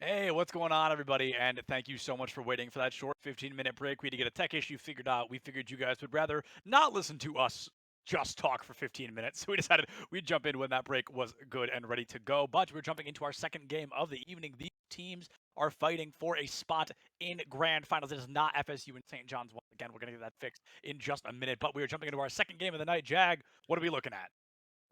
Hey, what's going on, everybody? And thank you so much for waiting for that short 15-minute break. We had to get a tech issue figured out. We figured you guys would rather not listen to us just talk for 15 minutes. So we decided we'd jump in when that break was good and ready to go. But we're jumping into our second game of the evening. These teams are fighting for a spot in grand finals. It is not FSU and St. John's once again. We're going to get that fixed in just a minute. But we are jumping into our second game of the night. Jag, what are we looking at?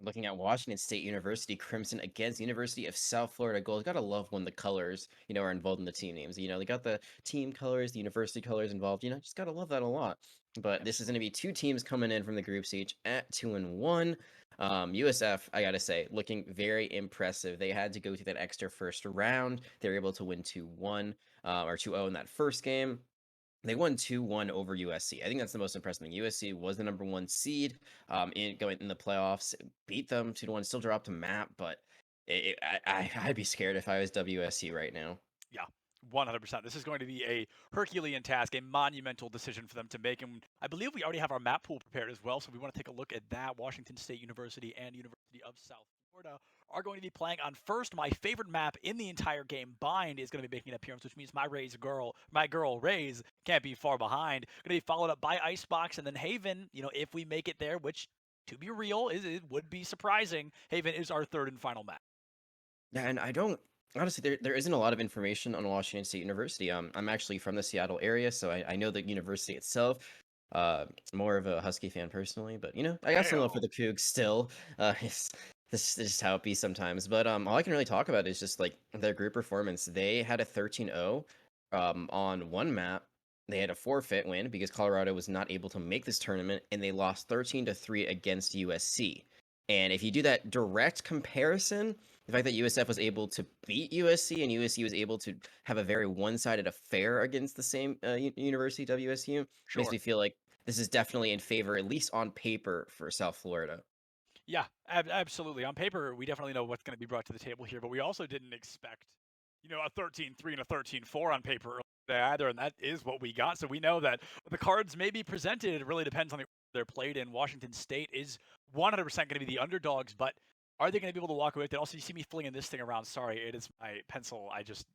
Looking at Washington State University Crimson against University of South Florida Gold. Gotta love when the colors, are involved in the team names. They got the team colors, the university colors involved. Just gotta love that a lot. But this is going to be two teams coming in from the group stage at 2-1. USF, I gotta say, looking very impressive. They had to go through that extra first round. They were able to win 2-1 or 2-0 in that first game. They won 2-1 over USC. I think that's the most impressive thing. USC was the number one seed in going in the playoffs, beat them 2-1, still dropped a map, but I'd be scared if I was WSC right now. Yeah, 100%. This is going to be a Herculean task, a monumental decision for them to make. And I believe we already have our map pool prepared as well. So we want to take a look at that. Washington State University and University of South Florida are going to be playing on first. My favorite map in the entire game, Bind, is going to be making an appearance, which means my girl Rays can't be far behind. Going to be followed up by Icebox and then Haven. If we make it there, which to be real, it would be surprising. Haven is our third and final map. Yeah, and I don't honestly there isn't a lot of information on Washington State University. I'm actually from the Seattle area, so I know the university itself. More of a Husky fan personally, but I got some love for Heyo. the Cougs still. This is just how it be sometimes. But all I can really talk about is just like their group performance. They had a 13-0 on one map. They had a forfeit win because Colorado was not able to make this tournament, and they lost 13-3 against USC. And if you do that direct comparison, the fact that USF was able to beat USC and USC was able to have a very one-sided affair against the same university, WSU, makes Sure. me feel like this is definitely in favor, at least on paper, for South Florida. Yeah, absolutely. On paper, we definitely know what's going to be brought to the table here, but we also didn't expect, a 13-3 and a 13-4 on paper either, and that is what we got. So we know that the cards may be presented. It really depends on the they're played in. Washington State is 100% going to be the underdogs, but are they going to be able to walk away with it? Also, you see me flinging this thing around. Sorry, it is my pencil. I just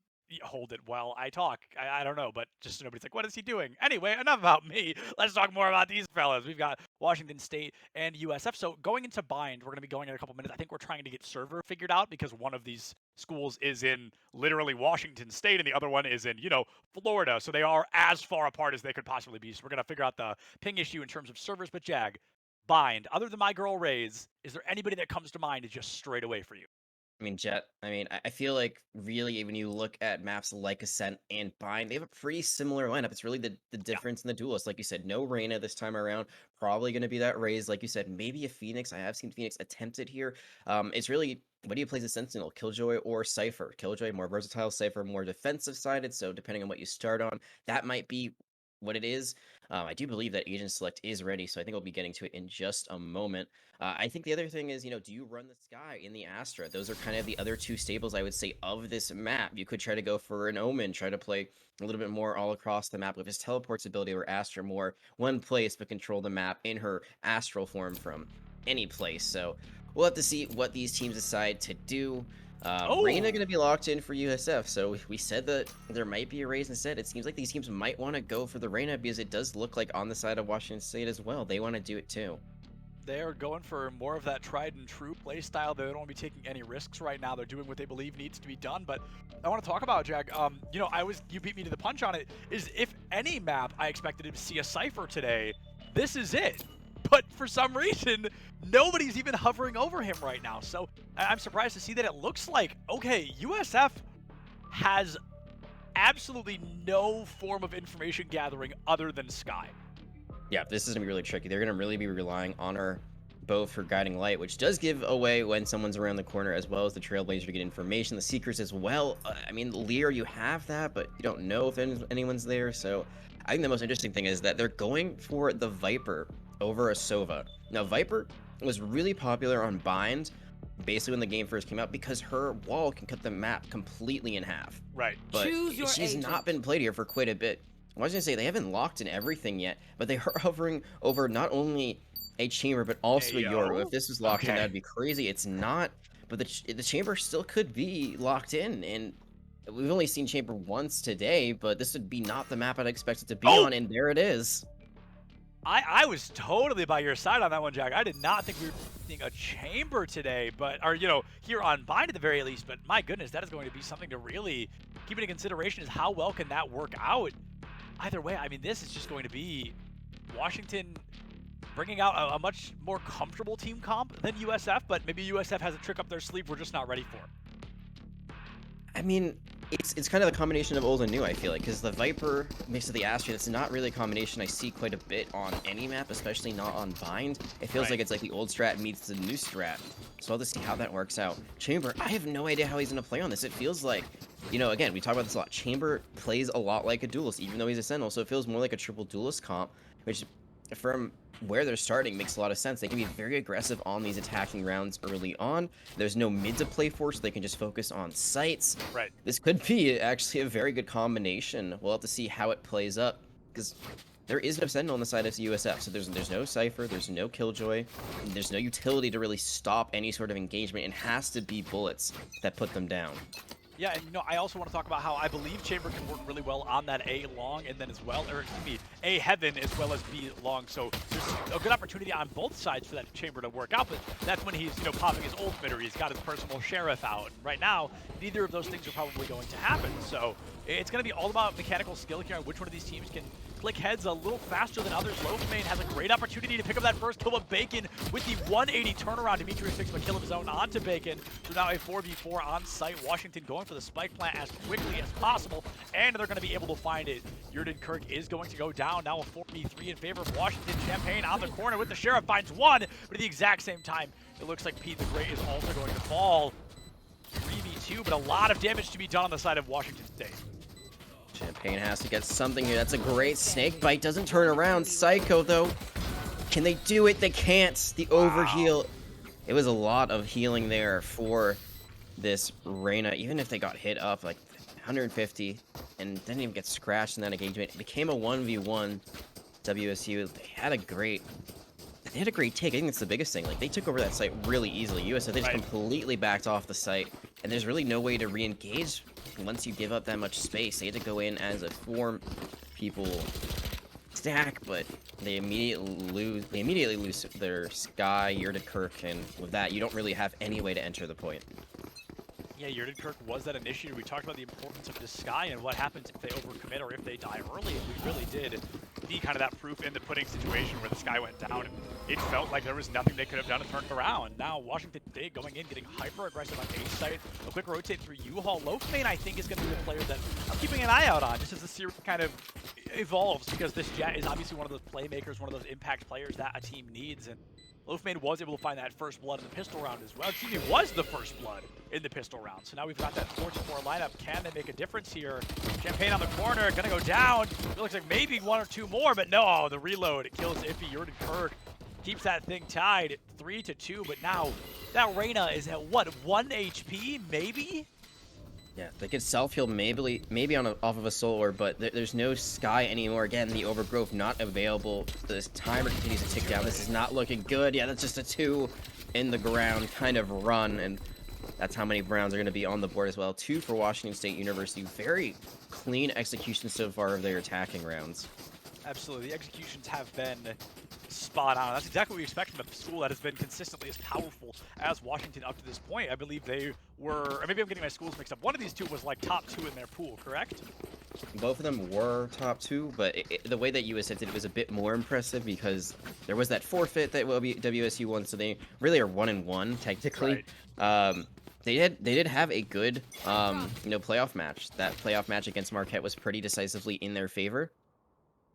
hold it while I talk. I don't know, but just so nobody's like, what is he doing? Anyway, enough about me. Let's talk more about these fellas. We've got Washington State and USF. So going into Bind, we're going to be going in a couple minutes. I think we're trying to get server figured out because one of these schools is in literally Washington State and the other one is in, Florida. So they are as far apart as they could possibly be. So we're going to figure out the ping issue in terms of servers. But Jag, Bind, other than my girl Rays, is there anybody that comes to mind just straight away for you? I mean, Jet, I feel like really when you look at maps like Ascent and Bind, they have a pretty similar lineup. It's really the Yeah. difference in the duelists. Like you said, no Reyna this time around. Probably going to be that Raze. Like you said, maybe a Phoenix. I have seen Phoenix attempted here. It's really, what do you play as a Sentinel? Killjoy or Cypher? Killjoy, more versatile. Cypher, more defensive sided. So depending on what you start on, that might be what it is. I do believe that Agent Select is ready, so I think we'll be getting to it in just a moment. I think the other thing is, do you run the Sky in the Astra? Those are kind of the other two stables, I would say, of this map. You could try to go for an Omen, try to play a little bit more all across the map with his teleports ability, or Astra more one place, but control the map in her astral form from any place. So we'll have to see what these teams decide to do. Reyna Oh, going to be locked in for USF, so we said that there might be a raise instead. It seems like these teams might want to go for the Reyna because it does look like on the side of Washington State as well. They want to do it too. they're going for more of that tried and true play style. They don't want to be taking any risks right now. They're doing what they believe needs to be done. But I want to talk about Jag. You beat me to the punch on it. Is if any map I expected to see a Cypher today, this is it. But for some reason, nobody's even hovering over him right now. So I'm surprised to see that it looks like okay, USF has absolutely no form of information gathering other than Sky. Yeah, this is going to be really tricky. They're going to really be relying on our bow for guiding light, which does give away when someone's around the corner, as well as the trailblazer to get information, the secrets as well. I mean, Lear, you have that, but you don't know if anyone's there. So I think the most interesting thing is that they're going for the Viper over a Sova. Now, Viper was really popular on Bind, basically when the game first came out, because her wall can cut the map completely in half. Right. But Choose your she's not agent. been played here for quite a bit. I was gonna say they haven't locked in everything yet, but they are hovering over not only a chamber but also a Yoru. If Ayo. this was locked in, Okay. that'd be crazy. It's not, but the chamber still could be locked in, and We've only seen Chamber once today, but this would be not the map I'd expect it to be Oh! on, and there it is. I was totally by your side on that one, Jack. I did not think we were seeing a chamber today, but or here on Bind at the very least. But my goodness, that is going to be something to really keep into consideration. Is how well can that work out? Either way, I mean, this is just going to be Washington bringing out a much more comfortable team comp than USF, but maybe USF has a trick up their sleeve we're just not ready for. I mean, it's kind of the combination of old and new, I feel like, because the Viper mixed with the Astra, that's not really a combination I see quite a bit on any map, especially not on Bind. It feels like it's like the old strat meets the new strat. So I'll just see how that works out. Chamber, I have no idea how he's going to play on this. It feels like, again, we talk about this a lot. Chamber plays a lot like a duelist, even though he's a Sentinel, so it feels more like a triple duelist comp, which from where they're starting makes a lot of sense. They can be very aggressive on these attacking rounds early on. There's no mid to play for, so they can just focus on sites. Right. This could be actually a very good combination. We'll have to see how it plays up, because there is no Sentinel on the side of USF, so there's no Cypher, there's no Killjoy, and there's no utility to really stop any sort of engagement. It has to be bullets that put them down. Yeah, and I also want to talk about how I believe Chamber can work really well on that A long and then as well, or excuse me, A heaven as well as B long. So there's a good opportunity on both sides for that Chamber to work out, but that's when he's, popping his ultimate or he's got his personal sheriff out. And right now, neither of those things are probably going to happen. So it's going to be all about mechanical skill here on which one of these teams can click heads a little faster than others. Loafmane has a great opportunity to pick up that first kill of Bacon with the 180 turnaround. Demetrius picks up a kill of his own onto Bacon. So now a 4v4 on site. Washington going for the spike plant as quickly as possible, and they're going to be able to find it. Kirk is going to go down. Now a 4v3 in favor of Washington. Champagne on the corner with the Sheriff finds one, but at the exact same time, it looks like Pete the Great is also going to fall. 3v2, but a lot of damage to be done on the side of Washington State. Champagne has to get something here. That's a great snake bite. Doesn't turn around. Psycho, though. Can they do it? They can't. The overheal. It was a lot of healing there for this Reyna. Even if they got hit up like 150 and didn't even get scratched in that engagement, it became a 1v1. WSU, they had a great take. I think that's the biggest thing. Like, they took over that site really easily. USF, they just completely backed off the site, and there's really no way to re-engage once you give up that much space. They had to go in as a 4 people stack, but they immediately lose their Sky, Kirk, and with that, you don't really have any way to enter the point. Yeah, Kirk was that initiator. We talked about the importance of the Sky and what happens if they overcommit or if they die early, and we really did need kind of that proof in the pudding situation where the Sky went down, and it felt like there was nothing they could have done to turn it around. Now, Washington State going in, getting hyper-aggressive on A site. A quick rotate through U-Haul. Loafmane, I think, is going to be the player that I'm keeping an eye out on, just as the series kind of evolves, because this Jet is obviously one of those playmakers, one of those impact players that a team needs, and Loafmane was able to find that first blood in the pistol round as well. Excuse me, was the first blood in the pistol round. So now we've got that 4-4 lineup. Can they make a difference here? Champagne on the corner, gonna go down. It looks like maybe 1 or 2 more, but no, the reload. It kills Iffy. Kirk keeps that thing tied 3-2, but now that Reyna is at what, 1 HP, maybe? Yeah, they could self-heal maybe off of a Soul Orb, but there's no Sky anymore. Again, the Overgrowth not available. This timer continues to tick down. This is not looking good. Yeah, that's just a 2 in the ground kind of run, and that's how many Browns are going to be on the board as well. 2 for Washington State University. Very clean execution so far of their attacking rounds. Absolutely. The executions have been spot on. That's exactly what we expect from a school that has been consistently as powerful as Washington up to this point. I believe they were, or maybe I'm getting my schools mixed up. One of these two was like top 2 in their pool, correct? Both of them were top 2, but the way that USF did it was a bit more impressive because there was that forfeit that WSU won, so they really are 1-1 technically. Right. They did have a good playoff match. That playoff match against Marquette was pretty decisively in their favor,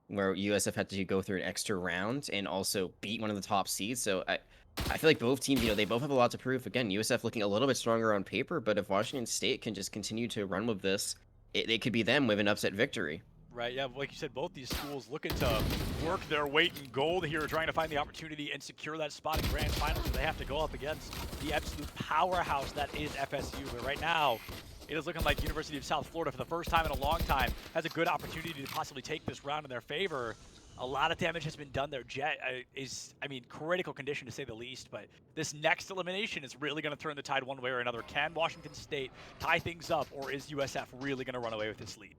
where USF had to go through an extra round and also beat one of the top seeds. So I feel like both teams, they both have a lot to prove. Again, USF looking a little bit stronger on paper, but if Washington State can just continue to run with this, it could be them with an upset victory. Right, yeah, like you said, both these schools looking to work their weight in gold here, trying to find the opportunity and secure that spot in Grand Finals, so they have to go up against the absolute powerhouse that is FSU. But right now, it is looking like University of South Florida, for the first time in a long time, has a good opportunity to possibly take this round in their favor. A lot of damage has been done there. Jet is, I mean, critical condition to say the least, but this next elimination is really going to turn the tide one way or another. Can Washington State tie things up, or is USF really going to run away with this lead?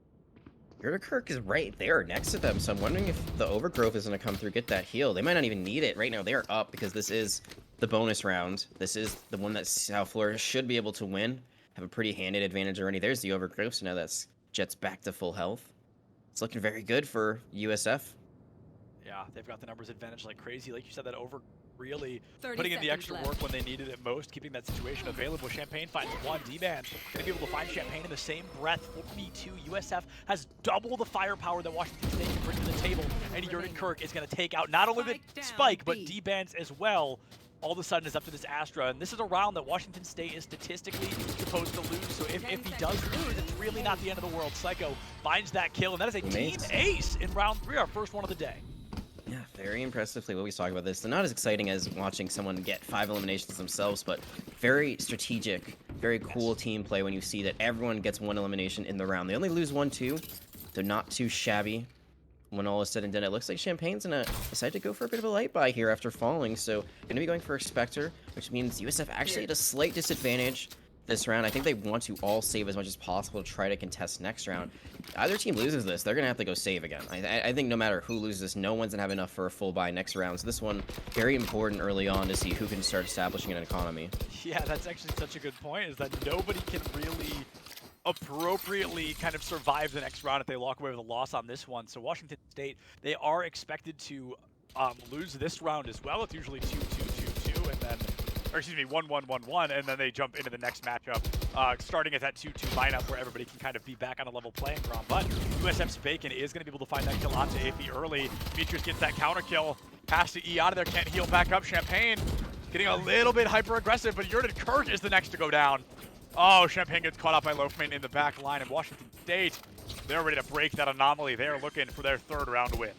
Kirk is right there next to them, so I'm wondering if the overgrowth is going to come through, get that heal. They might not even need it. Right now, they are up because this is the bonus round. This is the one that South Florida should be able to win. Have a pretty handed advantage already. There's the overgrowth, so now that's Jet's back to full health. It's looking very good for USF. Yeah, they've got the numbers advantage like crazy. Like you said, that over really putting in the extra work when they needed it most, keeping that situation available. Champagne finds one. D-Man going to be able to find Champagne in the same breath. 4v2. USF has double the firepower that Washington State can bring to the table, and Jordan Kirk is going to take out not only the Spike, but D-Bands as well. All of a sudden it's up to this Astra, and this is a round that Washington State is statistically supposed to lose, so if he does lose, it's really not the end of the world. Psycho finds that kill, and that is a team ace in round 3, our first one of the day. Yeah, very impressively what we talk about this. They're not as exciting as watching someone get 5 eliminations themselves, but very strategic, very cool team play when you see that everyone gets 1 elimination in the round. They only lose 1, 2. They're not too shabby. When all is said and done, it looks like Champagne's gonna decide to go for a bit of a light buy here after falling, so gonna be going for a Spectre, which means USF actually at a slight disadvantage this round. I think they want to all save as much as possible to try to contest next round. Either team loses this, they're gonna have to go save again. I think no matter who loses this, no one's gonna have enough for a full buy next round, so this one very important early on to see who can start establishing an economy. Yeah, that's actually such a good point, is that nobody can really appropriately kind of survive the next round if they walk away with a loss on this one. So Washington State, they are expected to lose this round as well. It's usually 2-2-2-2, and then, or excuse me, 1-1-1-1, and then they jump into the next matchup, starting at that 2-2 lineup where everybody can kind of be back on a level playing ground. But USF's Bacon is going to be able to find that kill onto AP early. Demetrius gets that counter kill, has to E out of there, can't heal back up. Champagne getting a little bit hyper aggressive, but Jordan Kirk is the next to go down. Oh, Champagne gets caught out by Loafmane in the back line, and Washington State, they're ready to break that anomaly. They're looking for their 3rd round win.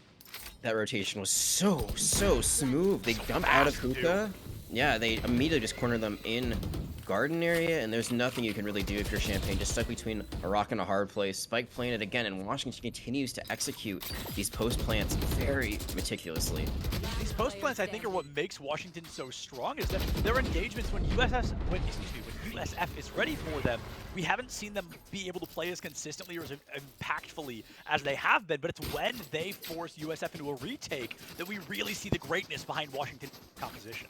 That rotation was so smooth. They jump out of hookah. Yeah, they immediately just cornered them in garden area, and there's nothing you can really do if you're Champagne. Just stuck between a rock and a hard place. Spike playing it again, and Washington continues to execute these post plants very meticulously. These post plants, I think, are what makes Washington so strong, is that their engagements when USF is ready for them, we haven't seen them be able to play as consistently or as impactfully as they have been, but it's when they force USF into a retake that we really see the greatness behind Washington's composition.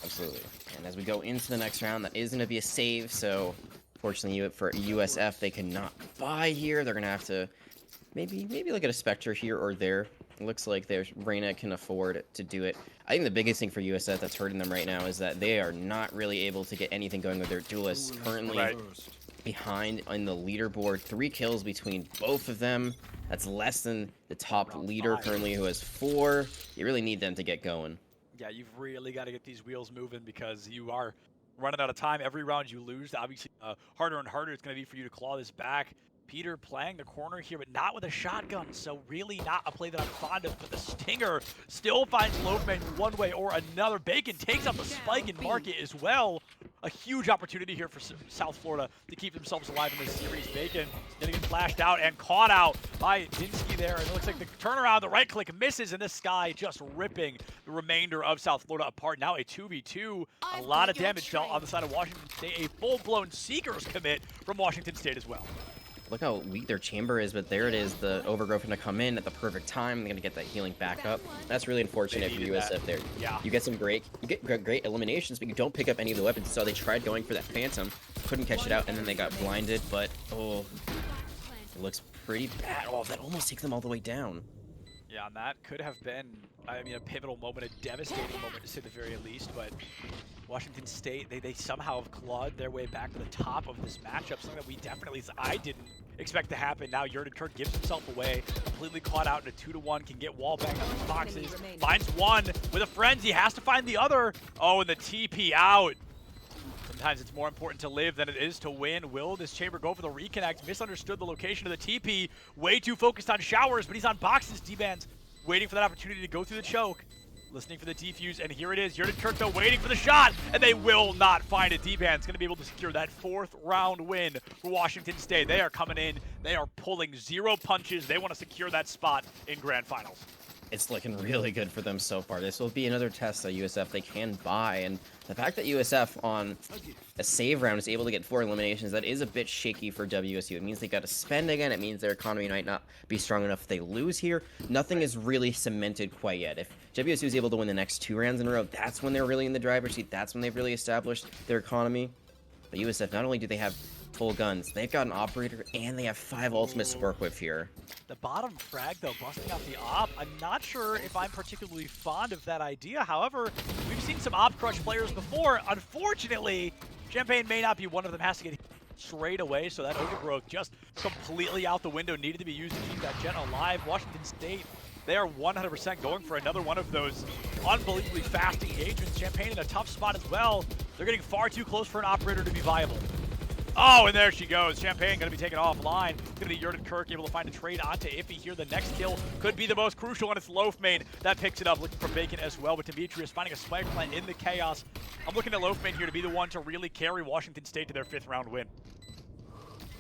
Absolutely. And as we go into the next round, that is going to be a save, so fortunately for USF, they cannot buy here. They're going to have to maybe look at a Spectre here or there. It looks like there's Reyna can afford to do it. I think the biggest thing for USF that's hurting them right now is that they are not really able to get anything going with their duelists. Currently behind on the leaderboard, 3 kills between both of them. That's less than the top leader currently, who has 4. You really need them to get going. Yeah, you've really got to get these wheels moving because you are running out of time. Every round you lose, obviously, harder and harder it's going to be for you to claw this back. Peter playing the corner here, but not with a shotgun, so really not a play that I'm fond of, but the Stinger still finds Loafman one way or another. Bacon takes out the Spike and Market as well. A huge opportunity here for South Florida to keep themselves alive in this series. Bacon gonna get flashed out and caught out by Dinsky there, and it looks like the turnaround, the right click misses, and this Sky just ripping the remainder of South Florida apart. Now a 2v2, a lot of damage felt on the side of Washington State, a full-blown Seekers commit from Washington State as well. Look how weak their chamber is, but there it is. The overgrowth going to come in at the perfect time. They're going to get that healing back up. That's really unfortunate for USF there. Yeah. You get great eliminations, but you don't pick up any of the weapons. So they tried going for that Phantom, couldn't catch it out, and then they got blinded. But oh, it looks pretty bad. Oh, that almost takes them all the way down. Yeah, and that could have been, I mean, a pivotal moment, a devastating moment to say the very least, but Washington State, they somehow have clawed their way back to the top of this matchup, something that we definitely, I didn't expect to happen. Now Jordan Kirk gives himself away, completely caught out in a 2-to-1, can get wall bang on the boxes, finds one with a frenzy, has to find the other. Oh, and the TP out. Sometimes it's more important to live than it is to win. Will this chamber go for the reconnect? Misunderstood the location of the TP. Way too focused on showers, but he's on boxes. D-Bands waiting for that opportunity to go through the choke. Listening for the defuse, and here it is. Yurden Kirk, though, waiting for the shot, and they will not find it. D-Ban's going to be able to secure that 4th round win for Washington State. They are coming in. They are pulling 0 punches. They want to secure that spot in Grand Finals. It's looking really good for them so far. This will be another test that USF they can buy, and the fact that USF on a save round is able to get 4 eliminations, that is a bit shaky for WSU. It means they got to spend again. It means their economy might not be strong enough if they lose here. Nothing is really cemented quite yet. If WSU is able to win the next 2 rounds in a row, that's when they're really in the driver's seat. That's when they've really established their economy. But USF, not only do they have full guns, they've got an operator, and they have 5 ultimates to work with here. The bottom frag, though, busting out the op. I'm not sure if I'm particularly fond of that idea. However, we've seen some op crush players before. Unfortunately, Champagne may not be one of them. Has to get straight away, so that overgrowth just completely out the window. Needed to be used to keep that Jet alive. Washington State, they are 100% going for another one of those unbelievably fast engagements. Champagne in a tough spot as well. They're getting far too close for an operator to be viable. Oh, and there she goes. Champagne going to be taken offline. Going to be Yurden Kirk able to find a trade onto Iffy here. The next kill could be the most crucial, and it's Loafmane that picks it up, looking for Bacon as well. But Demetrius finding a spike plant in the chaos. I'm looking at Loafmane here to be the one to really carry Washington State to their 5th round win.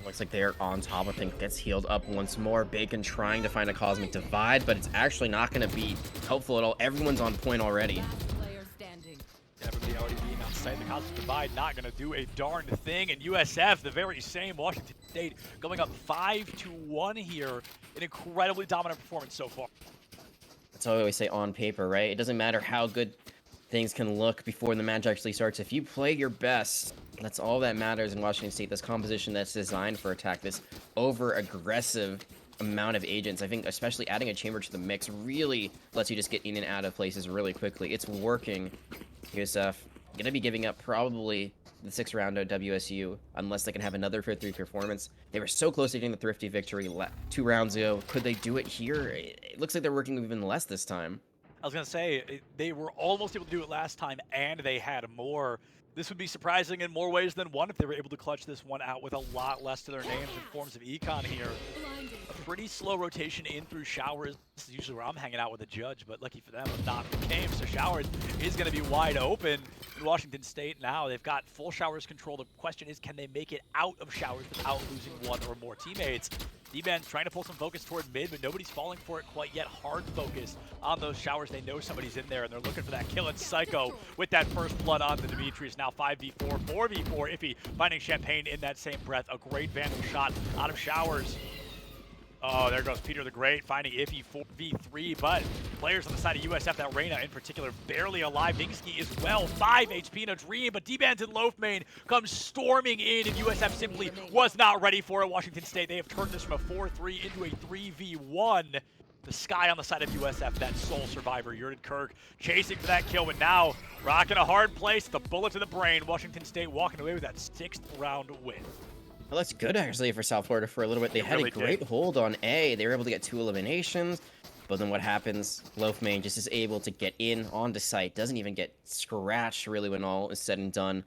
Looks like they're on top of things. Gets healed up once more. Bacon trying to find a cosmic divide, but it's actually not going to be helpful at all. Everyone's on point already. Everybody already being on site. The Cosmic Divide not going to do a darn thing. And USF, the very same, Washington State going up 5-1 here. An incredibly dominant performance so far. That's how I always say on paper, right? It doesn't matter how good things can look before the match actually starts. If you play your best, that's all that matters in Washington State. This composition that's designed for attack, this over-aggressive amount of agents, I think especially adding a chamber to the mix really lets you just get in and out of places really quickly. It's working. USF gonna be giving up probably the 6th round of WSU unless they can have another 3 performance. They were so close to getting the thrifty victory 2 rounds ago. Could they do it here? It looks like they're working even less this time. I was going to say, they were almost able to do it last time, and they had more. This would be surprising in more ways than one if they were able to clutch this one out with a lot less to their names in forms of econ here. A pretty slow rotation in through Showers. This is usually where I'm hanging out with the judge, but lucky for them, not the game. So Showers is going to be wide open in Washington State now. They've got full Showers control. The question is, can they make it out of Showers without losing one or more teammates? D-Ban's trying to pull some focus toward mid, but nobody's falling for it quite yet. Hard focus on those Showers. They know somebody's in there, and they're looking for that kill. And Psycho with that first blood on the Demetrius. Now 5v4, 4v4. Iffy finding Champagne in that same breath. A great Vandal shot out of Showers. Oh, there goes Peter the Great finding Iffy 4v3, but players on the side of USF, that Reyna in particular, barely alive. Bingsky as well, 5 HP in a dream, but D-Bands and Loafmane comes storming in, and USF simply was not ready for it. Washington State, they have turned this from a 4-3 into a 3v1. The Sky on the side of USF, that sole survivor, Yurden Kirk, chasing for that kill, but now rocking a hard place, the bullet to the brain. Washington State walking away with that 6th round win. Well, that's good, actually, for South Florida for a little bit. They had a great hold on A. They were able to get 2 eliminations, but then what happens? Loafmane just is able to get in onto site, doesn't even get scratched, really, when all is said and done.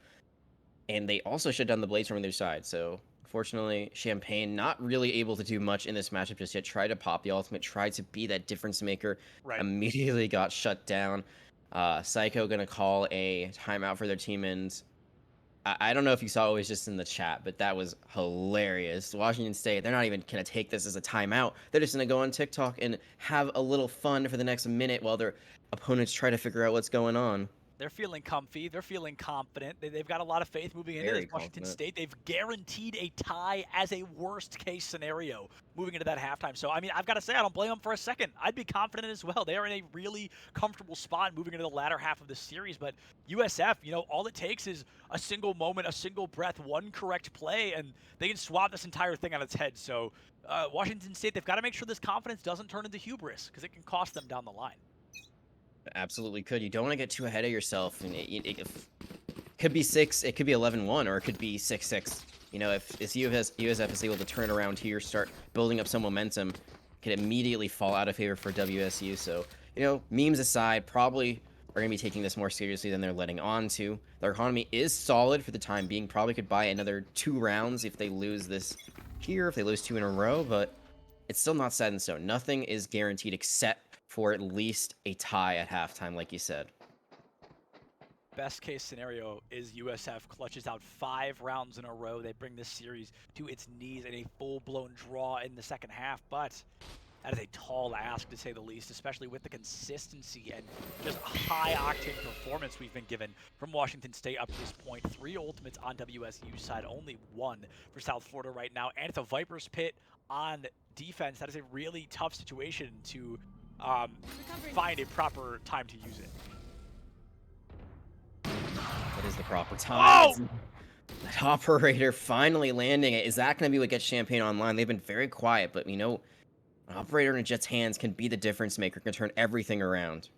And they also shut down the blades from either side, so unfortunately, Champagne not really able to do much in this matchup just yet. Tried to pop the ultimate, tried to be that difference maker, immediately got shut down. Psycho gonna call a timeout for their team, and I don't know if you saw it was just in the chat, but that was hilarious. Washington State, they're not even going to take this as a timeout. They're just going to go on TikTok and have a little fun for the next minute while their opponents try to figure out what's going on. They're feeling comfy. They're feeling confident. They've got a lot of faith moving into this. Washington State, they've guaranteed a tie as a worst-case scenario moving into that halftime. So, I mean, I've got to say, I don't blame them for a second. I'd be confident as well. They are in a really comfortable spot moving into the latter half of the series. But USF, you know, all it takes is a single moment, a single breath, one correct play, and they can swap this entire thing on its head. So, Washington State, they've got to make sure this confidence doesn't turn into hubris because it can cost them down the line. Absolutely could. You don't want to get too ahead of yourself. And it could be 6, it could be 11-1, or it could be 6-6. You know, if USF is able to turn around here, start building up some momentum, could immediately fall out of favor for WSU. So, you know, memes aside, probably are going to be taking this more seriously than they're letting on to. Their economy is solid for the time being. Probably could buy another 2 rounds if they lose this here, if they lose 2 in a row, but it's still not set in stone. Nothing is guaranteed except for at least a tie at halftime, like you said. Best case scenario is USF clutches out 5 rounds in a row. They bring this series to its knees in a full-blown draw in the second half, but that is a tall ask to say the least, especially with the consistency and just high-octane performance we've been given from Washington State up to this point. 3 ultimates on WSU's side, only 1 for South Florida right now, and it's a Viper's Pit on defense. That is a really tough situation to find a proper time to use it. What is the proper time? Oh! That operator finally landing it. Is that going to be what gets Champagne online? They've been very quiet, but an operator in a Jet's hands can be the difference maker, can turn everything around.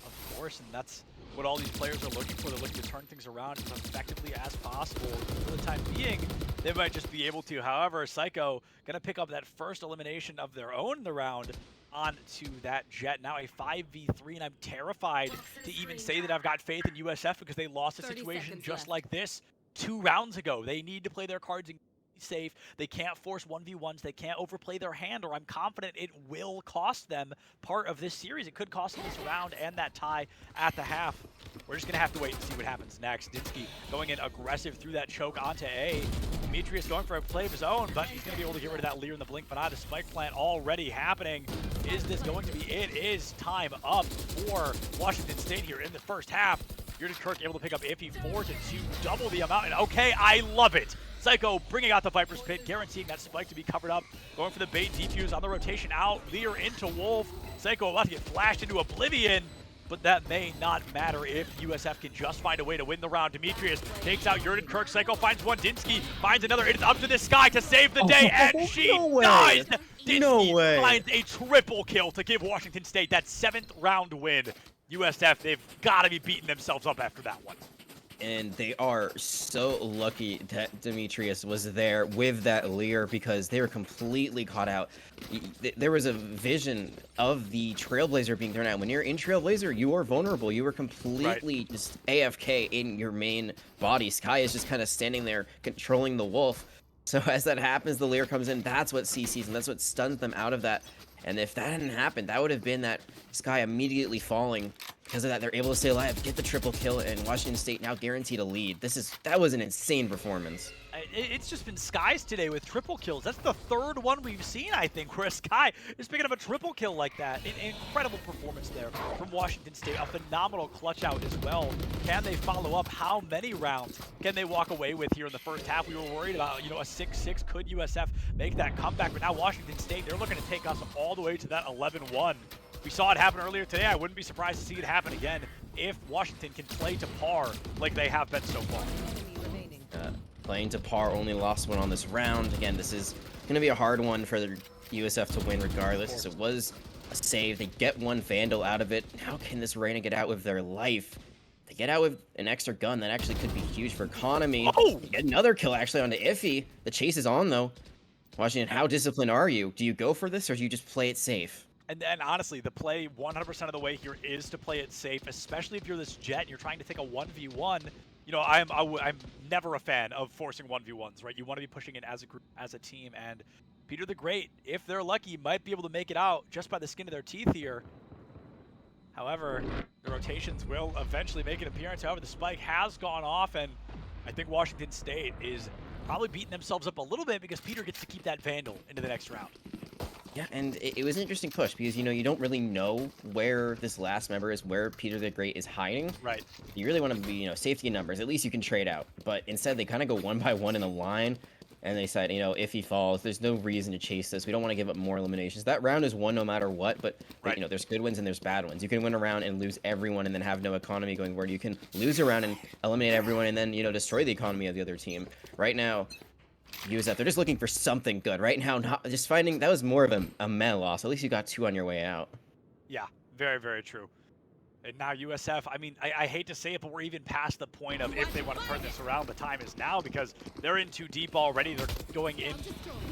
Of course, and that's what all these players are looking for. They're looking to turn things around as effectively as possible. For the time being, they might just be able to. However, Psycho going to pick up that first elimination of their own in the round onto that Jet. Now a 5v3, and I'm terrified to even say that I've got faith in USF because they lost a situation just like this 2 rounds ago. They need to play their cards and safe. They can't force 1v1s. They can't overplay their hand, or I'm confident it will cost them part of this series. It could cost them this round and that tie at the half. We're just going to have to wait and see what happens next. Dinsky going in aggressive through that choke onto A. Demetrius going for a play of his own, but he's going to be able to get rid of that Lear in the blink. But the spike plant already happening. Is this going to be it? Is time up for Washington State here in the first half. Jordan Kirk able to pick up Iffy 4-2, double the amount. And okay, I love it. Psycho bringing out the Viper's Pit, guaranteeing that spike to be covered up. Going for the bait defuse on the rotation out. Lear into Wolf. Psycho about to get flashed into oblivion, but that may not matter if USF can just find a way to win the round. Demetrius takes out Jordan Kirk. Psycho finds one. Dinsky finds another. It's up to the sky to save the day, and she dies. Dinsky finds a triple kill to give Washington State that 7th round win. USF, they've got to be beating themselves up after that one. And they are so lucky that Demetrius was there with that Lear, because they were completely caught out. There was a vision of the Trailblazer being thrown out. When you're in Trailblazer, you are vulnerable. You are completely just AFK in your main body. Sky is just kind of standing there controlling the Wolf. So as that happens, the Lear comes in. That's what CCs, and that's what stuns them out of that. And if that hadn't happened, that would have been that Sky immediately falling. Because of that, they're able to stay alive, get the triple kill, and Washington State now guaranteed a lead. That was an insane performance. It's just been Skies today with triple kills. That's the 3rd one we've seen, I think, where Sky is picking up a triple kill like that. An incredible performance there from Washington State. A phenomenal clutch out as well. Can they follow up? How many rounds can they walk away with here in the first half? We were worried about, a 6-6. Could USF make that comeback? But now Washington State, they're looking to take us all the way to that 11-1. We saw it happen earlier today. I wouldn't be surprised to see it happen again if Washington can play to par like they have been so far. Playing to par, only lost one on this round. Again, this is going to be a hard one for the USF to win regardless, because it was a save. They get one Vandal out of it. How can this Reyna get out with their life? They get out with an extra gun. That actually could be huge for economy. Oh! Get another kill actually onto Iffy. The chase is on though. Washington, how disciplined are you? Do you go for this, or do you just play it safe? And honestly, the play 100% of the way here is to play it safe, especially if you're this Jet and you're trying to take a 1v1. I'm never a fan of forcing 1v1s, right? You want to be pushing in as a group, as a team, and Peter the Great, if they're lucky, might be able to make it out just by the skin of their teeth here. However, the rotations will eventually make an appearance. However, the spike has gone off, and I think Washington State is probably beating themselves up a little bit because Peter gets to keep that Vandal into the next round. Yeah, and it was an interesting push because, you don't really know where this last member is, where Peter the Great is hiding. Right. You really want to be, safety in numbers. At least you can trade out. But instead, they kind of go one by one in a line, and they said, if he falls, there's no reason to chase this. We don't want to give up more eliminations. That round is won no matter what, but, there's good wins and there's bad ones. You can win a round and lose everyone and then have no economy going forward. You can lose a round and eliminate everyone and then, destroy the economy of the other team. Right now, USF, they're just looking for something good. Right now, not just finding, that was more of a meh loss. At least you got 2 on your way out. Yeah, very, very true. And now USF, I hate to say it, but we're even past the point of if they want to turn this around, the time is now because they're in too deep already. They're going in.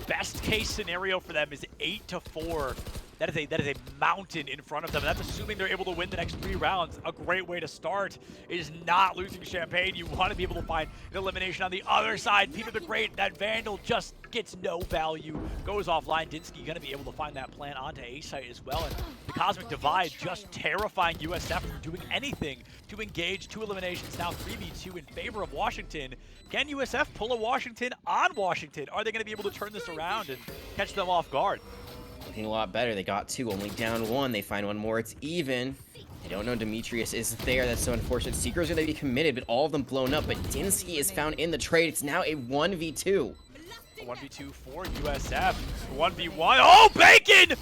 Best case scenario for them is 8-4 That is a mountain in front of them. That's assuming they're able to win the next 3 rounds. A great way to start is not losing Champagne. You want to be able to find an elimination on the other side. Peter the Great, that Vandal just gets no value, goes offline. Dinsky going to be able to find that plant onto A site as well. And the Cosmic Divide just terrifying USF from doing anything to engage 2 eliminations, now 3v2 in favor of Washington. Can USF pull a Washington on Washington? Are they going to be able to turn this around and catch them off guard? Looking a lot better. They got 2, only down 1. They find 1 more. It's even. They don't know Demetrius is there. That's so unfortunate. Seeker's going to be committed, but all of them blown up. But Dinsky is found in the trade. It's now a 1v2. A 1v2 for USF. 1v1. Oh, Bacon!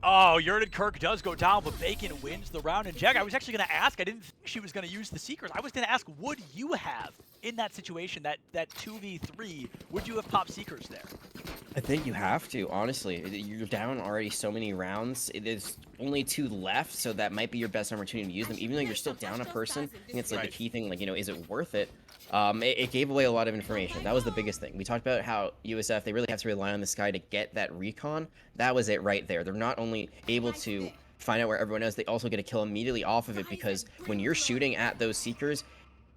Oh, Yerden Kirk does go down, but Bacon wins the round. And Jack, I was actually going to ask, I didn't think she was going to use the Seekers. I was going to ask, would you have, in that situation, that 2v3, would you have popped Seekers there? I think you have to, honestly. You're down already so many rounds. It is only 2 left, so that might be your best opportunity to use them. Even though you're still down a person, I think it's like the key thing, like, you know, is it worth it? It gave away a lot of information. That was the biggest thing. We talked about how USF, they really have to rely on this guy to get that recon. That was it right there. They're not only able to find out where everyone is, they also get a kill immediately off of it, because when you're shooting at those Seekers,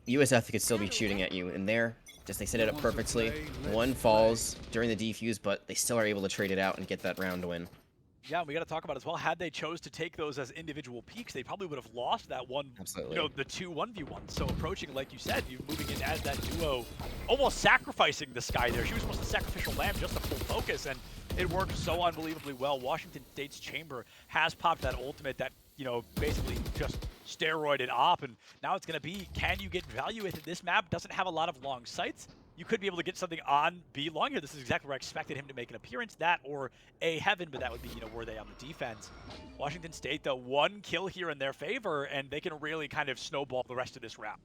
USF could still be shooting at you. And there, just they set it up perfectly. 1 falls during the defuse, but they still are able to trade it out and get that round win. Yeah, we got to talk about it as well. Had they chose to take those as individual peaks, they probably would have lost that one. Absolutely. You know, the 2 1v1s. So approaching, like you said, you moving in as that duo, almost sacrificing the Sky there. She was supposed to sacrificial lamp just to full focus, and it worked so unbelievably well. Washington State's Chamber has popped that ultimate that, you know, basically just steroided op, and now it's going to be, can you get value with it? This map doesn't have a lot of long sights. You could be able to get something on B long here. This is exactly where I expected him to make an appearance. That or A Heaven, but that would be, you know, were they on the defense. Washington State, though, 1 kill here in their favor, and they can really kind of snowball the rest of this round.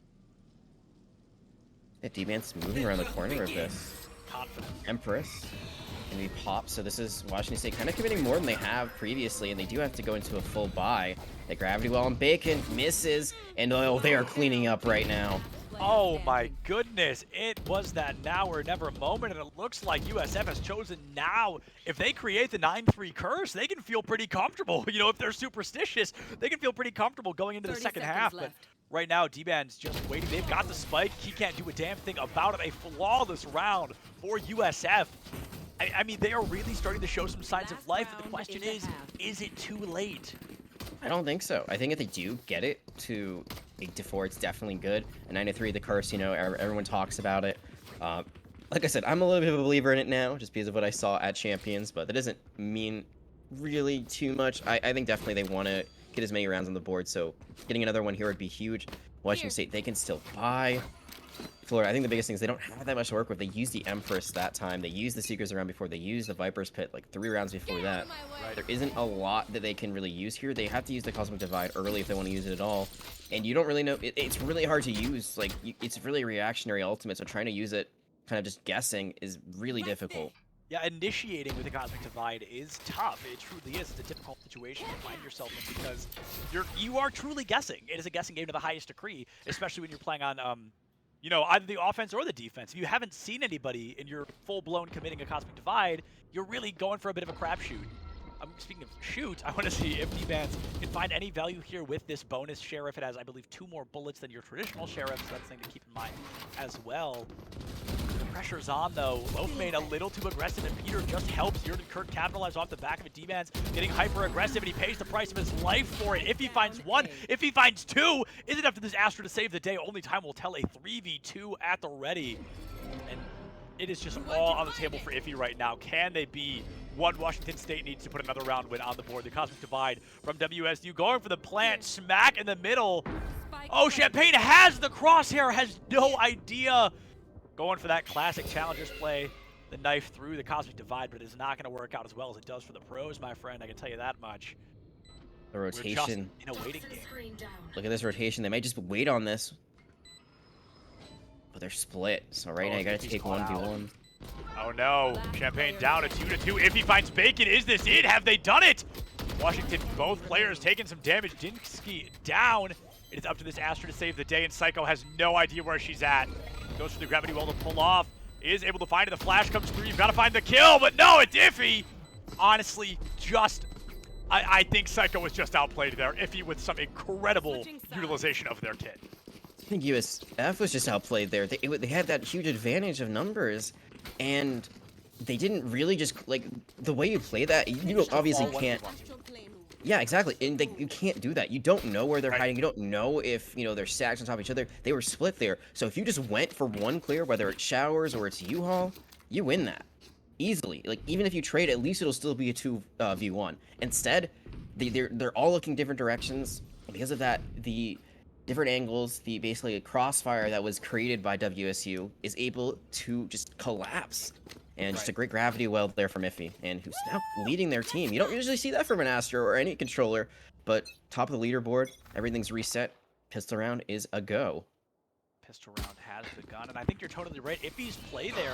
Yeah, D-Man's moving around the corner of this. Confident. Empress. And we pop, so this is Washington State kind of committing more than they have previously, and they do have to go into a full buy. The gravity well on Bacon misses, and oh, they are cleaning up right now. Oh my goodness, it was that now or never moment, and it looks like USF has chosen now. If they create the 9-3 curse, they can feel pretty comfortable. You know, if they're superstitious, they can feel pretty comfortable going into the second half. But right now, D-Ban's just waiting. They've got the spike. He can't do a damn thing about it. A flawless round for USF. I mean, they are really starting to show some signs of life, but the question is it too late? I don't think so. I think if they do get it to 8-4, it's definitely good. And 9-3, the curse, you know, everyone talks about it. Like I said, I'm a little bit of a believer in it now, just because of what I saw at Champions, but that doesn't mean really too much. I think definitely they want to get as many rounds on the board, so getting another one here would be huge. Washington State, they can still buy. Florida, I think the biggest thing is they don't have that much to work with. They used the Empress that time. They used the Seekers around before. They used the Viper's Pit like 3 rounds before that. Right. There isn't a lot that they can really use here. They have to use the Cosmic Divide early if they want to use it at all. And you don't really know. It's really hard to use. Like, it's really reactionary ultimate, so trying to use it kind of just guessing is really difficult. Yeah, initiating with the Cosmic Divide is tough. It truly is. It's a difficult situation to find yourself in because you are truly guessing. It is a guessing game to the highest degree, especially when you're playing on you know, either the offense or the defense. If you haven't seen anybody and you're full-blown committing a Cosmic Divide, you're really going for a bit of a crapshoot. Speaking of shoot, I want to see if D-Bands can find any value here with this bonus Sheriff. It has, I believe, 2 more bullets than your traditional Sheriff, so that's something to keep in mind as well. The pressure's on, though. Loafmane a little too aggressive, and Peter just helps Yerden Kirk capitalize off the back of it. D-Bands getting hyper-aggressive, and he pays the price of his life for it. If he finds 1, if he finds 2, is it enough for this Astra to save the day? Only time will tell. A 3v2 at the ready. And it is just all on the table for Iffy right now. Can they be one? Washington State needs to put another round win on the board. The Cosmic Divide from WSU going for the plant, smack in the middle. Oh, Champagne has the crosshair, has no idea. Going for that classic Challengers play, the knife through the Cosmic Divide, but it is not going to work out as well as it does for the pros, my friend. I can tell you that much. The rotation. We're just in a waiting game. Look at this rotation. They might just wait on this. But they're split, so right now you gotta take 1v1. Oh no, Champagne down a 2-2. If he finds Bacon, is this it? Have they done it? Washington, both players taking some damage. Dinsky down. It is up to this Astra to save the day, and Psycho has no idea where she's at. Goes for the gravity well to pull off. Is able to find it. The flash comes through. You've got to find the kill, but no, it's Iffy. honestly, I think Psycho was just outplayed there, Iffy with some incredible utilization of their kit. I think USF was just outplayed there. They had that huge advantage of numbers, and they didn't really just, like, the way you play that, you obviously can't. Yeah, exactly, and you can't do that. You don't know where they're hiding. You don't know if, they're stacked on top of each other. They were split there. So if you just went for one clear, whether it's Showers or it's U-Haul, you win that. Easily. Like, even if you trade, at least it'll still be a 2v1. Instead, they're all looking different directions. Because of that, the different angles, basically a crossfire that was created by WSU is able to just collapse. And just a great gravity well there from Iffy, and who's now leading their team. You don't usually see that from an Astro or any controller, but top of the leaderboard, everything's reset. Pistol round is a go. Pistol round has begun, and I think you're totally right. Iffy's play there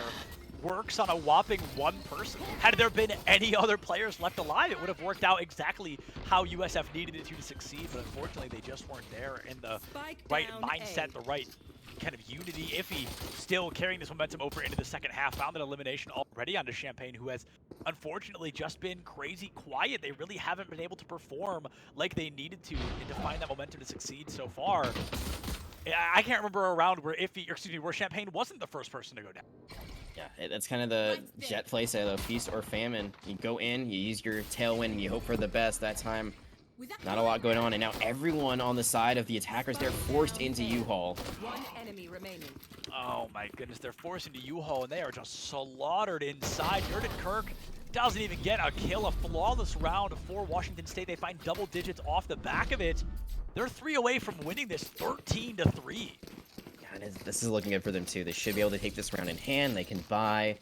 works on a whopping one person. Had there been any other players left alive, it would have worked out exactly how USF needed it to succeed, but unfortunately they just weren't there in the right mindset, the right kind of unity. Iffy still carrying this momentum over into the second half, found an elimination already onto Champagne, who has unfortunately just been crazy quiet. They really haven't been able to perform like they needed to and to find that momentum to succeed so far. I can't remember a round where where Champagne wasn't the first person to go down. Yeah, that's kind of the Jet play side, though. Feast or famine. You go in, you use your tailwind, and you hope for the best. That time, not a lot going on, and now everyone on the side of the attackers, they're forced into U-Haul. One enemy remaining. Oh my goodness, they're forced into U-Haul, and they are just slaughtered inside. Jordan Kirk doesn't even get a kill. A flawless round for Washington State. They find double digits off the back of it. They're 3 away from winning this 13-3. This is looking good for them, too. They should be able to take this round in hand. They can buy.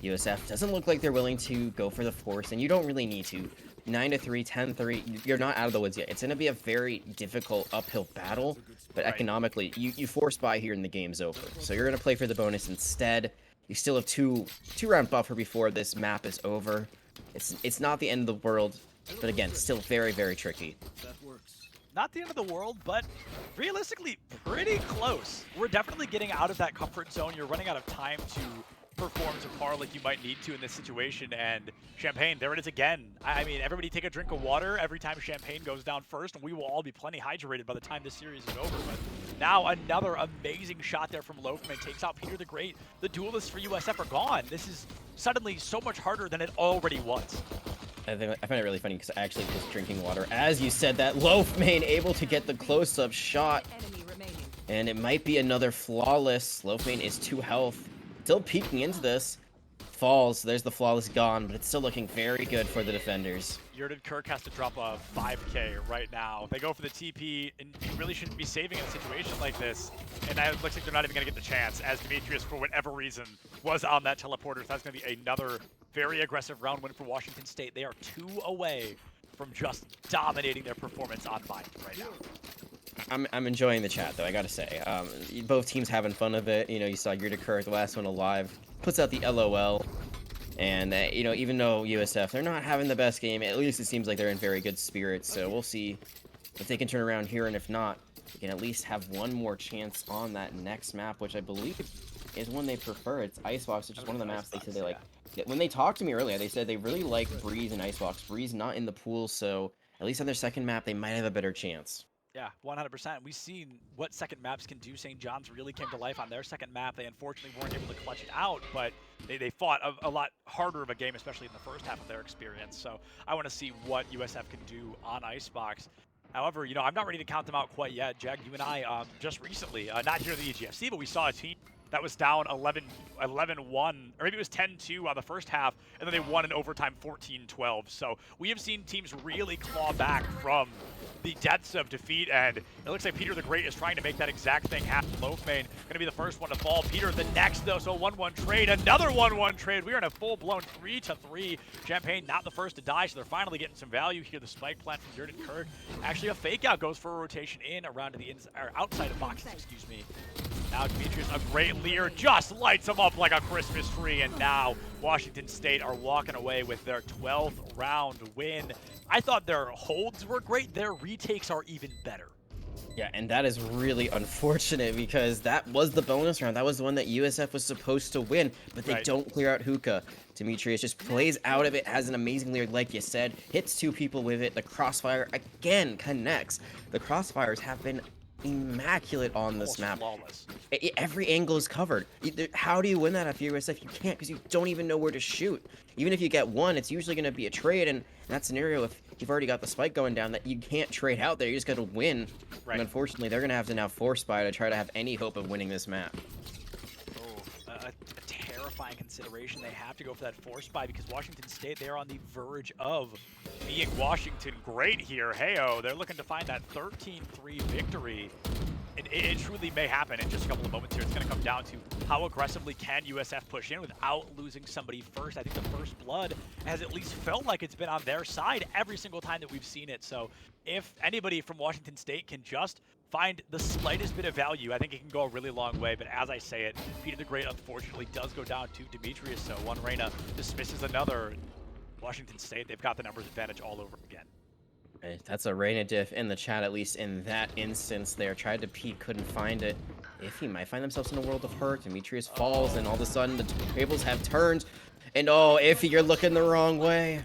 USF doesn't look like they're willing to go for the force, and you don't really need to. 9-3, 10-3, you're not out of the woods yet. It's going to be a very difficult uphill battle, but economically, you force buy here and the game's over. So you're going to play for the bonus instead. You still have two-round buffer before this map is over. It's not the end of the world, but again, still very, very tricky. Not the end of the world, but realistically pretty close. We're definitely getting out of that comfort zone. You're running out of time to perform to par like you might need to in this situation, and Champagne, there it is again. I mean, everybody take a drink of water every time Champagne goes down first, and we will all be plenty hydrated by the time this series is over. But now another amazing shot there from Loafman takes out Peter the Great. The duelists for USF are gone. This is suddenly so much harder than it already was. I find it really funny because I actually was drinking water. As you said that, Loafman able to get the close-up shot. And it might be another flawless. Loafman is 2 health. Still peeking into this. Falls. There's the flawless gone, but it's still looking very good for the defenders. Jordan Kirk has to drop a 5K right now. They go for the TP, and you really shouldn't be saving in a situation like this. And now it looks like they're not even going to get the chance, as Demetrius, for whatever reason, was on that teleporter. So that's going to be another very aggressive round win for Washington State. They are 2 away from just dominating their performance on Bind right now. I'm enjoying the chat, though, I gotta say. Both teams having fun of it. You saw Jordan Kirk, the last one alive, puts out the LOL. And, even though USF, they're not having the best game, at least it seems like they're in very good spirits. So we'll see if they can turn around here, and if not, they can at least have one more chance on that next map, which I believe is one they prefer. It's Icebox, which is one of the maps they said they like. When they talked to me earlier, they said they really like Breeze and Icebox. Breeze not in the pool, so at least on their second map, they might have a better chance. Yeah, 100%. We've seen what second maps can do. St. John's really came to life on their second map. They unfortunately weren't able to clutch it out, but they fought a lot harder of a game, especially in the first half of their experience. So I want to see what USF can do on Icebox. However, I'm not ready to count them out quite yet. Jag, you and I just recently, not here in the EGFC, but we saw a team that was down 11-1, or maybe it was 10-2 on the first half, and then they won in overtime 14-12. So we have seen teams really claw back from the depths of defeat, and it looks like Peter the Great is trying to make that exact thing happen. Loafman going to be the first one to fall. Peter the next, though, so 1-1 trade, another 1-1 trade. We are in a full-blown 3-3. Champagne not the first to die, so they're finally getting some value here. The spike plant from Jordan Kirk. Actually, a fake out goes for a rotation in around to the outside of boxes, excuse me. Now Demetrius, a great leer, just lights him up like a Christmas tree, and now Washington State are walking away with their 12th round win. I thought their holds were great. Their retakes are even better. Yeah, and that is really unfortunate because that was the bonus round. That was the one that USF was supposed to win, but they Right. don't clear out Hookah. Demetrius just plays out of it, has an amazing lead, like you said, hits two people with it. The crossfire again connects. The crossfires have been immaculate on this Almost map. flawless. Every angle is covered. How do you win that after USF? You can't because you don't even know where to shoot. Even if you get one, it's usually going to be a trade. And in that scenario, if you've already got the spike going down, that you can't trade out there. You just got to win. And Right. unfortunately, they're going to have to now force spy to try to have any hope of winning this map. Oh, a terrifying consideration. They have to go for that force buy because Washington State, they're on the verge of being Washington great here. Heyo, they're looking to find that 13-3 victory. It truly may happen in just a couple of moments here. It's going to come down to how aggressively can USF push in without losing somebody first. I think the first blood has at least felt like it's been on their side every single time that we've seen it. So if anybody from Washington State can just find the slightest bit of value, I think it can go a really long way. But as I say it, Peter the Great unfortunately does go down to Demetrius. So one Reyna dismisses another. Washington State, they've got the numbers advantage all over again. That's a Reyna diff in the chat, at least in that instance there. Tried to peek, couldn't find it. If he might find themselves in a world of hurt, Demetrius falls, and all of a sudden the tables have turned. And oh, Iffy, you're looking the wrong way.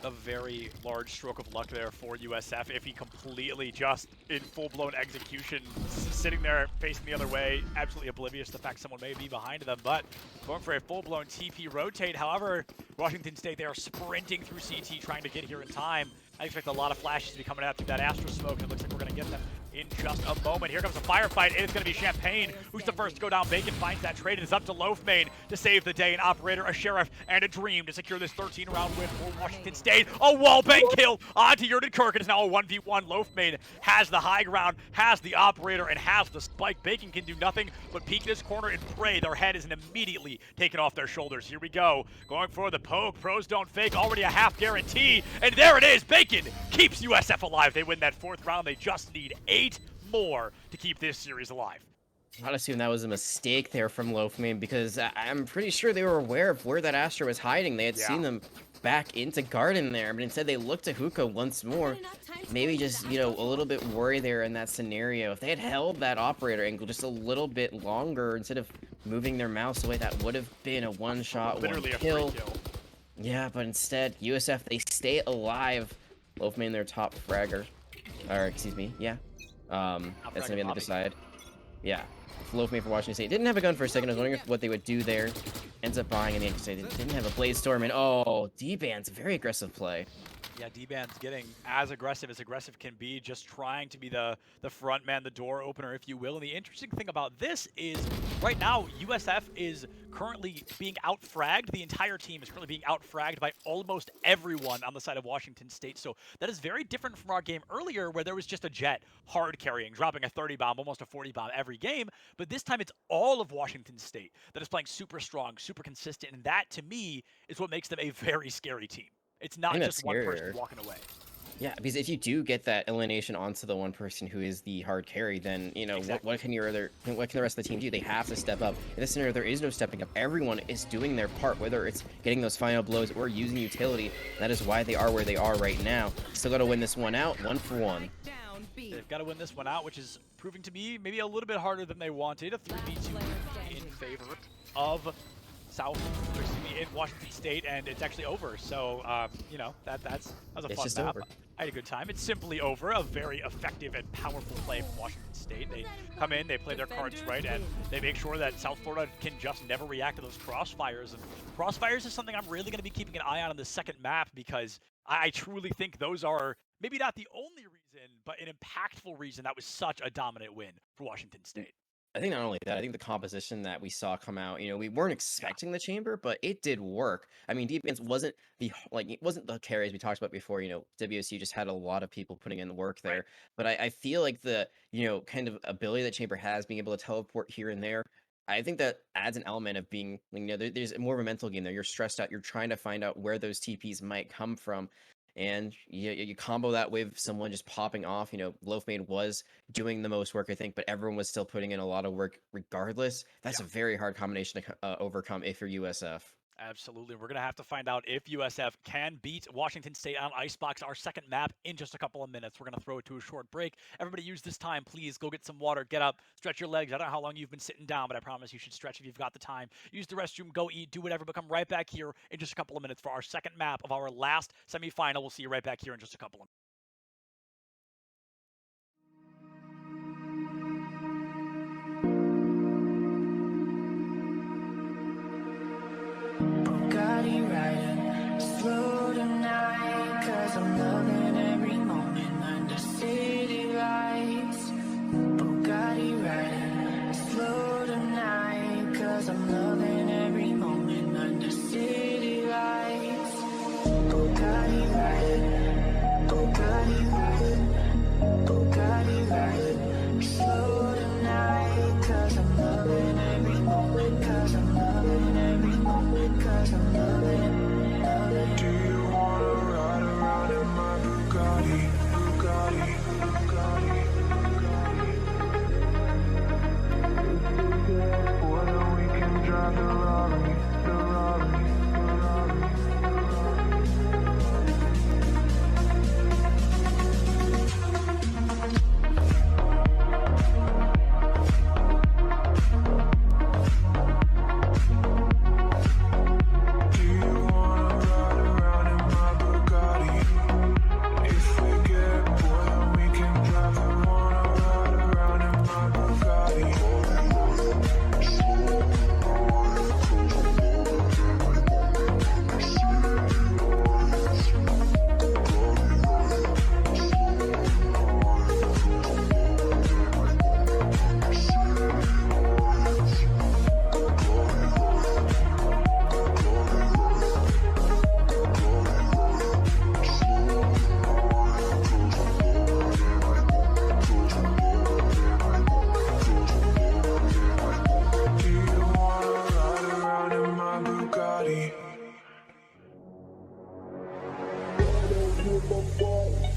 A very large stroke of luck there for USF if he completely just in full-blown execution, sitting there facing the other way, absolutely oblivious to the fact someone may be behind them, but going for a full-blown TP rotate. However, Washington State, they are sprinting through CT trying to get here in time. I expect a lot of flashes to be coming out through that Astra smoke, and it looks like we're going to get them in just a moment. Here comes a firefight, and it's going to be Champagne who's the first to go down. Bacon finds that trade, and it's up to Loafmane to save the day. An operator, a sheriff, and a dream to secure this 13-round win for Washington State. A wallbang kill onto Yurden Kirk. It is now a 1v1. Loafmane has the high ground, has the operator, and has the spike. Bacon can do nothing but peek in his corner and pray their head isn't immediately taken off their shoulders. Here we go. Going for the poke. Pros don't fake. Already a half guarantee. And there it is. Bacon keeps USF alive. They win that fourth round. They just need 8 more to keep this series alive. I'd assume that was a mistake there from Loafmane because I'm pretty sure they were aware of where that Astra was hiding. They had seen them back into Garden there, but instead they looked to Hookah once more. Maybe just, you know, a little bit worried there in that scenario. If they had held that operator angle just a little bit longer instead of moving their mouse away, that would have been a one-shot, Literally one a free kill. Yeah, but instead, USF, they stay alive. Loafmane, their top fragger. Or, excuse me, yeah. That's gonna be on the other side. Yeah. Loafmane for Washington State. Didn't have a gun for a second. I was wondering what they would do there. Ends up buying in the end. They didn't have a Blaze Storm. And oh, D-Band's very aggressive play. Yeah, D-Band's getting as aggressive can be, just trying to be the front man, the door opener, if you will. And the interesting thing about this is, right now, USF is currently being out-fragged. The entire team is currently being out-fragged by almost everyone on the side of Washington State. So that is very different from our game earlier, where there was just a Jet hard carrying, dropping a 30 bomb, almost a 40 bomb every game. But this time it's all of Washington State that is playing super strong, super consistent. And that, to me, is what makes them a very scary team. It's not just one person walking away. Yeah, because if you do get that elimination onto the one person who is the hard carry, then, you know, what can the rest of the team do? They have to step up. In this scenario, there is no stepping up. Everyone is doing their part, whether it's getting those final blows or using utility. That is why they are where they are right now. Still got to win this one out, 1-for-1. They've got to win this one out, which is proving to be maybe a little bit harder than they wanted. A 3v2 in favor of in Washington State, and it's actually over. So, you know, that was a fun map. I had a good time. It's simply over. A very effective and powerful play from Washington State. They come in, they play their cards right, and they make sure that South Florida can just never react to those crossfires. And crossfires is something I'm really going to be keeping an eye on the second map, because I truly think those are maybe not the only reason, but an impactful reason that was such a dominant win for Washington State. I think not only that, I think the composition that we saw come out, you know, we weren't expecting the chamber, but it did work. I mean, defense wasn't it wasn't the carries we talked about before. You know, WSU just had a lot of people putting in the work there. Right. But I feel like the, you know, kind of ability that chamber has, being able to teleport here and there, I think that adds an element of being, you know, there's more of a mental game there. You're stressed out. You're trying to find out where those TPs might come from. And you combo that with someone just popping off. You know, Loafmane was doing the most work, I think, but everyone was still putting in a lot of work regardless. That's a very hard combination to overcome if you're USF. Absolutely. We're going to have to find out if USF can beat Washington State on Icebox, our second map, in just a couple of minutes. We're going to throw it to a short break. Everybody use this time, please. Go get some water, get up, stretch your legs. I don't know how long you've been sitting down, but I promise you should stretch if you've got the time. Use the restroom, go eat, do whatever, but come right back here in just a couple of minutes for our second map of our last semifinal. We'll see you right back here in just a couple of minutes. Bugatti riding slow tonight, 'cause I'm loving every moment under city lights. Bugatti riding slow tonight, 'cause I'm loving every moment under city lights. Bugatti riding, Bugatti riding, Bugatti riding slow tonight, 'cause I'm loving every moment, 'cause I'm loving every moment, 'cause I'm loving, loving. Do you wanna ride around in my Bugatti, Bugatti, Bugatti, Bugatti? Or then we can drive the Rari, the Rari, the Rari, Do you wanna ride around in my Bugatti? If we get bored, then we can drive. I wanna ride around in my Bugatti. Do you wanna ride around in my Bugatti?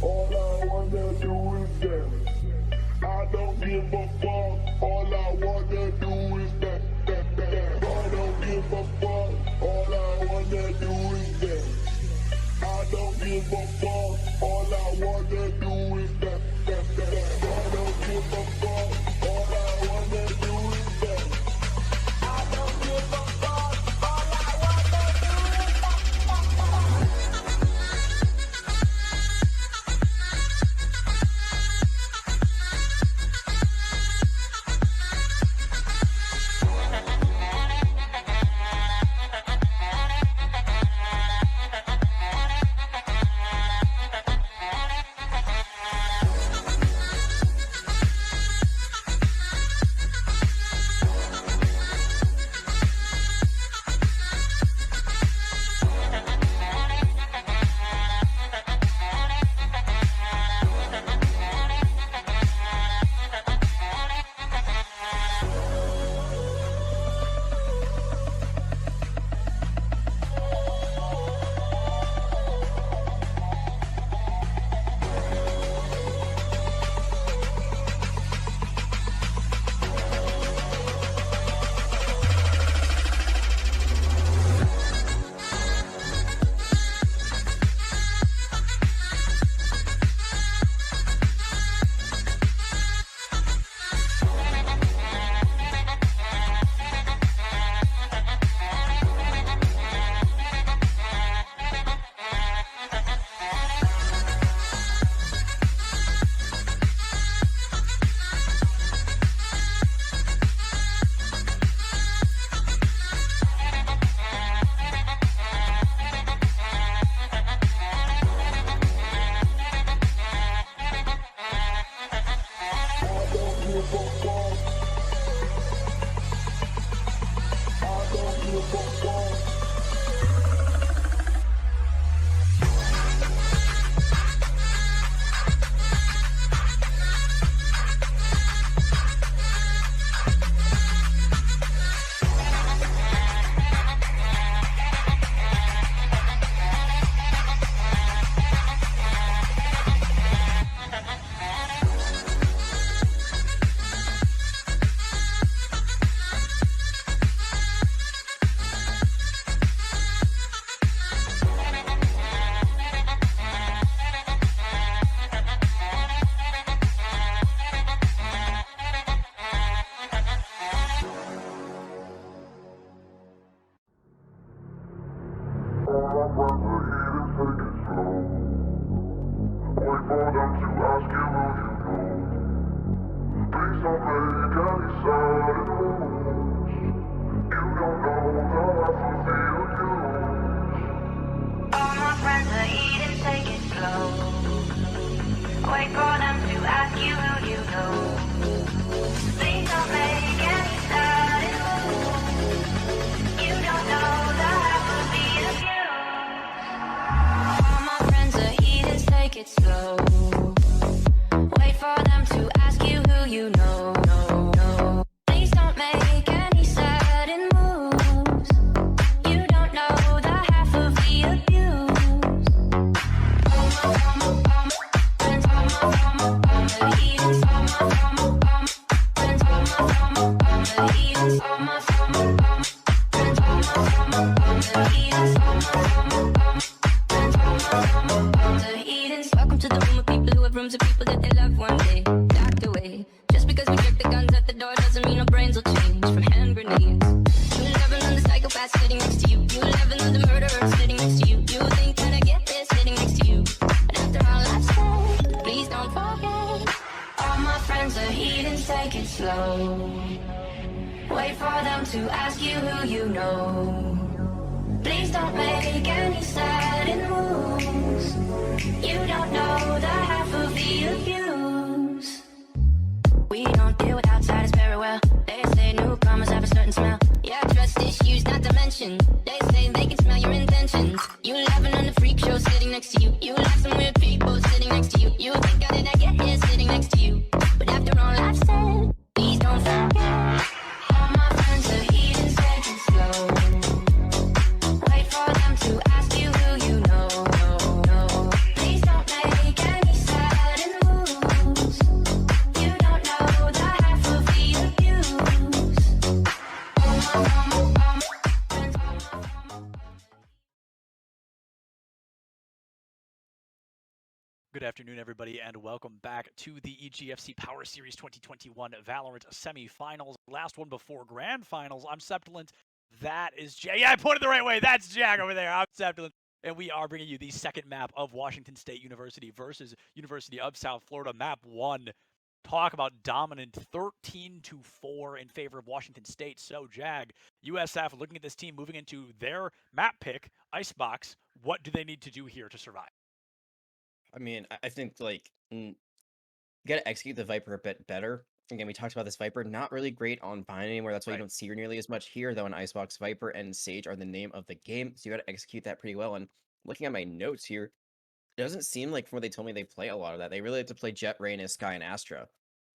All I wanna do is dance. I don't give a fuck. All I wanna do is dance. I don't give a fuck. All I wanna do is dance. I don't give a fuck. All I wanna do is dance. I don't give a fuck. All I wanna do is dance. I don't give a fuck. All I wanna do is Wait for them to ask you who you know. Please don't make any sudden moves. You don't know the half of the abuse. We don't deal with outsiders very well. They say newcomers have a certain smell. Yeah, trust issues not to mention. They say they can smell your intentions. You laughing on the freak show sitting next to you. You like some weird people sitting next to you. You think how did I get here sitting next to you? But after all I've said, please don't forget. All my friends are eating steak and slow. Wait for them to ask you who you know. Please don't make any sudden moves. You don't know the half of the abuse. Good afternoon, everybody, and welcome back to the EGFC Power Series 2021 Valorant semifinals. Last one before Grand Finals. I'm Septulant. That is Jag. Yeah, I pointed the right way. That's Jag over there. I'm Septulant. And we are bringing you the second map of Washington State University versus University of South Florida. Map 1. Talk about dominant 13-4 in favor of Washington State. So, Jag, USF looking at this team moving into their map pick, Icebox. What do they need to do here to survive? I mean, I think like you gotta execute the Viper a bit better. Again, we talked about this Viper, not really great on Vine anymore. That's why you Right. don't see her nearly as much here, though. In Icebox, Viper and Sage are the name of the game, so you gotta execute that pretty well. And looking at my notes here, it doesn't seem like from what they told me they play a lot of that. They really like to play Jet, Reyna, Sky, and Astra.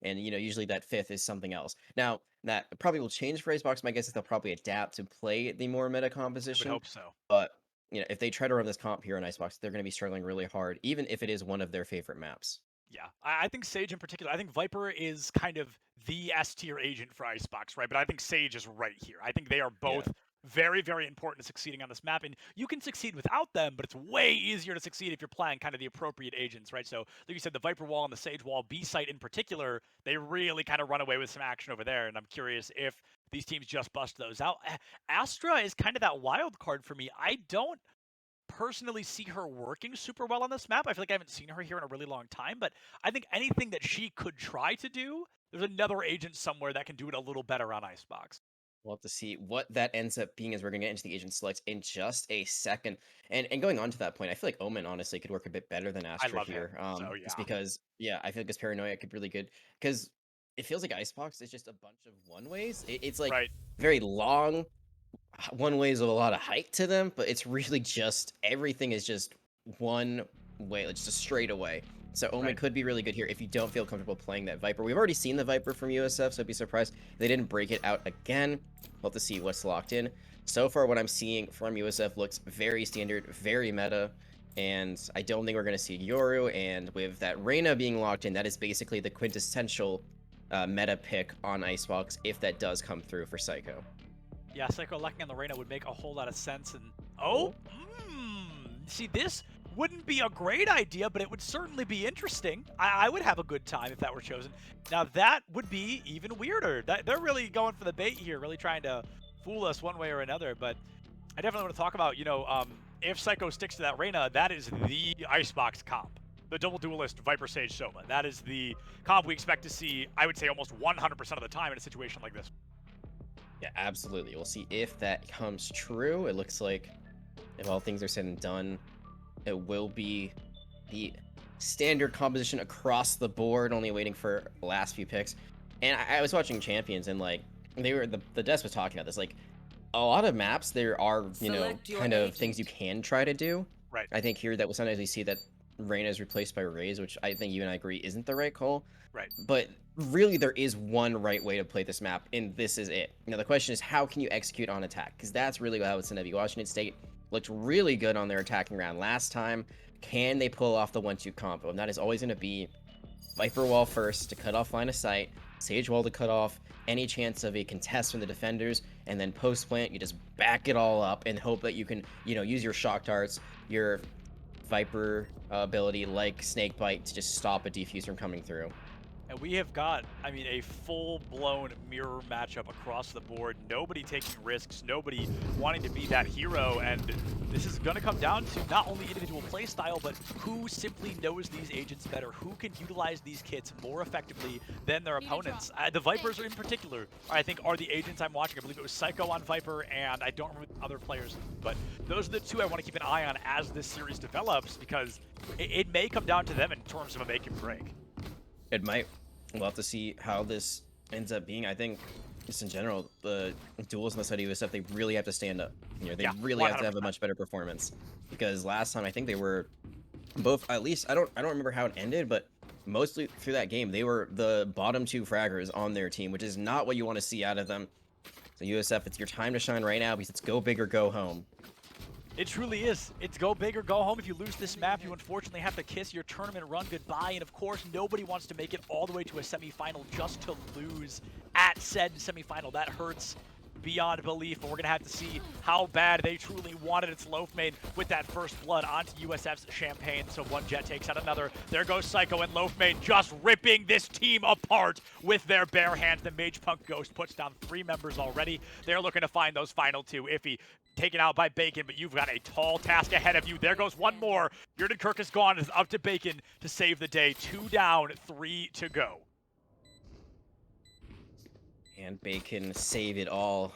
And usually that fifth is something else. Now, that probably will change for Icebox. My guess is they'll probably adapt to play the more meta I would composition. hope so. But if they try to run this comp here on Icebox, they're going to be struggling really hard, even if it is one of their favorite maps. Yeah, I think Sage in particular, I think Viper is kind of the S tier agent for Icebox, right? But I think Sage is right here. I think they are both very, very important to succeeding on this map. And you can succeed without them, but it's way easier to succeed if you're playing kind of the appropriate agents, right? So, like you said, the Viper wall and the Sage wall, B site in particular, they really kind of run away with some action over there. And I'm curious if these teams just bust those out. Astra is kind of that wild card for me. I don't personally see her working super well on this map. I feel like I haven't seen her here in a really long time, but I think anything that she could try to do, there's another agent somewhere that can do it a little better on Icebox. We'll have to see what that ends up being as we're going to get into the agent selects in just a second. And going on to that point, I feel like Omen honestly could work a bit better than Astra love here. him, so It's yeah. because, I feel like this Paranoia could really good because it feels like Icebox is just a bunch of one-ways. It's like Right. very long one-ways with a lot of height to them, but it's really just everything is just one way, like just a straight away. So Omen Right. could be really good here if you don't feel comfortable playing that Viper. We've already seen the Viper from USF, so I'd be surprised if they didn't break it out again. We'll have to see what's locked in. So far, what I'm seeing from USF looks very standard, very meta, and I don't think we're going to see Yoru, and with that Reyna being locked in, that is basically the quintessential meta pick on Icebox if that does come through for Psycho. Yeah, Psycho locking on the Reyna would make a whole lot of sense. And see, this wouldn't be a great idea, but it would certainly be interesting. I would have a good time if that were chosen. Now, that would be even weirder. They're really going for the bait here, really trying to fool us one way or another. But I definitely want to talk about, if Psycho sticks to that Reyna, that is the Icebox comp. The double duelist Viper Sage Soma. That is the comp we expect to see, I would say, almost 100% of the time in a situation like this. Yeah, absolutely. We'll see if that comes true. It looks like if all things are said and done, it will be the standard composition across the board, only waiting for the last few picks. And I was watching Champions, and like the desk was talking about this. Like a lot of maps, there are kind of things you can try to do. Right. I think here that will sometimes we see that Reyna is replaced by Raze, which I think you and I agree isn't the right call. Right. But really, there is one right way to play this map, and this is it. The question is, how can you execute on attack? Because that's really how it's going to be. Washington State looked really good on their attacking round last time. Can they pull off the 1-2 combo? And that is always going to be Viper wall first to cut off line of sight, Sage wall to cut off any chance of a contest from the defenders, and then post plant, you just back it all up and hope that you can, use your shock darts, your Viper ability like Snake Bite to just stop a defuse from coming through. And we have got, I mean, a full-blown mirror matchup across the board. Nobody taking risks, nobody wanting to be that hero, and this is going to come down to not only individual play style, but who simply knows these agents better, who can utilize these kits more effectively than their opponents. The Vipers are in particular, I think, are the agents I'm watching. I believe it was Psycho on Viper, and I don't remember the other players, but those are the two I want to keep an eye on as this series develops, because it may come down to them in terms of a make and break. It might. We'll have to see how this ends up being. I think just in general, the duels on the side of USF, they really have to stand up. You know, they really have to have a much better performance, because last time I think they were both, at least I don't remember how it ended, but mostly through that game they were the bottom 2 fraggers on their team, which is not what you want to see out of them. So USF, it's your time to shine right now, because it's go big or go home. It truly is. It's go big or go home. If you lose this map, you unfortunately have to kiss your tournament run goodbye. And of course, nobody wants to make it all the way to a semifinal just to lose at said semifinal. That hurts beyond belief, but we're going to have to see how bad they truly wanted its Loafmane with that first blood onto USF's Champagne. So one Jet takes out another. There goes Psycho and Loafmane just ripping this team apart with their bare hands. The Mage Punk Ghost puts down 3 members already. They're looking to find those final 2. Iffy taken out by Bacon, but you've got a tall task ahead of you. There goes one more. Jurgen Kirk is gone. It's up to Bacon to save the day. 2 down, 3 to go. And Bacon save it all.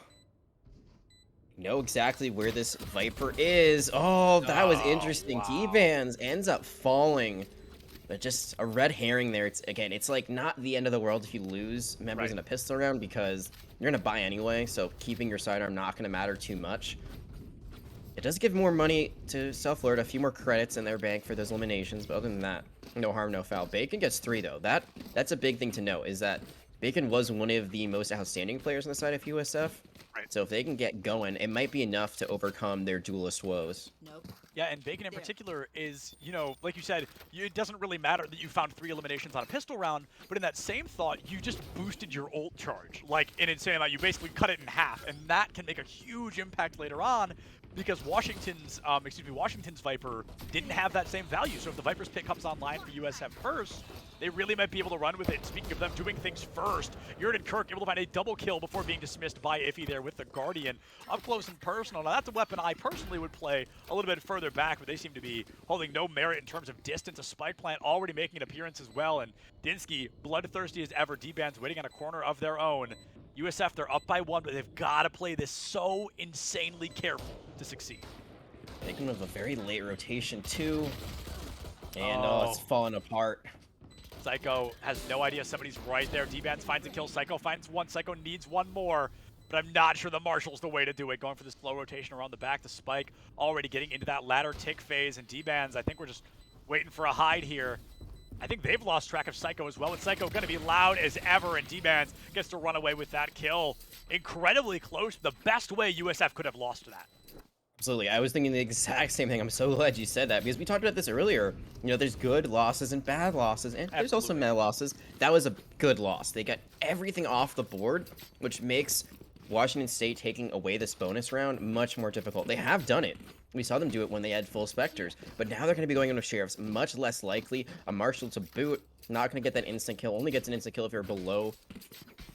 Know exactly where this Viper is. Oh, that was interesting. Wow. D-Vans ends up falling. But just a red herring there. It's like not the end of the world if you lose members in a pistol round, because you're going to buy anyway, so keeping your sidearm not going to matter too much. It does give more money to South Florida, a few more credits in their bank for those eliminations, but other than that, no harm, no foul. Bacon gets 3, though. That's a big thing to note, is that Bacon was one of the most outstanding players on the side of USF. Right. So if they can get going, it might be enough to overcome their duelist woes. Nope. Yeah, and Bacon in particular is, you know, like you said, it doesn't really matter that you found 3 eliminations on a pistol round, but in that same thought, you just boosted your ult charge, like an insane amount. You basically cut it in half, and that can make a huge impact later on, because Washington's Viper didn't have that same value. So if the Viper's pick comes online for USF first, they really might be able to run with it. Speaking of them doing things first, Jurgen Kirk able to find a double kill before being dismissed by Iffy there with the Guardian. Up close and personal. Now that's a weapon I personally would play a little bit further back, but they seem to be holding no merit in terms of distance. A Spike Plant already making an appearance as well, and Dinsky, bloodthirsty as ever. D-Bands waiting on a corner of their own. USF, they're up by 1, but they've got to play this so insanely careful to succeed. Taking with a very late rotation, too. And it's falling apart. Psycho has no idea somebody's right there. D-Bands finds a kill. Psycho finds one. Psycho needs one more, but I'm not sure the Marshall's the way to do it. Going for this slow rotation around the back. The Spike already getting into that ladder tick phase, and D-Bands, I think we're just waiting for a hide here. I think they've lost track of Psycho as well, and Psycho going to be loud as ever, and D-Bands gets to run away with that kill. Incredibly close, the best way USF could have lost that. Absolutely. I was thinking the exact same thing. I'm so glad you said that, because we talked about this earlier. You know, there's good losses and bad losses, and there's also bad losses. That was a good loss. They got everything off the board, which makes Washington State taking away this bonus round much more difficult. They have done it. We saw them do it when they had full Spectres, but now they're going to be going into Sheriffs. Much less likely. A Marshall to boot, not going to get that instant kill. Only gets an instant kill if you're below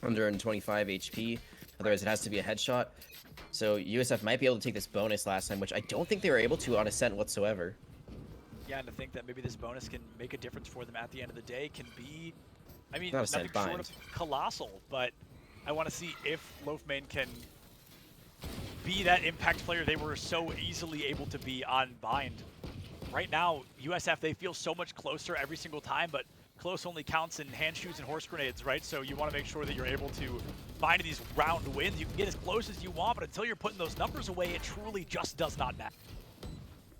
125 HP. Otherwise, it has to be a headshot. So USF might be able to take this bonus last time, which I don't think they were able to on Ascent whatsoever. Yeah, and to think that maybe this bonus can make a difference for them at the end of the day can be, I mean, Not nothing Ascent, short of colossal, but I want to see if Loafmane can be that impact player they were so easily able to be on Bind. Right now, USF, they feel so much closer every single time, but close only counts in hand shoes and horse grenades, right? So you want to make sure that you're able to find these round wins. You can get as close as you want, but until you're putting those numbers away, it truly just does not matter.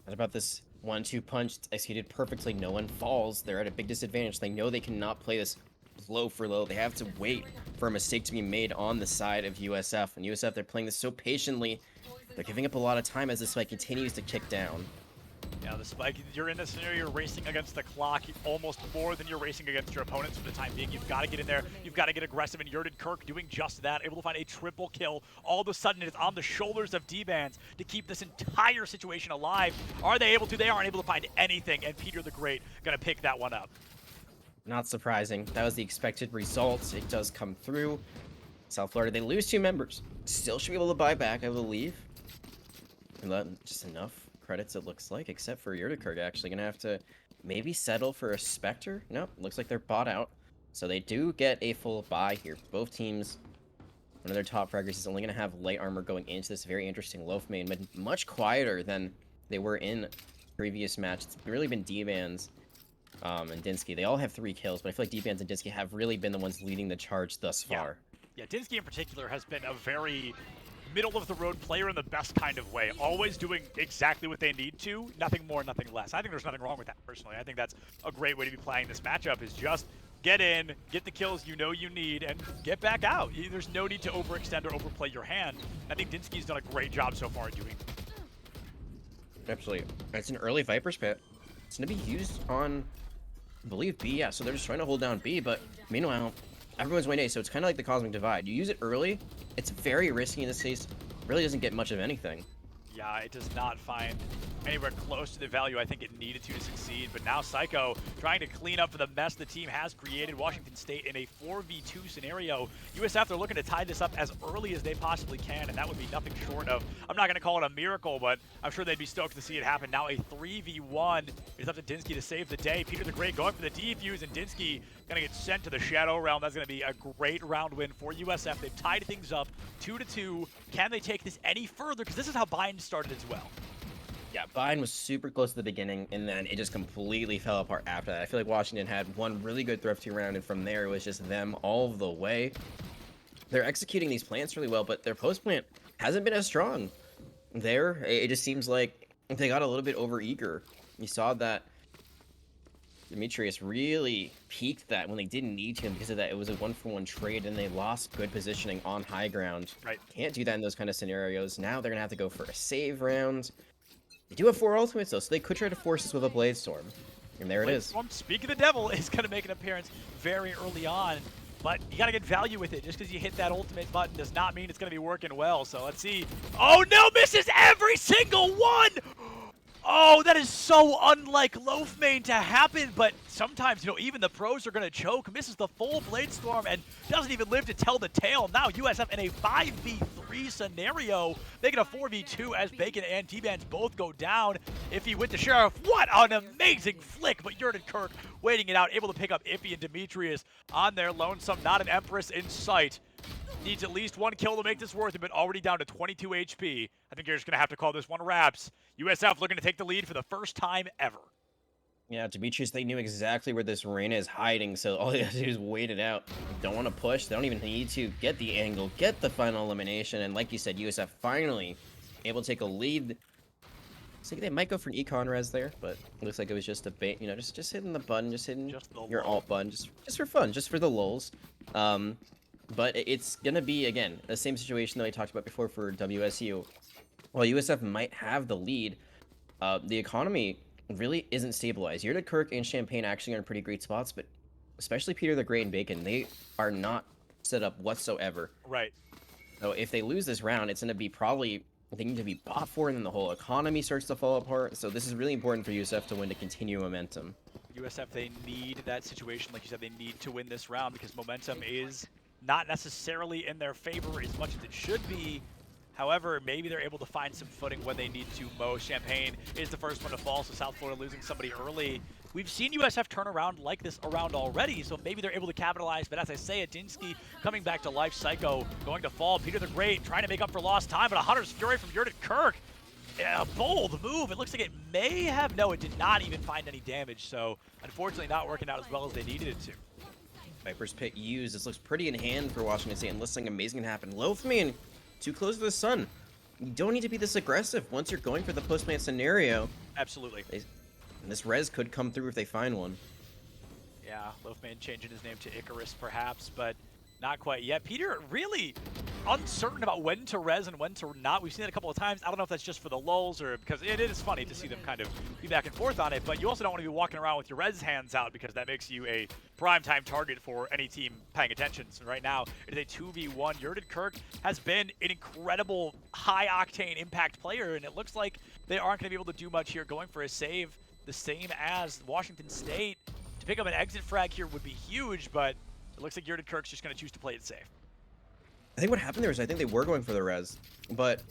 What about this 1-2 punch? It's executed perfectly. No one falls. They're at a big disadvantage. They know they cannot play this low for low. They have to wait for a mistake to be made on the side of USF. And USF, they're playing this so patiently. They're giving up a lot of time as this fight continues to kick down. Yeah, the Spike, you're in this scenario, you're racing against the clock almost more than you're racing against your opponents for the time being. You've got to get in there, you've got to get aggressive, and Jurgen Kirk doing just that, able to find a triple kill. All of a sudden, it is on the shoulders of D-Bands to keep this entire situation alive. Are they able to? They aren't able to find anything, and Peter the Great gonna pick that one up. Not surprising. That was the expected result. It does come through. South Florida, they lose 2 members. Still should be able to buy back, I believe. And that, just enough credits, it looks like, except for Yurdikurg actually gonna have to maybe settle for a Spectre. Nope, looks like they're bought out. So they do get a full buy here. Both teams, one of their top fraggers is only gonna have light armor going into this very interesting Loaf main, but much quieter than they were in previous match. It's really been D-Bands and Dinsky. They all have 3 kills, but I feel like D-Bands and Dinsky have really been the ones leading the charge thus far. Yeah, Dinsky in particular has been a very middle-of-the-road player in the best kind of way, always doing exactly what they need to, nothing more, nothing less. I think there's nothing wrong with that, personally. I think that's a great way to be playing this matchup, is just get in, get the kills you know you need, and get back out. There's no need to overextend or overplay your hand. I think Dinsky's done a great job so far at doing that. Absolutely. It's an early Viper's Pit. It's going to be used on, I believe, B. Yeah, so they're just trying to hold down B, but meanwhile, everyone's winning A, so it's kind of like the Cosmic Divide. You use it early, it's very risky in this case. Really doesn't get much of anything. Yeah, it does not find anywhere close to the value I think it needed to succeed. But now Psycho trying to clean up for the mess the team has created. Washington State in a 4v2 scenario. USF, they're looking to tie this up as early as they possibly can, and that would be nothing short of, I'm not going to call it a miracle, but I'm sure they'd be stoked to see it happen. Now a 3v1. It's up to Dinsky to save the day. Peter the Great going for the defuse, and Dinsky going to get sent to the Shadow Realm. That's going to be a great round win for USF. They've tied things up 2-2. Can they take this any further? Because this is how Bind started as well. Yeah, Biden was super close to the beginning, and then it just completely fell apart after that. I feel like Washington had one really good Thrifty round, and from there, it was just them all the way. They're executing these plants really well, but their post plant hasn't been as strong. There, it just seems like they got a little bit overeager. You saw that Demetrius really peaked that when they didn't need him because of that. It was a 1-for-1 trade, and they lost good positioning on high ground. Right. Can't do that in those kind of scenarios. Now they're going to have to go for a save round. They do have 4 ultimates, though, so they could try to force this with a Blade Storm. And there it is. Storm, speaking of the devil, is going to make an appearance very early on. But you got to get value with it. Just because you hit that ultimate button does not mean it's going to be working well. So let's see. Oh, no, misses every single one! Oh, that is so unlike Loaf main to happen, but sometimes, even the pros are going to choke. Misses the full Blade Storm and doesn't even live to tell the tale. Now USF in a 5v3 scenario, making a 4v2 as Bacon and T-Bands both go down. Iffy with the Sheriff. What an amazing flick, but Yurdikurg waiting it out, able to pick up Iffy and Demetrius on their lonesome. Not an Empress in sight. Needs at least 1 kill to make this worth it, but already down to 22 HP. I think you're just going to have to call this one wraps. USF looking to take the lead for the first time ever. Yeah, Demetrius, they knew exactly where this Reyna is hiding, so all they have to do is wait it out. Don't want to push. They don't even need to get the angle, get the final elimination, and like you said, USF finally able to take a lead. Looks like they might go for an econ res there, but it looks like it was just a bait, just hitting the button, just hitting your alt button, just for fun, just for the lulz. But it's going to be, again, the same situation that I talked about before for WSU. While USF might have the lead, the economy really isn't stabilized. Yurdikurg and Champagne actually are in pretty great spots, but especially Peter the Great and Bacon, they are not set up whatsoever. Right. So if they lose this round, it's going to be probably, they need to be bought for, and then the whole economy starts to fall apart. So this is really important for USF to win to continue momentum. USF, they need that situation. Like you said, they need to win this round because momentum is not necessarily in their favor as much as it should be. However, maybe they're able to find some footing when they need to most. Champagne is the first one to fall, so South Florida losing somebody early. We've seen USF turn around like this around already, so maybe they're able to capitalize. But as I say, Dinsky coming back to life. Psycho going to fall. Peter the Great trying to make up for lost time, but a Hunter's Fury from Yurdikurg. A bold move. It looks like it may have, no, it did not even find any damage, so unfortunately not working out as well as they needed it to. Viper's Pit used. This looks pretty in hand for Washington State, unless something amazing can happen. Loaf man, too close to the sun. You don't need to be this aggressive once you're going for the post-plant scenario. Absolutely. And this res could come through if they find one. Yeah, Loafman changing his name to Icarus perhaps, but not quite yet. Peter really uncertain about when to res and when to not. We've seen it a couple of times. I don't know if that's just for the lulz or because it is funny to see them kind of be back and forth on it, but you also don't want to be walking around with your res hands out because that makes you a primetime target for any team paying attention. So right now, it is a 2v1. Yurdikurg has been an incredible high-octane impact player, and it looks like they aren't going to be able to do much here, going for a save, the same as Washington State. To pick up an exit frag here would be huge, but it looks like Yurted Kirk's just going to choose to play it safe. I think what happened there is I think they were going for the res, but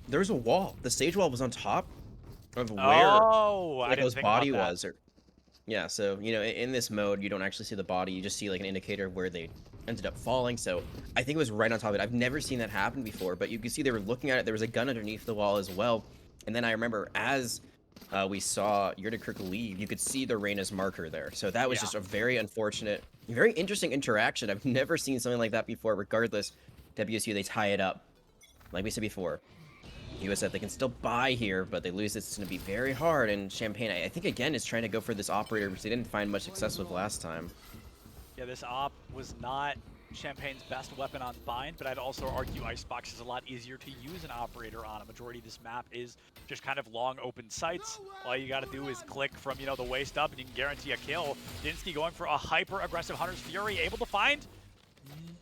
there was a wall. The stage wall was on top of where Psycho's body was. Yeah, so, you know, in this mode, you don't actually see the body. You just see, like, an indicator of where they ended up falling. So I think it was right on top of it. I've never seen that happen before, but you can see they were looking at it. There was a gun underneath the wall as well. And then I remember as we saw Yurted Kirk leave, you could see the Reyna's marker there. So that was just a very unfortunate, very interesting interaction. I've never seen something like that before. Regardless, WSU, they tie it up. Like we said before, USF, they can still buy here, but they lose this. It's going to be very hard. And Champagne, I think, again, is trying to go for this operator, which they didn't find much success with last time. Yeah, this op was not Champagne's best weapon on Bind, but I'd also argue Icebox is a lot easier to use an operator on. A majority of this map is just kind of long open sights. All you got to do is click from, you know, the waist up and you can guarantee a kill. Dinsky going for a hyper-aggressive Hunter's Fury, able to find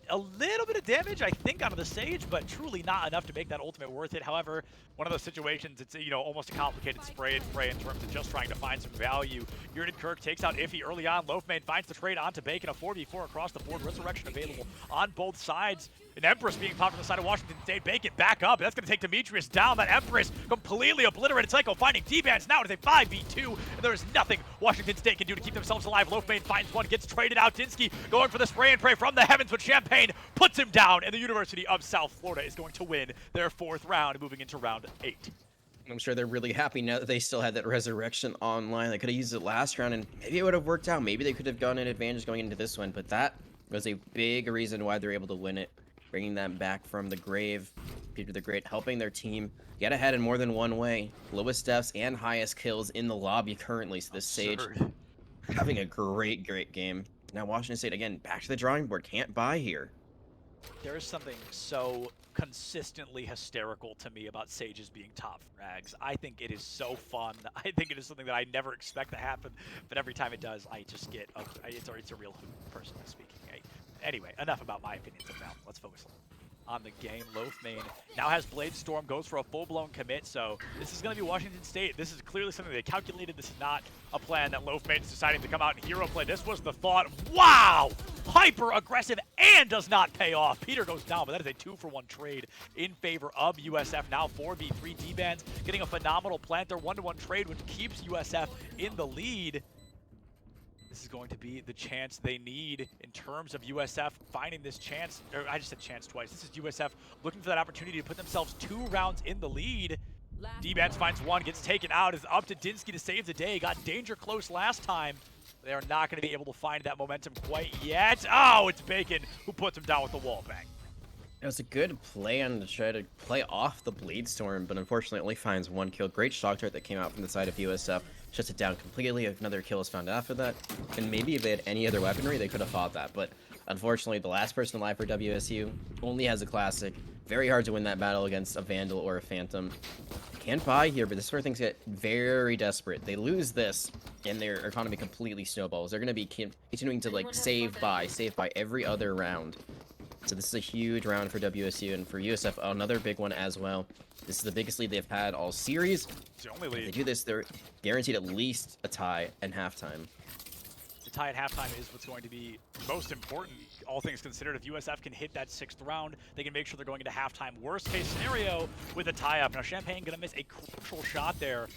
a little bit of damage, I think, onto the Sage, but truly not enough to make that ultimate worth it. However, one of those situations, it's, you know, almost a complicated spray and pray in terms of just trying to find some value. Yurted Kirk takes out Iffy early on. Loafmane finds the trade onto Bacon, a 4v4 across the board. Resurrection available on both sides. An Empress being popped on the side of Washington State. Bacon back up. That's going to take Demetrius down. That Empress completely obliterated. Psycho finding D-Bands. Now it is a 5v2, and there is nothing Washington State can do to keep themselves alive. Loafmane finds one, gets traded out. Dinsky going for the spray and pray from the heavens, but Champagne puts him down, and the University of South Florida is going to win their 4th round, moving into round 8. I'm sure they're really happy now that they still had that Resurrection online. They could have used it last round, and maybe it would have worked out. Maybe they could have gotten an advantage going into this one, but that was a big reason why they're able to win it. Bringing them back from the grave. Peter the Great helping their team get ahead in more than one way. Lowest deaths and highest kills in the lobby currently. So this Sage having a great game. Now Washington State, again, back to the drawing board. Can't buy here. There is something so consistently hysterical to me about Sages being top frags. I think it is so fun. I think it is something that I never expect to happen, but every time it does, I just get, it's a real hoot, personally speaking. Anyway, enough about my opinions of that. Let's focus on the game. Loafmane now has Blade Storm, goes for a full-blown commit, so this is going to be Washington State. This is clearly something they calculated. This is not a plan that Loafmane is deciding to come out and hero play. This was the thought. Wow! Hyper-aggressive and does not pay off. Peter goes down, but that is a 2-for-1 trade in favor of USF. Now 4v3 D-Bands getting a phenomenal plant. Their 1-to-1 trade, which keeps USF in the lead. This is going to be the chance they need in terms of USF finding this chance. Or I just said chance twice. This is USF looking for that opportunity to put themselves 2 rounds in the lead. D-Bands finds one, gets taken out. Is up to Dinsky to save the day. Got danger close last time. They are not going to be able to find that momentum quite yet. Oh, it's Bacon who puts him down with the wall bang. It was a good plan to try to play off the Blade Storm, but unfortunately only finds 1 kill. Great shock dart that came out from the side of USF. Shuts it down completely. Another kill is found after that. And maybe if they had any other weaponry, they could have fought that. But unfortunately, the last person alive for WSU only has a classic. Very hard to win that battle against a Vandal or a Phantom. Can't buy here, but this is where things get very desperate. They lose this, and their economy completely snowballs. They're going to be continuing to, like, save by every other round. So this is a huge round for WSU, and for USF, another big one as well. This is the biggest lead they've had all series. It's the only lead. If they do this, they're guaranteed at least a tie at halftime. The tie at halftime is what's going to be most important, all things considered. If USF can hit that 6th round, they can make sure they're going into halftime. Worst case scenario with a tie-up. Now Champagne going to miss a crucial shot there.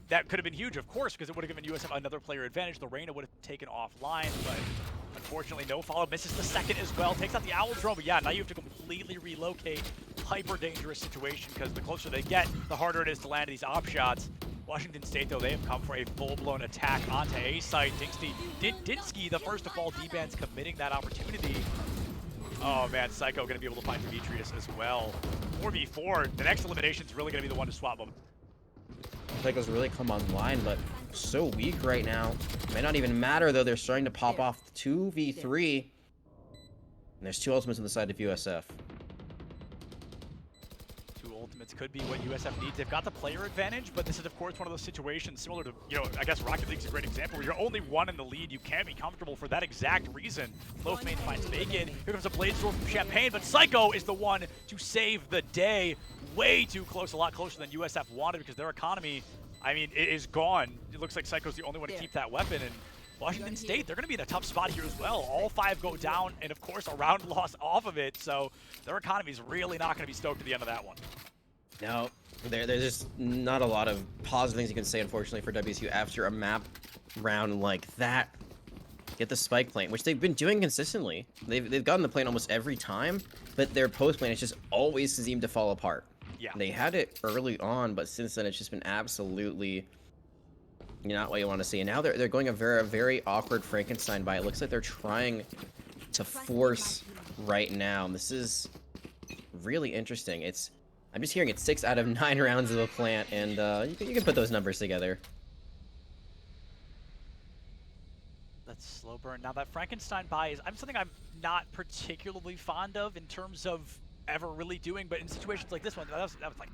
That could have been huge, of course, because it would have given USF another player advantage. The Reyna would have taken offline, but unfortunately no follow. Misses the second as well. Takes out the Owl Drone, but yeah, now you have to completely relocate. Hyper dangerous situation, because the closer they get, the harder it is to land these op shots. Washington State, though, they have come for a full-blown attack onto A site. Dinsky, the first to fall. D-Bands committing that opportunity. Oh man, Psycho going to be able to find Demetrius as well. 4v4, the next elimination is really going to be the one to swap them. Psycho's really come online, but so weak right now. May not even matter, though. They're starting to pop off 2v3. And there's 2 ultimates on the side of USF. 2 ultimates could be what USF needs. They've got the player advantage, but this is, of course, one of those situations similar to, you know, I guess Rocket League's a great example, where you're only 1 in the lead. You can't be comfortable for that exact reason. Loafmane finds Bacon. Here comes a Blade Storm from Champagne, but Psycho is the one to save the day. Way too close, a lot closer than USF wanted, because their economy, I mean, it is gone. It looks like Psycho's the only one to keep that weapon, and Washington State, they're going to be in a tough spot here as well. All 5 go down, and of course, a round loss off of it, so their economy is really not going to be stoked at the end of that one. No, there's just not a lot of positive things you can say, unfortunately, for WSU after a map round like that. Get the spike plant, which they've been doing consistently. They've gotten the plant almost every time, but their post plant has just always seemed to fall apart. Yeah. They had it early on, but since then it's just been absolutely not what you want to see. And now they're going a very awkward Frankenstein buy. It looks like they're trying to force right now. This is really interesting. I'm just hearing it's 6 out of 9 rounds of a plant, and you can put those numbers together. That's slow burn. Now that Frankenstein buy is something I'm not particularly fond of in terms of ever really doing, but in situations like this one, that was like,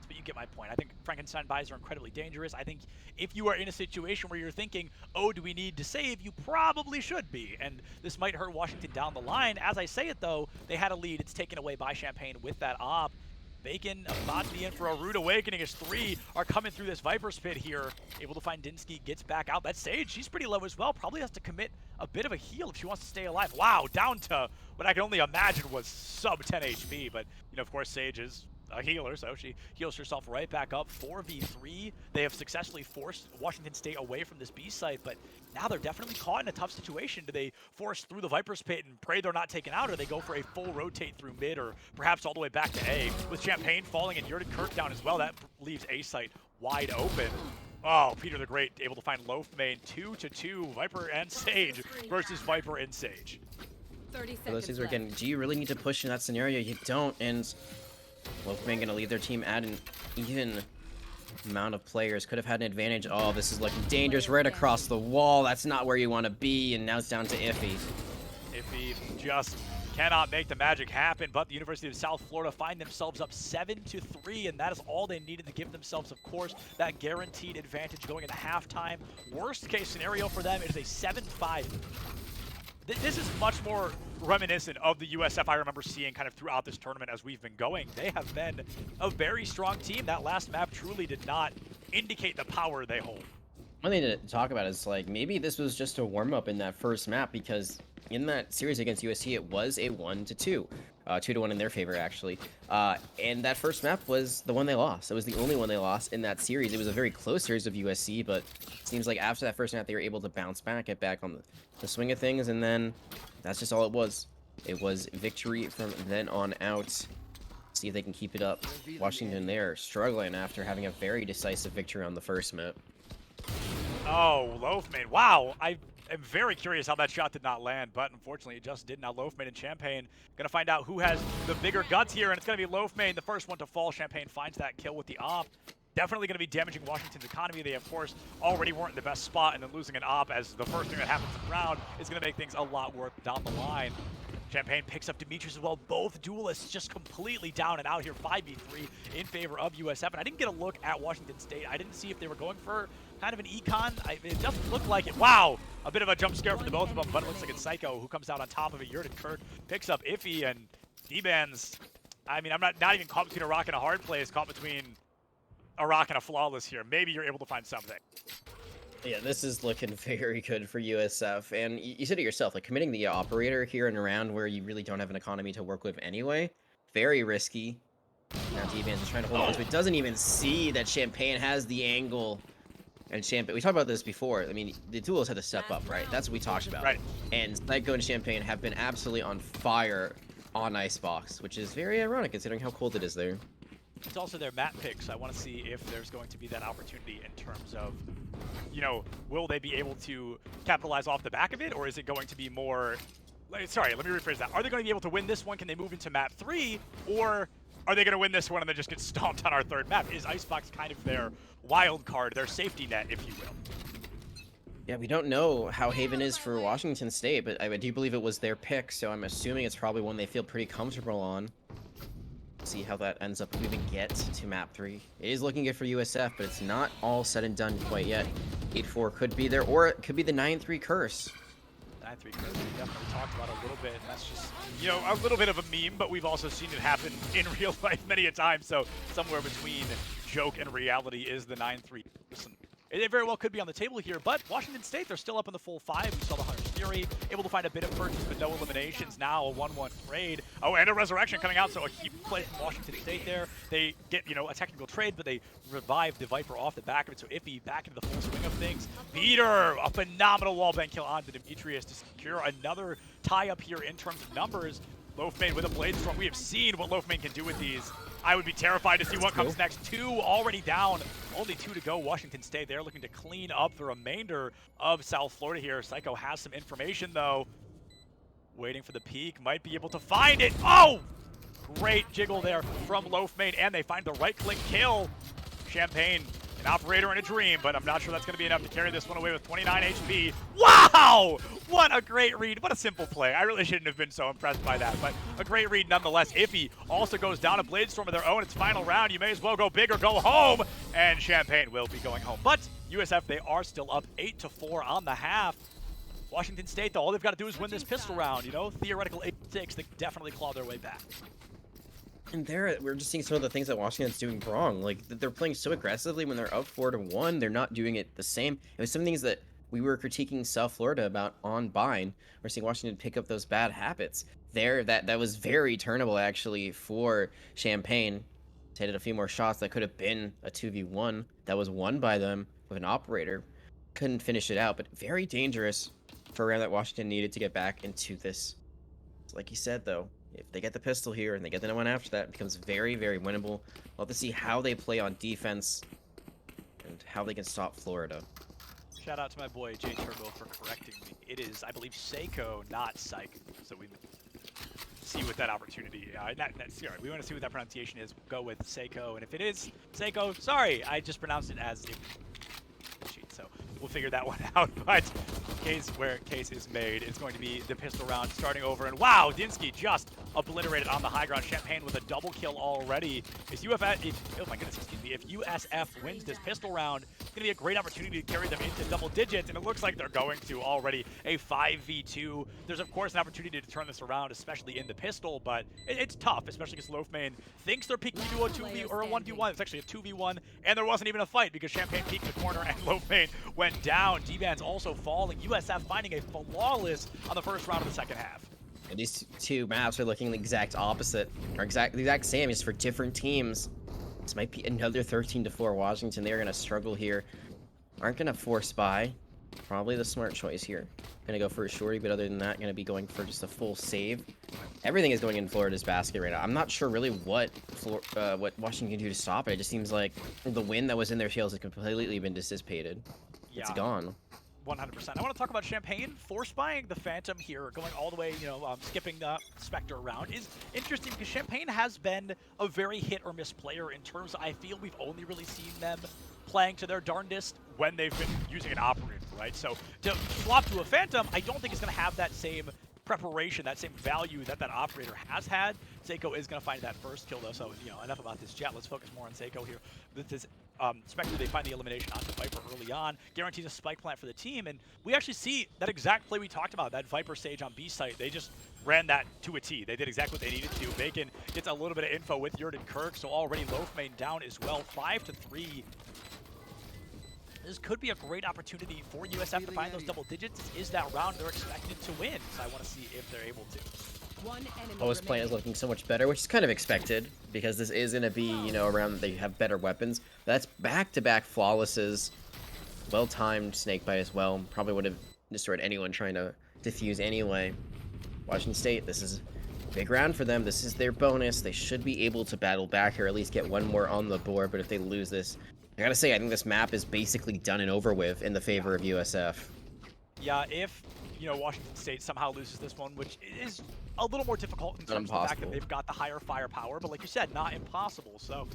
but you get my point. I think Frankenstein buys are incredibly dangerous. I think if you are in a situation where you're thinking, oh, do we need to save, you probably should be, and this might hurt Washington down the line. As I say it though, they had a lead. It's taken away by Champagne with that op. Bacon about to be in for a rude awakening as 3 are coming through this Viper's Pit here. Able to find Dinsky, gets back out. That Sage, she's pretty low as well. Probably has to commit a bit of a heal if she wants to stay alive. Wow, down to what I can only imagine was sub 10 HP. But, you know, of course, Sage is a healer, so she heals herself right back up. 4v3. They have successfully forced Washington State away from this B site, but now they're definitely caught in a tough situation. Do they force through the Viper's Pit and pray they're not taken out, or they go for a full rotate through mid, or perhaps all the way back to A? With Champagne falling and Yurden Kirk down as well, that leaves A site wide open. Oh, Peter the Great able to find Loaf main. 2-2, Viper and Sage versus Viper and Sage. 30 Those seconds things are left. again, do you really need to push in that scenario? You don't, and Loafman gonna leave their team at an even amount of players. Could have had an advantage. Oh, this is looking dangerous right across the wall. That's not where you want to be, and now it's down to Iffy. Iffy just cannot make the magic happen, but the University of South Florida find themselves up 7-3, and that is all they needed to give themselves, of course, that guaranteed advantage going into halftime. Worst case scenario for them, it is a 7-5. This is much more reminiscent of the USF I remember seeing kind of throughout this tournament as we've been going. They have been a very strong team. That last map truly did not indicate the power they hold. One thing to talk about is, like, maybe this was just a warm-up in that first map, because in that series against USC, it was a 1-2. 2-1 in their favor, actually. And that first map was the one they lost. It was the only one they lost in that series. It was a very close series of USC, but it seems like after that first map, they were able to bounce back, get back on the swing of things, and then that's just all it was. It was victory from then on out. See if they can keep it up. Washington there struggling after having a very decisive victory on the first map. Oh, Loafman. Wow. I am very curious how that shot did not land, but unfortunately it just did. Now Loafman and Champagne going to find out who has the bigger guts here, and it's going to be Loafman, the first one to fall. Champagne finds that kill with the op. Definitely going to be damaging Washington's economy. They, of course, already weren't in the best spot, and then losing an op as the first thing that happens in the round is going to make things a lot worse down the line. Champagne picks up Demetrius as well. Both duelists just completely down and out here. 5v3 in favor of USF. And I didn't get a look at Washington State. I didn't see if they were going for kind of an econ. It doesn't look like it. Wow! A bit of a jump scare for the both of them, but it looks like it's Psycho who comes out on top of it. Yurden Kirk picks up Iffy, and D-Ban's, I mean, I'm not even caught between a rock and a hard place, caught between a rock and a flawless here. Maybe you're able to find something. Yeah, this is looking very good for USF, and you said it yourself, like committing the operator here in a round where you really don't have an economy to work with anyway, very risky. Now D-Ban's is trying to hold on to it, doesn't even see that Champagne has the angle, and Champagne, we talked about this before, I mean, the duels had to step up, right? That's what we talked about. Right. And Psycho and Champagne have been absolutely on fire on Icebox, which is very ironic considering how cold it is there. It's also their map picks. I want to see if there's going to be that opportunity in terms of, you know, will they be able to capitalize off the back of it, or is it going to be more... Sorry, let me rephrase that. Are they going to be able to win this one? Can they move into map 3? Or are they going to win this one and then just get stomped on our third map? Is Icebox kind of their wild card, their safety net, if you will? Yeah, we don't know how Haven is for Washington State, but I do believe it was their pick, so I'm assuming it's probably one they feel pretty comfortable on. See how that ends up if we even get to map 3. It is looking good for USF, but it's not all said and done quite yet. 8-4 could be there, or it could be the 9-3 curse. 9-3 curse, we definitely talked about a little bit, and that's just, you know, a little bit of a meme, but we've also seen it happen in real life many a time, so somewhere between joke and reality is the 9-3 curse. And It very well could be on the table here, but Washington State, they're still up in the full 5. We saw the Hunter's Fury, able to find a bit of purchase, but no eliminations. Now a 1-1 trade. Oh, and a Resurrection coming out, so a key play from Washington State there. They get, you know, a technical trade, but they revive the Viper off the back of it, so Iffy back into the full swing of things. Beater, a phenomenal wallbang kill onto Demetrius to secure another tie-up here in terms of numbers. Loafmane with a Blade Storm. We have seen what Loafmane can do with these. I would be terrified to see what comes next. 2 already down. Only 2 to go. Washington State, they're looking to clean up the remainder of South Florida here. Psycho has some information, though. Waiting for the peak. Might be able to find it. Oh! Great jiggle there from Loafmane, and they find the right-click kill. Champagne, an operator in a dream, but I'm not sure that's going to be enough to carry this one away with 29 HP. Wow! What a great read. What a simple play. I really shouldn't have been so impressed by that, but a great read nonetheless. Iffy also goes down a Blade Storm of their own. It's final round. You may as well go big or go home, and Champagne will be going home. But USF, they are still up 8-4 on the half. Washington State, though, all they've got to do is win this pistol round. You know, theoretical 8-6, they can definitely claw their way back. And there, we're just seeing some of the things that Washington's doing wrong. Like, they're playing so aggressively when they're up 4-1. They're not doing it the same. It was some things that we were critiquing South Florida about on Bine. We're seeing Washington pick up those bad habits. There, that was very turnable, actually, for Champagne. They hit a few more shots that could have been a 2v1 that was won by them with an operator. Couldn't finish it out, but very dangerous for a round that Washington needed to get back into this. Like you said, though, if they get the pistol here and they get the one after that, it becomes very, very winnable. We'll have to see how they play on defense and how they can stop Florida. Shout out to my boy J Turbo for correcting me. It is, I believe, Seiko, not Psych. So we see what that opportunity. Sorry, we want to see what that pronunciation is. We'll go with Seiko, and if it is Seiko, sorry, I just pronounced it as if. So we'll figure that one out. But case is made, it's going to be the pistol round starting over. And wow, Dinsky just obliterated on the high ground. Champagne with a double kill already. Oh my goodness, excuse me. If USF wins this pistol round, it's going to be a great opportunity to carry them into double digits. And it looks like they're going to already. A 5v2. There's of course an opportunity to turn this around, especially in the pistol, but it's tough, especially because Loafmane thinks they're peeking to a 2v or a 1v1. It's actually a 2v1, and there wasn't even a fight because Champagne peeked in the corner and Loafmane went down. D-Ban's also falling. USF finding a flawless on the first round of the second half. And these two maps are looking the exact opposite, or the exact same, just for different teams. This might be another 13-4 Washington. They're going to struggle here. Aren't going to force buy. Probably the smart choice here. Going to go for a shorty, but other than that, going to be going for just a full save. Everything is going in Florida's basket right now. I'm not sure really what Washington can do to stop it. It just seems like the wind that was in their sails has completely been dissipated. Yeah. It's gone. 100%. I want to talk about Champagne. Force buying the Phantom here, going all the way, skipping the Spectre around, is interesting because Champagne has been a very hit or miss player in terms of, I feel we've only really seen them playing to their darndest when they've been using an operator, right? So to swap to a Phantom, I don't think it's going to have that same preparation, that same value that that operator has had. Seiko is going to find that first kill, though, so, enough about this jet. Let's focus more on Seiko here. With this Spectre, they find the elimination onto Viper early on, guarantees a spike plant for the team, and we actually see that exact play we talked about, that Viper Sage on B site. They just ran that to a T. They did exactly what they needed to. Bacon gets a little bit of info with Yurt and Kirk, so already Loafmane down as well, 5-3. This could be a great opportunity for USF to find those double digits. This is that round they're expected to win, so I want to see if they're able to. Post plan is looking so much better, which is kind of expected, because this is going to be, a round that they have better weapons. That's back-to-back flawlesses. Well-timed snakebite as well. Probably would have destroyed anyone trying to defuse anyway. Washington State, this is a big round for them. This is their bonus. They should be able to battle back or at least get one more on the board, but if they lose this, I gotta say, I think this map is basically done and over with in the favor of USF. Yeah, if, Washington State somehow loses this one, which is a little more difficult in terms of the fact that they've got the higher firepower, but like you said, not impossible. So,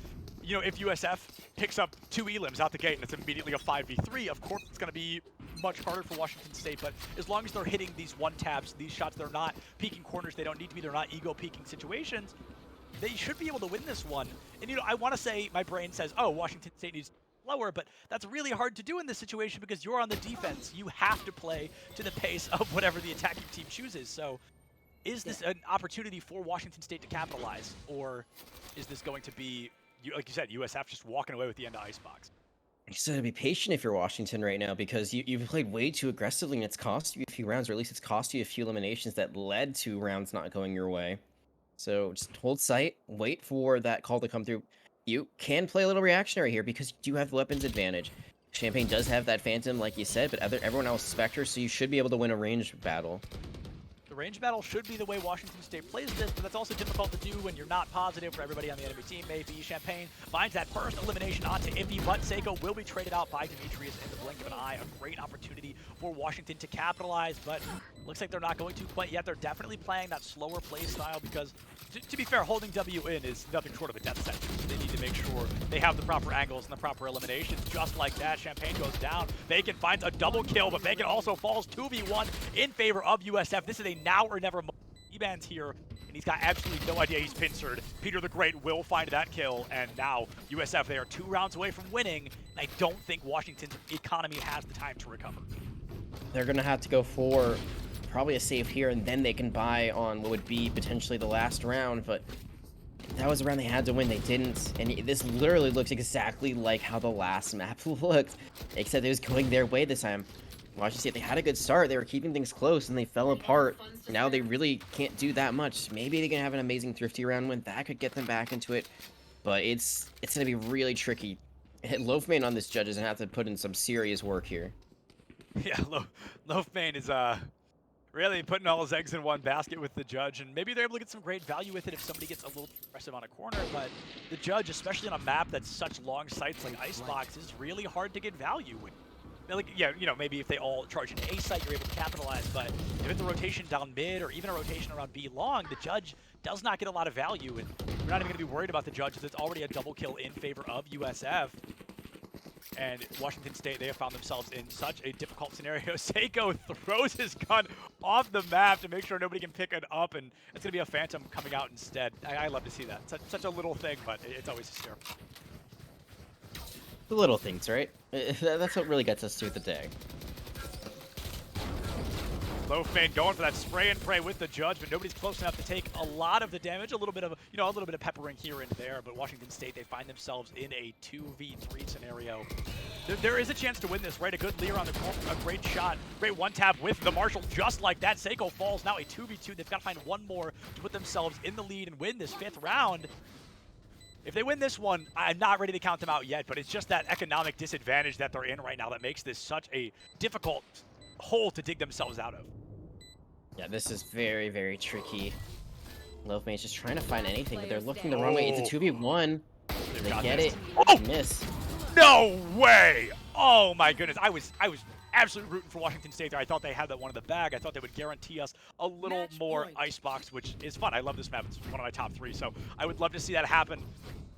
if USF picks up 2 elims out the gate and it's immediately a 5v3, of course it's going to be much harder for Washington State, but as long as they're hitting these one-taps, these shots, they're not peeking corners, they don't need to be, they're not ego-peeking situations, they should be able to win this one. And, I want to say, my brain says, oh, Washington State needs lower, but that's really hard to do in this situation because you're on the defense. You have to play to the pace of whatever the attacking team chooses. So is this an opportunity for Washington State to capitalize, or is this going to be, like you said, USF just walking away with the end of Icebox? You just gotta be patient if you're Washington right now because you've played way too aggressively and it's cost you a few rounds, or at least it's cost you a few eliminations that led to rounds not going your way. So just hold sight, wait for that call to come through. You can play a little reactionary here because you do have the weapons advantage. Champagne does have that Phantom, like you said, but everyone else is Spectre, so you should be able to win a range battle. The range battle should be the way Washington State plays this, but that's also difficult to do when you're not positive for everybody on the enemy team. Maybe Champagne finds that first elimination onto Impy, but Seiko will be traded out by Demetrius in the blink of an eye. A great opportunity for Washington to capitalize, but looks like they're not going to quite yet. They're definitely playing that slower play style because, to be fair, holding W in is nothing short of a death sentence. They need to make sure they have the proper angles and the proper eliminations. Just like that, Champagne goes down. Bacon finds a double kill, but Bacon also falls 2v1 in favor of USF. This is a now or never moment. E-Band's here, and he's got absolutely no idea he's pincered. Peter the Great will find that kill, and now USF, they are 2 rounds away from winning, and I don't think Washington's economy has the time to recover. They're going to have to go for probably a save here, and then they can buy on what would be potentially the last round, but that was a round they had to win. They didn't, and this literally looks exactly like how the last map looked, except it was going their way this time. Washington State, they had a good start. They were keeping things close, and they fell apart. Now they really can't do that much. Maybe they can have an amazing Thrifty round win. That could get them back into it, but it's going to be really tricky. Loafman on this judge is going to have to put in some serious work here. Yeah, Loafman is really putting all his eggs in one basket with the judge, and maybe they're able to get some great value with it if somebody gets a little aggressive on a corner, but the judge, especially on a map that's such long sights like Icebox, is really hard to get value with. Like, yeah, you know, maybe if they all charge an A site, you're able to capitalize, but if it's a rotation down mid or even a rotation around B long, the judge does not get a lot of value, and we're not even going to be worried about the judge because it's already a double kill in favor of USF. And Washington State, they have found themselves in such a difficult scenario. Seiko throws his gun off the map to make sure nobody can pick it up, and it's going to be a Phantom coming out instead. I love to see that. Such a little thing, but it's always hysterical. The little things, right? That's what really gets us through the day. Loafman going for that spray and pray with the judge, but nobody's close enough to take a lot of the damage. A little bit of peppering here and there, but Washington State, they find themselves in a 2v3 scenario. There is a chance to win this, right? A good leer on the corner, a great shot, great one tap with the Marshall, just like that. Seiko falls now a 2v2. They've got to find one more to put themselves in the lead and win this 5th round. If they win this one, I'm not ready to count them out yet, but it's just that economic disadvantage that they're in right now that makes this such a difficult hole to dig themselves out of. Yeah, this is very, very tricky. Loafman's just trying to find anything, but they're looking the wrong way. It's a 2v1. They get it. Oh! Miss. No way! Oh my goodness, I was absolutely rooting for Washington State there. I thought they had that one in the bag. I thought they would guarantee us a little more Icebox, which is fun. I love this map. It's one of my top 3, so I would love to see that happen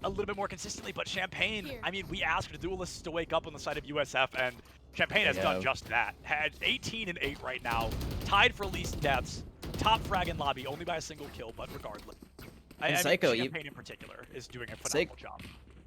a little bit more consistently. But Champagne, I mean, we asked the duelists to wake up on the side of USF, and Champagne has done just that. Had 18 and 8 right now, tied for least deaths, top frag in lobby, only by a single kill, but regardless. Psycho, Champagne in particular is doing a phenomenal job.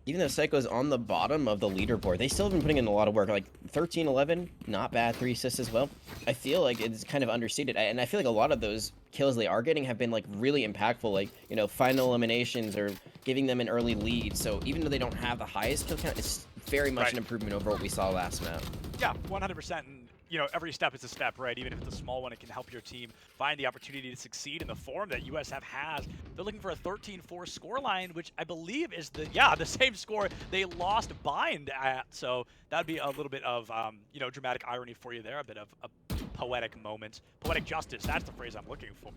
Even though Psycho's on the bottom of the leaderboard, they still have been putting in a lot of work. Like 13-11, not bad, 3 assists as well. I feel like it's kind of understated, and I feel like a lot of those kills they are getting have been like really impactful, like, you know, final eliminations or giving them an early lead. So even though they don't have the highest kill count, it's very much an improvement over what we saw last map. Yeah, 100%. And you know, every step is a step, right? Even if it's a small one, it can help your team find the opportunity to succeed in the form that USF has. They're looking for a 13-4 scoreline, which I believe is the same score they lost Bind at. So that'd be a little bit of, you know, dramatic irony for you there, a bit of a poetic moment. Poetic justice, that's the phrase I'm looking for.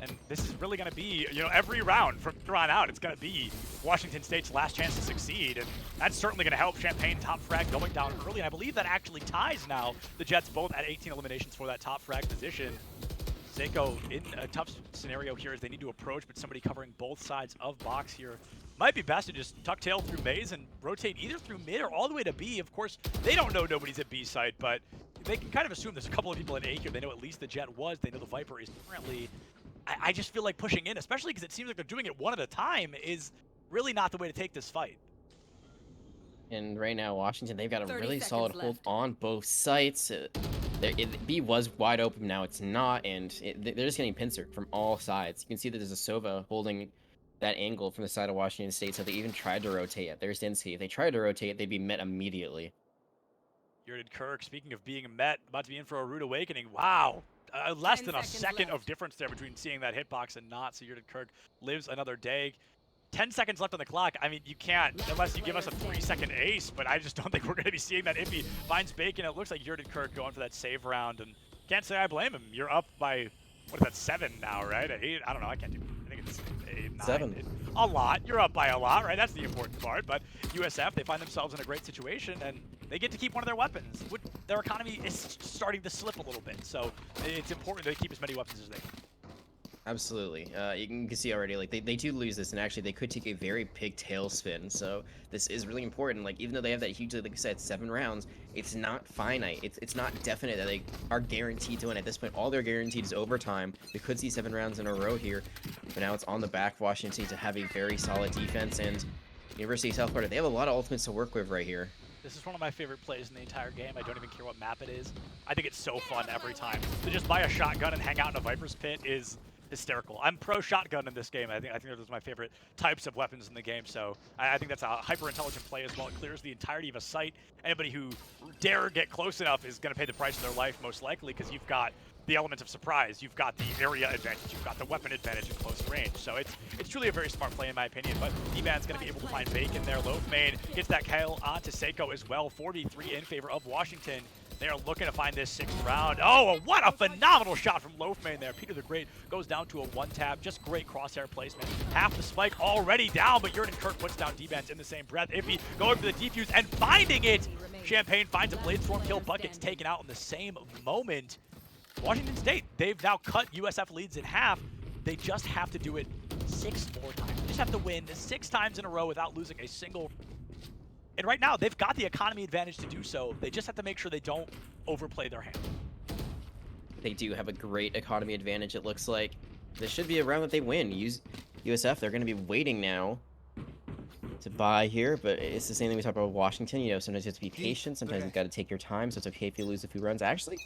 And this is really going to be, you know, every round from here on out, it's going to be Washington State's last chance to succeed. And that's certainly going to help Champagne top frag going down early. And I believe that actually ties now the Jets both at 18 eliminations for that top frag position. Seiko in a tough scenario here as they need to approach, but somebody covering both sides of box here. Might be best to just tuck tail through maze and rotate either through mid or all the way to B. Of course, they don't know nobody's at B site, but they can kind of assume there's a couple of people at A here. They know at least the Jet was. They know the Viper is currently. I just feel like pushing in, especially because it seems like they're doing it one at a time, is really not the way to take this fight. And right now, Washington, they've got a really solid hold on both sites. B was wide open, now it's not, and they're just getting pincered from all sides. You can see that there's a Sova holding that angle from the side of Washington State, so they even tried to rotate it. There's Dinsky. If they tried to rotate, they'd be met immediately. Yurden Kirk, speaking of being met, about to be in for a rude awakening. Wow. Less 10 than a seconds second of left. difference there between seeing that hitbox and not. So Yurden Kirk lives another day. 10 seconds left on the clock. I mean, you can't, unless you give us a 3-second ace, but I just don't think we're going to be seeing that. Iffy finds Bacon. It looks like Yurden Kirk going for that save round, and can't say I blame him. You're up by, what is that, 7 now, right? 8? I don't know. I can't do, I think it's 8, 9. 7. A lot. You're up by a lot, right? That's the important part. But USF, they find themselves in a great situation, and they get to keep one of their weapons. Their economy is starting to slip a little bit, so it's important they keep as many weapons as they can. Absolutely. You can see already, like, they do lose this, and actually they could take a very big tailspin, so this is really important. Like, even though they have that huge, like I said, 7 rounds, it's not finite. It's not definite that they are guaranteed to win. At this point, all they're guaranteed is overtime. We could see 7 rounds in a row here, but now it's on the back of Washington State to have a very solid defense, and University of South Florida, they have a lot of ultimates to work with right here. This is one of my favorite plays in the entire game. I don't even care what map it is. I think it's so fun every time. To just buy a shotgun and hang out in a Viper's Pit is hysterical. I'm pro shotgun in this game. I think those are my favorite types of weapons in the game. So I think that's a hyper intelligent play as well. It clears the entirety of a site. Anybody who dare get close enough is going to pay the price of their life most likely, because you've got the element of surprise, you've got the area advantage, you've got the weapon advantage in close range. So it's truly a very smart play in my opinion. But D-Man's going to be able to find Bacon there. Loafmain gets that kill onto Seiko as well. 43 in favor of Washington. They are looking to find this 6th round. Oh, what a phenomenal shot from Loafmain there. Peter the Great goes down to a 1-tap. Just great crosshair placement. Half the spike already down, but Yurden Kirk puts down D-Bans in the same breath. Iffy going for the defuse and finding it. Champagne finds a Blade Storm kill, but gets taken out in the same moment. Washington State, they've now cut USF leads in half. They just have to do it 6 more times. They just have to win 6 times in a row without losing a single. And right now, they've got the economy advantage to do so. They just have to make sure they don't overplay their hand. They do have a great economy advantage, it looks like. This should be a round that they win. USF, they're going to be waiting now to buy here, but it's the same thing we talked about with Washington. You know, sometimes you have to be patient. Sometimes you've got to take your time, so it's okay if you lose a few runs. Actually,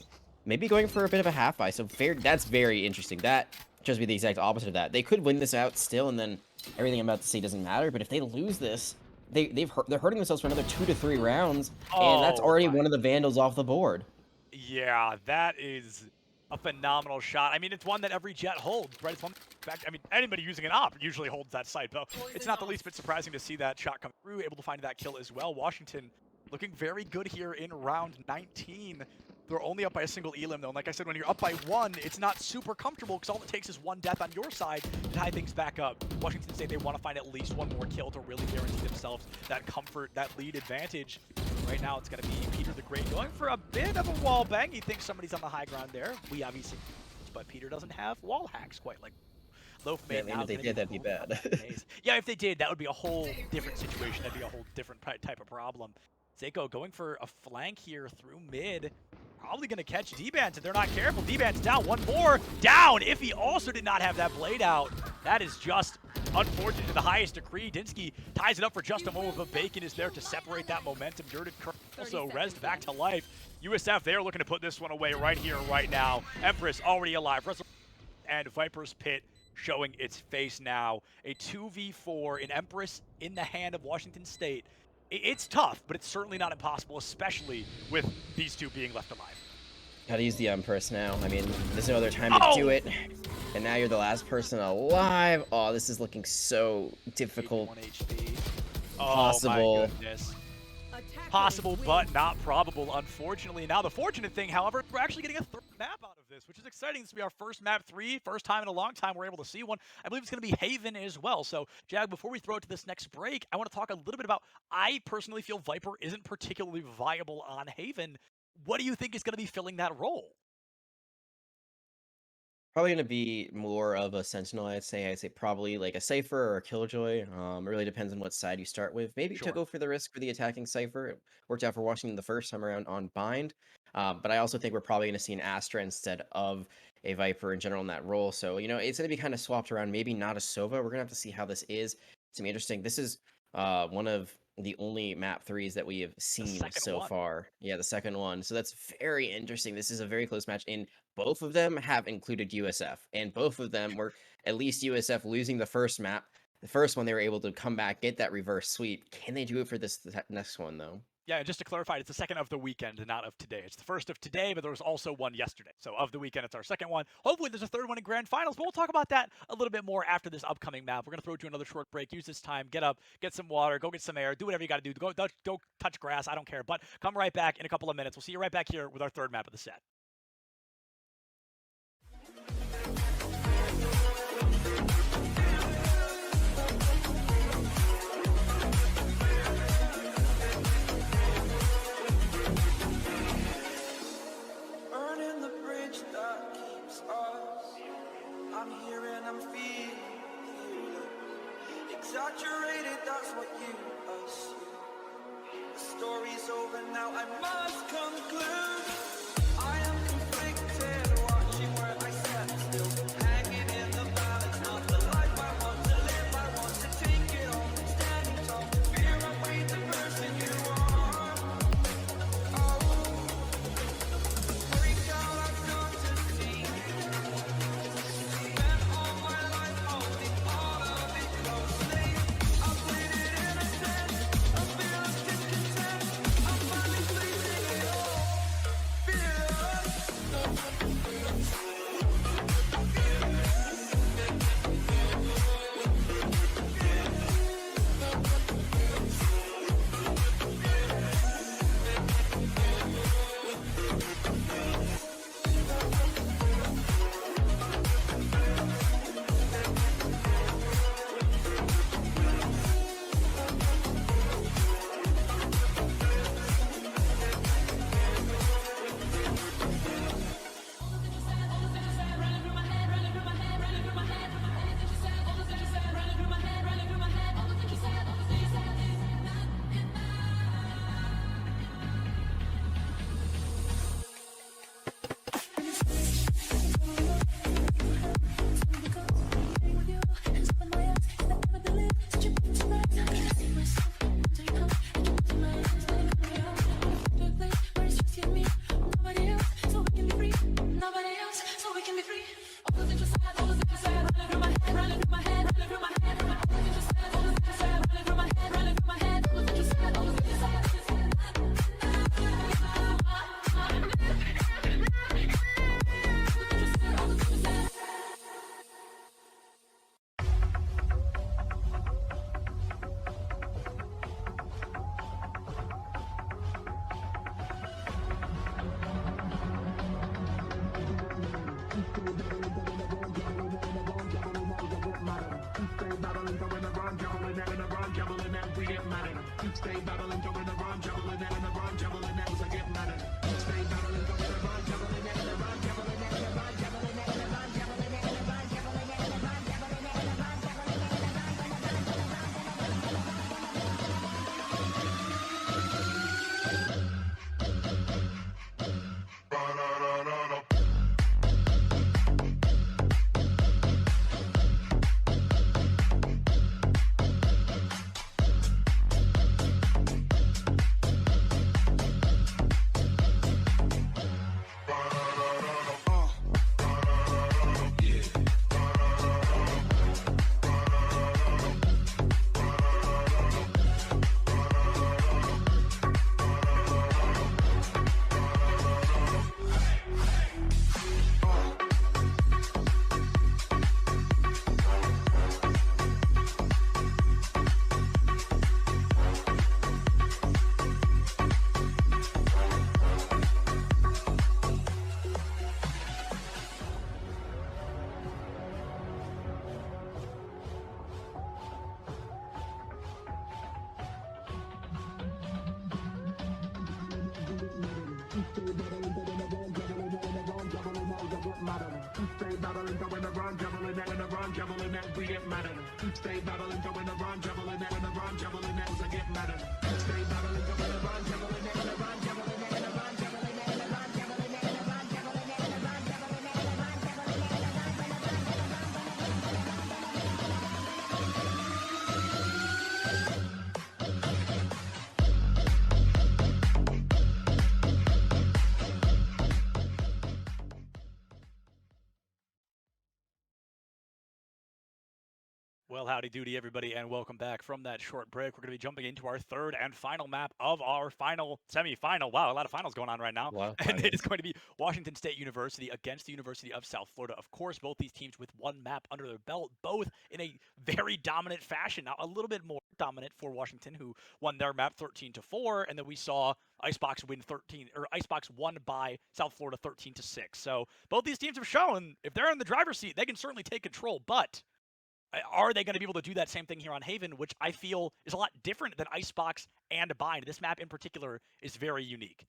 maybe going for a bit of a half buy, so that's very interesting. That shows me the exact opposite of that. They could win this out still, and then everything I'm about to say doesn't matter, but if they lose this, they're hurting themselves for another 2 to 3 rounds, and that's already one of the Vandals off the board. Yeah, that is a phenomenal shot. I mean, it's one that every Jet holds, right? It's one. In fact, I mean, anybody using an op usually holds that site, but it's not the least bit surprising to see that shot come through, able to find that kill as well. Washington looking very good here in round 19. They're only up by a single elim, though. And like I said, when you're up by 1, it's not super comfortable, because all it takes is 1 death on your side to tie things back up. Washington State, they want to find at least 1 more kill to really guarantee themselves that comfort, that lead advantage. Right now, it's going to be Peter the Great going for a bit of a wall bang. He thinks somebody's on the high ground there. We obviously, but Peter doesn't have wall hacks quite like Loafmain. Yeah, if they did, that'd be bad. Yeah, if they did, that would be a whole different situation. That'd be a whole different type of problem. Seiko going for a flank here through mid. Probably going to catch D-Bans if they're not careful. D-Bans down, 1 more, down. Iffy also did not have that blade out. That is just unfortunate to the highest degree. Dinsky ties it up for just a moment, but Bacon is there to separate that momentum. Yurden Kirk also rezzed back to life. USF, they're looking to put this one away right here, right now. Empress already alive. And Viper's Pit showing its face now. A 2v4 in Empress in the hand of Washington State. It's tough, but it's certainly not impossible, especially with these 2 being left alive. Gotta use the Empress now. I mean, there's no other time to do it. And now you're the last person alive. Oh, this is looking so difficult. 81 HP. Oh, Possible. my goodness. Possible, but not probable, unfortunately. Now, the fortunate thing, however, we're actually getting a 3rd map out of this, which is exciting. This will be our first map 3, first time in a long time we're able to see one. I believe it's going to be Haven as well. So, Jag, before we throw it to this next break, I want to talk a little bit about, I personally feel Viper isn't particularly viable on Haven. What do you think is going to be filling that role? Probably gonna be more of a Sentinel, I'd say. I'd say probably like a Cypher or a Killjoy. It really depends on what side you start with. Maybe to Sure. go for the risk for the attacking Cypher. It worked out for Washington the first time around on Bind. But I also think we're probably gonna see an Astra instead of a Viper in general in that role. So, you know, it's gonna be kind of swapped around. Maybe not a Sova. We're gonna have to see how this is. It's gonna be interesting. This is one of the only map 3s that we have seen so far. Yeah, the second one. So that's very interesting. This is a very close match, and both of them have included USF, and both of them were at least USF losing the first map The first one, they were able to come back, get that reverse sweep. Can they do it for this next one, though? Yeah, and just to clarify, it's the second of the weekend and not of today. It's the first of today, but there was also one yesterday. So of the weekend, it's our second one. Hopefully there's a third one in grand finals, but we'll talk about that a little bit more after this upcoming map. We're going to throw to another short break. Use this time, get up, get some water, go get some air, do whatever you got to do. Go touch grass, I don't care. But come right back in a couple of minutes. We'll see you right back here with our third map of the set. Burning the bridge that keeps us. I'm here and I'm feeling exaggerated, that's what you assume. The story's over now, I must conclude. I am conflicted, watching where I stand still, hanging in the balance, not the life I want to live. I want to take it all, standing tall. Fear I weighed the person you are. Oh, break out, I've got to see. Spent all my life holding all of it closely. I played it innocent, I feel like discontent. I'm finally facing it all. Well, howdy doody, everybody, and welcome back from that short break. We're going to be jumping into our third and final map of our final semi-final. Wow, a lot of finals going on right now. Wow, And it is finals. going to be Washington State University against the University of South Florida. Of course, both these teams with one map under their belt, both in a very dominant fashion. Now, a little bit more dominant for Washington, who won their map 13-4, and then we saw Icebox win 13, or Icebox won by South Florida 13-6. So both these teams have shown if they're in the driver's seat, they can certainly take control, but are they going to be able to do that same thing here on Haven, which I feel is a lot different than Icebox and Bind? This map in particular is very unique.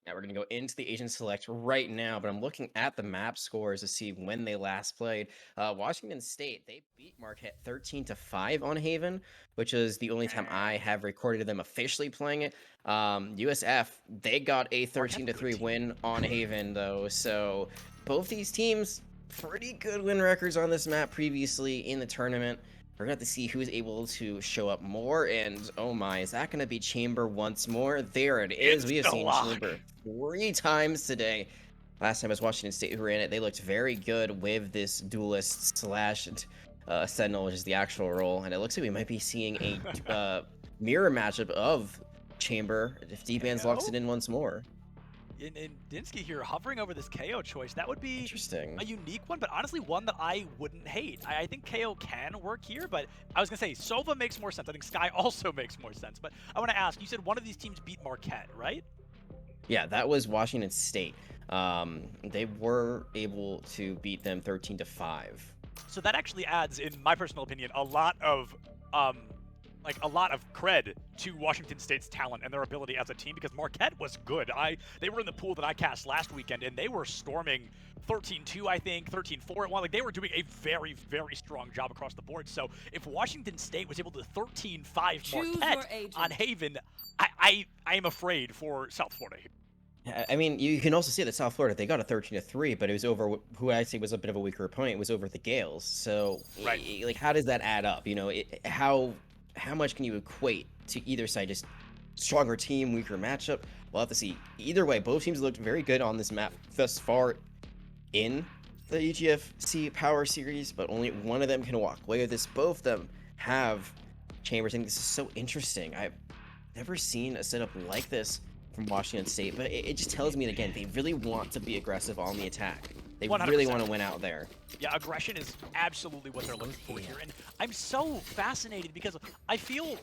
Yeah, we're going to go into the Agent Select right now, but I'm looking at the map scores to see when they last played. Washington State, they beat Marquette 13-5 on Haven, which is the only time I have recorded them officially playing it. USF, they got a 13-3 win on Haven, though, so both these teams, pretty good win records on this map previously in the tournament. We're going to have to see who's able to show up more, and oh my, is that going to be Chamber once more? There it is. We have seen Chamber 3 times today. Last time it was Washington State who ran it. They looked very good with this duelist slash Sentinel, which is the actual role, and it looks like we might be seeing a mirror matchup of Chamber if D-Bands locks it in once more. And Dinsky here hovering over this KO choice, that would be Interesting. a unique one, but honestly one that I wouldn't hate. I think KO can work here, but I was going to say Sova makes more sense. I think Sky also makes more sense, but I want to ask, you said one of these teams beat Marquette, right? Yeah, that was Washington State. They were able to beat them 13-5. So that actually adds, in my personal opinion, a lot of cred to Washington State's talent and their ability as a team, because Marquette was good. They were in the pool that I cast last weekend, and they were storming 13-2, I think, 13-4 at one. Like, they were doing a very, very strong job across the board. So if Washington State was able to 13-5 Marquette on Haven, I am afraid for South Florida here. I mean, you can also see that South Florida, they got a 13-3, but it was over who I say was a bit of a weaker opponent. It was over the Gales. So, Right. like, how does that add up? You know, how much can you equate to either side? Just stronger team, weaker matchup? We'll have to see. Either way, both teams looked very good on this map thus far in the EGFC Power Series, but only one of them can walk away with this. Both of them have Chambers. I think this is so interesting. I've never seen a setup like this from Washington State, but it just tells me that, again, they really want to be aggressive on the attack. They 100%. really want to win out there. Yeah, aggression is absolutely what they're looking for here. And I'm so fascinated because I feel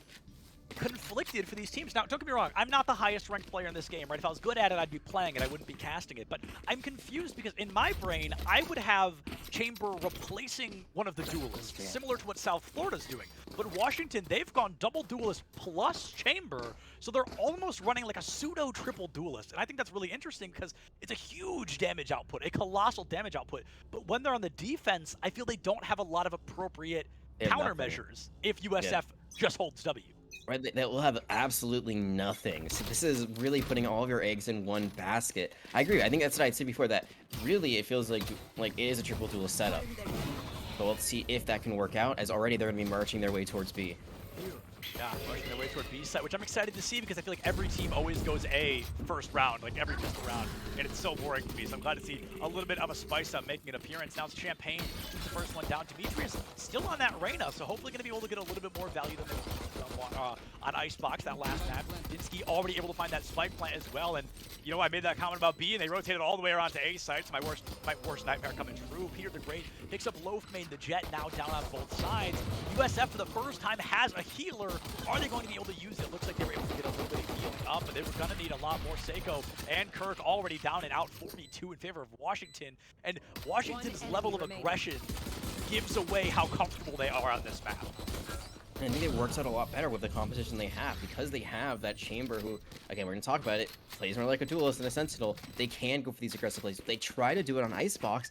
conflicted for these teams. Now, don't get me wrong, I'm not the highest ranked player in this game, right? If I was good at it, I'd be playing it, I wouldn't be casting it. But I'm confused because in my brain, I would have Chamber replacing one of the duelists, similar to what South Florida's doing. But Washington, they've gone double duelist plus Chamber, so they're almost running like a pseudo triple duelist. And I think that's really interesting because it's a huge damage output, a colossal damage output. But when they're on the defense, I feel they don't have a lot of appropriate countermeasures if USF just holds W. Right, they will have absolutely nothing. So this is really putting all of your eggs in one basket. I agree. I think that's what I said before, that really it feels like it is a triple duel setup. But we'll see if that can work out, as already they're going to be marching their way towards B. Yeah, marching their way toward B side, which I'm excited to see because I feel like every team always goes A first round, like every pistol round, and it's so boring to me. So I'm glad to see a little bit of a spice up making an appearance. Now it's Champagne, who's the first one down. Demetrius still on that Reyna, so hopefully going to be able to get a little bit more value than on Icebox that last map. Dinsky already able to find that spike plant as well, and you know, I made that comment about B, and they rotated all the way around to A sites. My worst nightmare coming true. Peter the Great picks up Loaf Main, the Jet now down on both sides. USF for the first time has a healer. Are they going to be able to use it? Looks like they were able to get a little bit of healing up, but they're going to need a lot more. Seiko and Kirk already down and out 42 in favor of Washington, and Washington's level of aggression gives away how comfortable they are on this map. And I think it works out a lot better with the composition they have, because they have that Chamber who, again, we're going to talk about it, plays more like a duelist than a Sentinel. They can go for these aggressive plays. They try to do it on Icebox,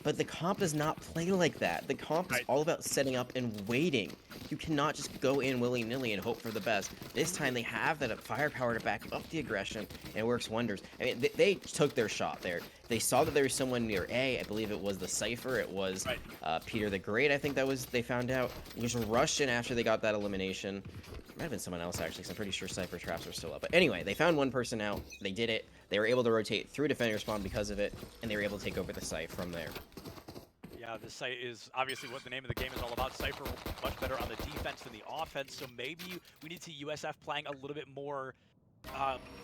but the comp does not play like that. The comp is all about setting up and waiting. You cannot just go in willy-nilly and hope for the best. This time they have that firepower to back up the aggression, and it works wonders. I mean, they took their shot there. They saw that there was someone near A. I believe it was the Cypher. It was Peter the Great, I think they found out. He just rushed in after they got that elimination. It might have been someone else, actually, because I'm pretty sure Cypher traps are still up. But anyway, they found one person out. They did it. They were able to rotate through defender spawn because of it, and they were able to take over the site from there. Yeah, Yeah, this site is obviously what the name of the game is all about. Cypher much better on the defense than the offense, so maybe we need to see USF playing a little bit more.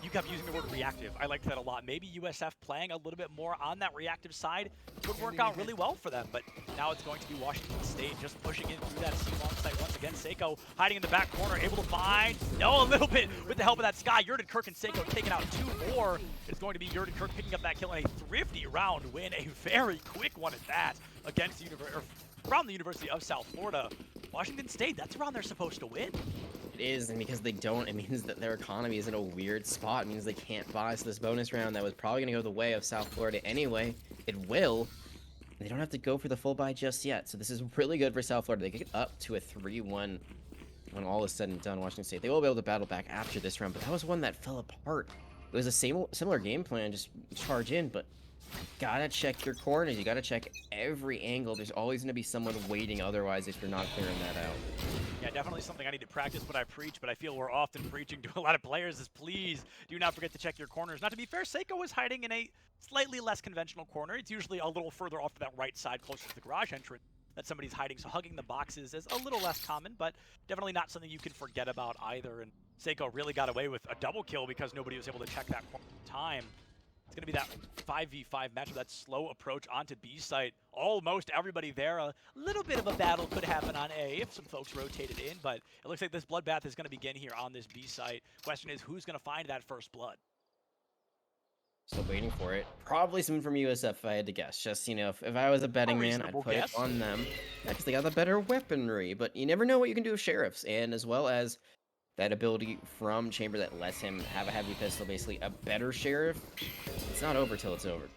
You kept using the word reactive. I liked that a lot. Maybe USF playing a little bit more on that reactive side would work out really well for them, but now it's going to be Washington State just pushing in through that C-long site once again. Seiko hiding in the back corner, able to find, no, a little bit with the help of that Sky. Yurden Kirk and Seiko taking out 2 more. It's going to be Yurden Kirk picking up that kill in a thrifty round win, a very quick one at that, against from the University of South Florida. Washington State, that's around they're supposed to win. It is, and because they don't, it means that their economy is in a weird spot. It means they can't buy. So this bonus round that was probably going to go the way of South Florida anyway, it will. They don't have to go for the full buy just yet. So this is really good for South Florida. They get up to a 3-1 when all is said and done. Washington State, they will be able to battle back after this round, but that was one that fell apart. It was a similar game plan, just charge in, but gotta check your corners. You gotta check every angle. There's always going to be someone waiting otherwise if you're not clearing that out. Yeah, definitely something I need to practice what I preach, but I feel we're often preaching to a lot of players is please do not forget to check your corners. Not to be fair, Seiko is hiding in a slightly less conventional corner. It's usually a little further off to that right side, closer to the garage entrance, that somebody's hiding. So hugging the boxes is a little less common, but definitely not something you can forget about either. And Seiko really got away with a double kill because nobody was able to check that corner in time. It's going to be that 5v5 matchup, that slow approach onto B site. Almost everybody there. A little bit of a battle could happen on A if some folks rotated in, but it looks like this bloodbath is going to begin here on this B site. Question is, who's going to find that first blood? Still waiting for it. Probably someone from USF if I had to guess. Just, you know, if I was a betting man, I'd put it on them. Yeah, because they got the better weaponry, but you never know what you can do with sheriffs, and as well as that ability from Chamber that lets him have a heavy pistol, basically a better sheriff. It's not over till it's over.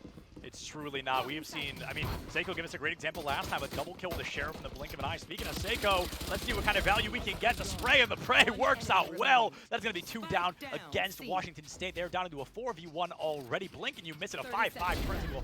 It's truly not. We have seen, I mean, Seiko gave us a great example last time, a double kill with the sheriff in the blink of an eye. Speaking of Seiko, let's see what kind of value we can get. The spray and the pray works out well. That's going to be 2 down against Washington State. They're down into a 4v1 already. Blink and you miss it. A 5-5 turns into a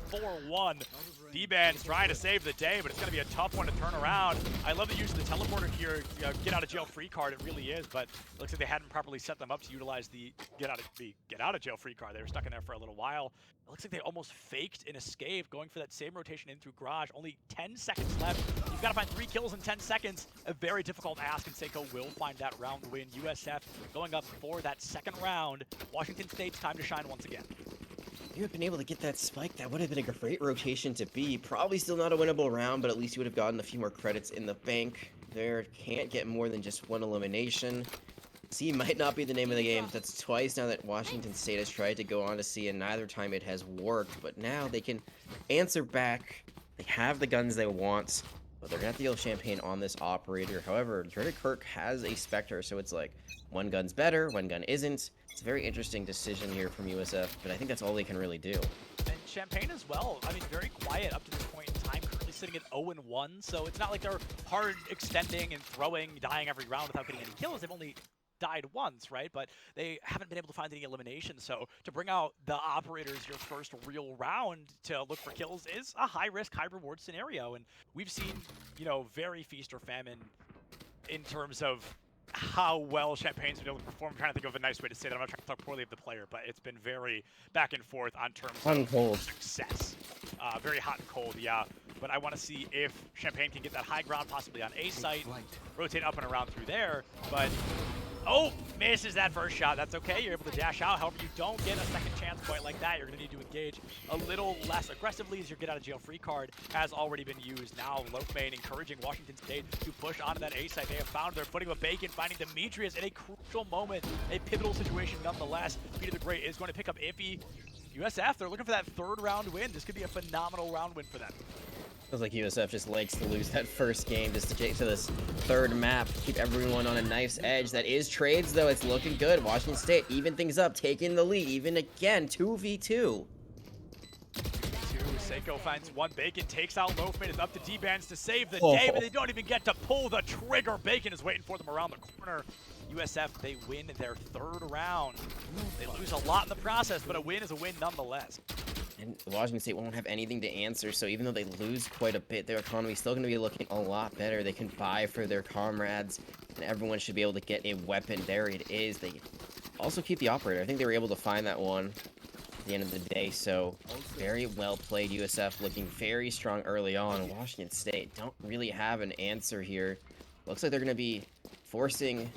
4-1. D-Band's trying to save the day, but it's going to be a tough one to turn around. I love the use of the teleporter here. Get out of jail free card, it really is, but it looks like they hadn't properly set them up to utilize the get out of jail free card. They were stuck in there for a little while. It looks like they almost faked an escape, going for that same rotation in through garage. Only 10 seconds left. You've got to find 3 kills in 10 seconds. A very difficult ask, and Seiko will find that round win. USF going up for that second round. Washington State's time to shine once again. You have been able to get that spike. That would have been a great rotation to be. Probably still not a winnable round, but at least you would have gotten a few more credits in the bank. There can't get more than just 1 elimination. C might not be the name of the game. That's twice now that Washington State has tried to go on to C, and neither time it has worked. But now they can answer back. They have the guns they want, but they're going to have to deal Champagne on this operator. However, Jordan Kirk has a Spectre, so it's like one gun's better, one gun isn't. It's a very interesting decision here from USF, but I think that's all they can really do. And Champagne as well. I mean, very quiet up to this point in time. Currently sitting at 0-1, so it's not like they're hard extending and throwing, dying every round without getting any kills. They've only died once, right? But they haven't been able to find any eliminations. So to bring out the operators your first real round to look for kills is a high risk, high reward scenario. And we've seen, you know, very feast or famine in terms of how well Champagne's been able to perform. I'm trying to think of a nice way to say that. I'm not trying to talk poorly of the player, but it's been very back and forth on terms of success. Very hot and cold, yeah. But I want to see if Champagne can get that high ground, possibly on A site, rotate up and around through there. But oh, misses that first shot. That's okay. You're able to dash out. However, you don't get a second chance quite like that. You're going to need to engage a little less aggressively as your get out of jail free card has already been used. Now, Loafmane encouraging Washington State to push onto that A site. They have found their footing with Bacon, finding Demetrius in a crucial moment. A pivotal situation nonetheless. Peter the Great is going to pick up Iffy. USF, they're looking for that 3rd round win. This could be a phenomenal round win for them. Feels like USF just likes to lose that first game just to get to this 3rd map, keep everyone on a nice edge. That is trades, though. It's looking good. Washington State even things up, taking the lead, even again, 2v2. Seiko finds one. Bacon takes out Loafman. It's up to D-Bands to save the day, but they don't even get to pull the trigger. Bacon is waiting for them around the corner. USF, they win their 3rd round. They lose a lot in the process, but a win is a win nonetheless. And Washington State won't have anything to answer, so even though they lose quite a bit, their economy is still going to be looking a lot better. They can buy for their comrades, and everyone should be able to get a weapon. There it is. They also keep the operator. I think they were able to find that one. the end of the day. So very well played. USF looking very strong early on. Washington State don't really have an answer here. Looks like they're going to be forcing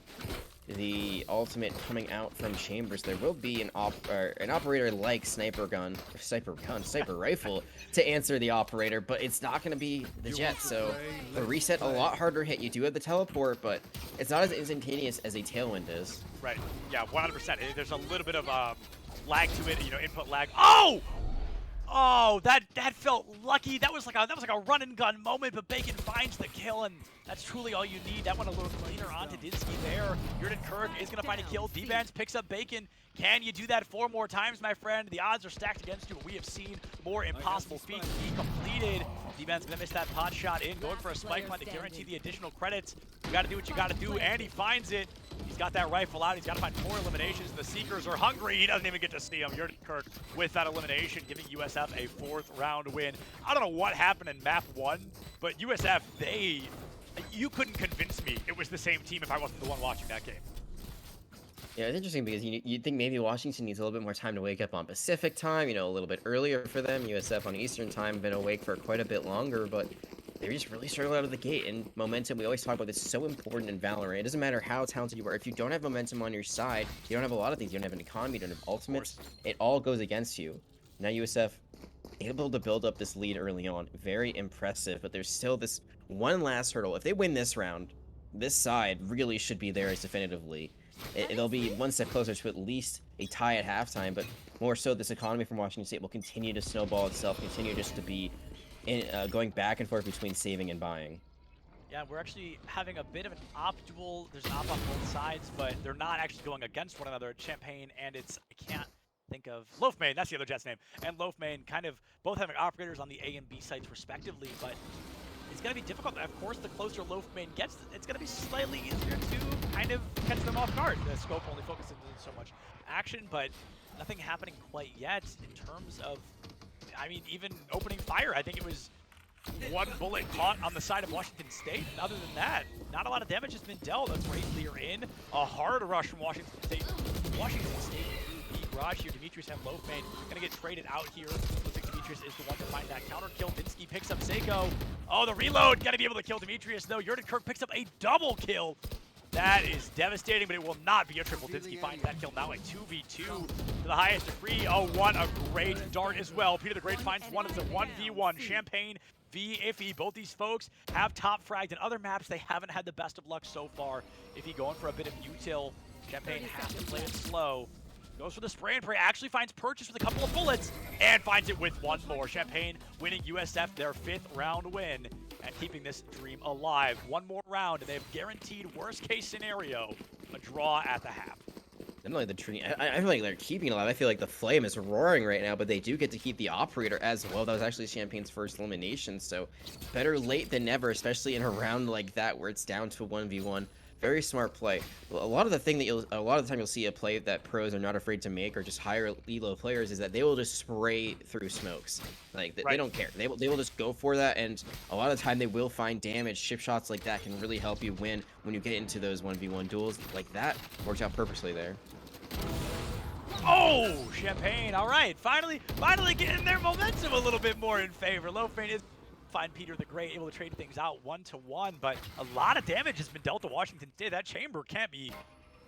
the ultimate coming out from Chambers. There will be an operator like sniper rifle to answer the operator, but it's not going to be the Jet. So the reset a lot harder hit. You do have the teleport, but it's not as instantaneous as a Tailwind is. Right. Yeah, 100%. There's a little bit of lag to it, you know, input lag. Oh! Oh, that felt lucky. That was like a run and gun moment, but Bacon finds the kill, and that's truly all you need. That went a little cleaner onto Dinsky there. Yurden Kirk is gonna find a kill. D-Vance picks up Bacon. Can you do that 4 more times, my friend? The odds are stacked against you, but we have seen more impossible feats be completed. D-Vance gonna miss that pot shot in, going for a spike plant to guarantee the additional credits. You gotta do what you gotta do, and he finds it. He's got that rifle out. He's got to find 4 eliminations. The Seekers are hungry. He doesn't even get to see them. Yurden Kirk with that elimination, giving USF a 4th round win. I don't know what happened in map 1, but USF, you couldn't convince me it was the same team if I wasn't the one watching that game. Yeah, it's interesting because you'd think maybe Washington needs a little bit more time to wake up on Pacific time, you know, a little bit earlier for them. USF on Eastern time, been awake for quite a bit longer, but they just really struggled out of the gate. And momentum, we always talk about this, so important in Valorant. It doesn't matter how talented you are. If you don't have momentum on your side, you don't have a lot of things. You don't have an economy, you don't have ultimates. It all goes against you. Now USF able to build up this lead early on. Very impressive, but there's still this one last hurdle. If they win this round, this side really should be theirs definitively. It'll be one step closer to at least a tie at halftime, but more so this economy from Washington State will continue to snowball itself, continue just to be going back and forth between saving and buying. Yeah, we're actually having a bit of an op duel. There's an op on both sides, but they're not actually going against one another. Champagne and I can't think of Loafmane, that's the other Jet's name, and Loafmane kind of both having operators on the A and B sites respectively, but it's going to be difficult. Of course, the closer Loafmane gets, it's going to be slightly easier to kind of catch them off guard. The scope only focuses on so much action, but nothing happening quite yet in terms of, I mean, even opening fire. I think it was 1 bullet caught on the side of Washington State. And other than that, not a lot of damage has been dealt. A great clear in. A hard rush from Washington State. Washington State beat Raj here. Demetrius and Loafmane gonna get traded out here. Looks like Demetrius is the one to find that counter kill. Dinsky picks up Seiko. Oh, the reload. Gotta be able to kill Demetrius though. Yurden Kirk picks up a double kill. That is devastating, but it will not be a triple. Dinsky finds that kill now, a 2v2 to the highest degree. Oh, what a great dart as well. Peter the Great finds one. It's a 1v1. Champagne v Iffy. Both these folks have top fragged. In other maps, they haven't had the best of luck so far. Iffy going for a bit of util. Champagne has to play it slow. Goes for the spray and pray, actually finds Purchase with a couple of bullets, and finds it with 1 more. Champagne winning USF their 5th round win, and keeping this dream alive. 1 more round, and they have guaranteed, worst case scenario, a draw at the half. Not only the tree, I feel like they're keeping it alive. I feel like the flame is roaring right now, but they do get to keep the operator as well. That was actually Champagne's first elimination, so better late than never, especially in a round like that where it's down to 1v1. Very smart play. A lot of the time you'll see a play that pros are not afraid to make, or just higher elo players, is that they will just spray through smokes. Like they don't care. They will just go for that, and a lot of the time they will find damage. Chip shots like that can really help you win when you get into those 1v1 duels. Like that worked out purposely there. Oh, Champagne! All right, finally getting their momentum a little bit more in favor. Loafmane is find Peter the Great able to trade things out 1-to-1, but a lot of damage has been dealt to Washington State. That chamber can't be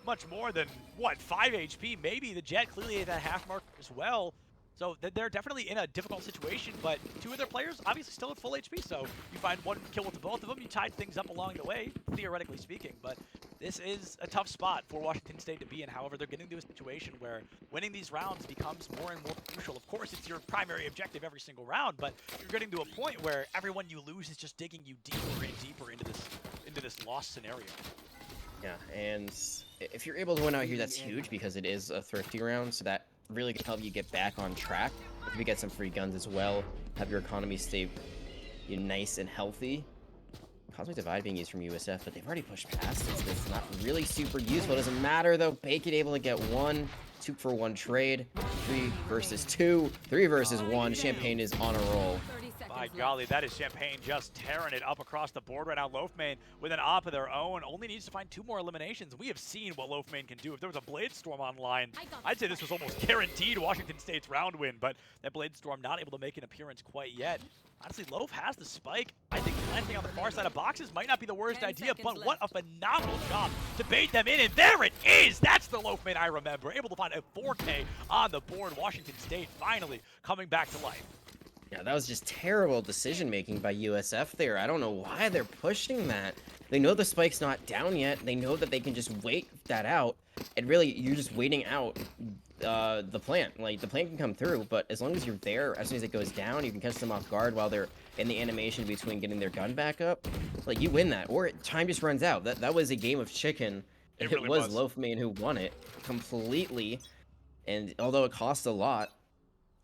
much more than, what, 5 HP? Maybe the Jet clearly at that half mark as well. So they're definitely in a difficult situation, but 2 of their players obviously still at full HP, so you find 1 kill with both of them, you tied things up along the way, theoretically speaking, but this is a tough spot for Washington State to be in. However, they're getting to a situation where winning these rounds becomes more and more crucial. Of course, it's your primary objective every single round, but you're getting to a point where everyone you lose is just digging you deeper and deeper into this loss scenario. Yeah, and if you're able to win out here, that's huge because it is a thrifty round, so that really can help you get back on track. If you get some free guns as well, have your economy stay nice and healthy. Cosmic Divide being used from USF, but they've already pushed past it, so it's not really super useful. It doesn't matter though. Bacon able to get 1 2-for-1 trade. 3 versus 2, 3 versus 1. Champagne is on a roll. My golly, that is Champagne just tearing it up across the board right now. Loafmane with an op of their own only needs to find 2 more eliminations. We have seen what Loafmane can do. If there was a Blade Storm online, I'd say this was almost guaranteed Washington State's round win, but that Blade Storm not able to make an appearance quite yet. Honestly, Loaf has the spike. I think planting on the far side of boxes might not be the worst idea, but what a phenomenal job to bait them in, and there it is! That's the Loafmane I remember. Able to find a 4K on the board. Washington State finally coming back to life. Yeah, that was just terrible decision-making by USF there. I don't know why they're pushing that. They know the spike's not down yet. They know that they can just wait that out. And really, you're just waiting out the plant. Like, the plant can come through, but as long as you're there, as soon as it goes down, you can catch them off guard while they're in the animation between getting their gun back up. Like, you win that, or time just runs out. That was a game of chicken. It It really was was. Loafmane who won it completely. And although it cost a lot,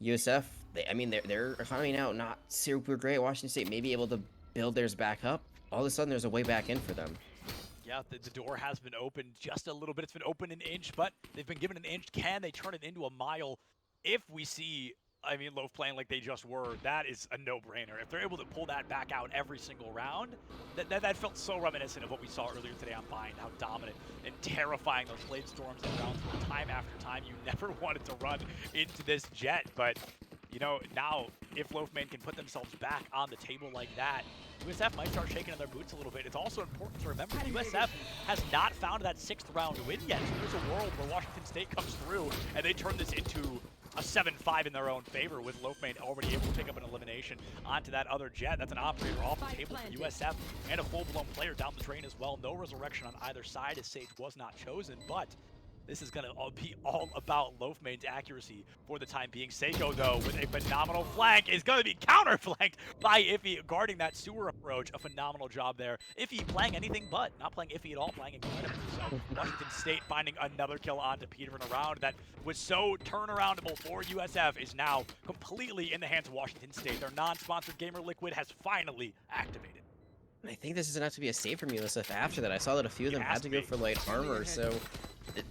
USF, I mean, their economy now not super great. Washington State may be able to build theirs back up. All of a sudden, there's a way back in for them. Yeah, the door has been opened just a little bit. It's been open an inch, but they've been given an inch. Can they turn it into a mile? If we see, I mean, Loaf playing like they just were, that is a no-brainer. If they're able to pull that back out every single round, that felt so reminiscent of what we saw earlier today on Bind, how dominant and terrifying those Blade Storms and rounds were time after time. You never wanted to run into this jet, but you know, now if Loafmane can put themselves back on the table like that, USF might start shaking in their boots a little bit. It's also important to remember USF has not found that 6th round win yet. So there's a world where Washington State comes through and they turn this into a 7-5 in their own favor, with Loafmane already able to pick up an elimination onto that other jet. That's an operator off the table for USF and a full-blown player down the drain as well. No resurrection on either side as Sage was not chosen, but this is going to be all about Loafmane's accuracy for the time being. Seiko, though, with a phenomenal flank, is going to be counter-flanked by Iffy, guarding that sewer approach. A phenomenal job there. Iffy playing anything but, not playing Iffy at all, playing incredibly so. Washington State finding another kill onto Peter in a round that was so turnaroundable for USF is now completely in the hands of Washington State. Their non-sponsored gamer Liquid has finally activated. I think this is enough to be a save from USF after that. I saw that a few of them had to go for light armor, so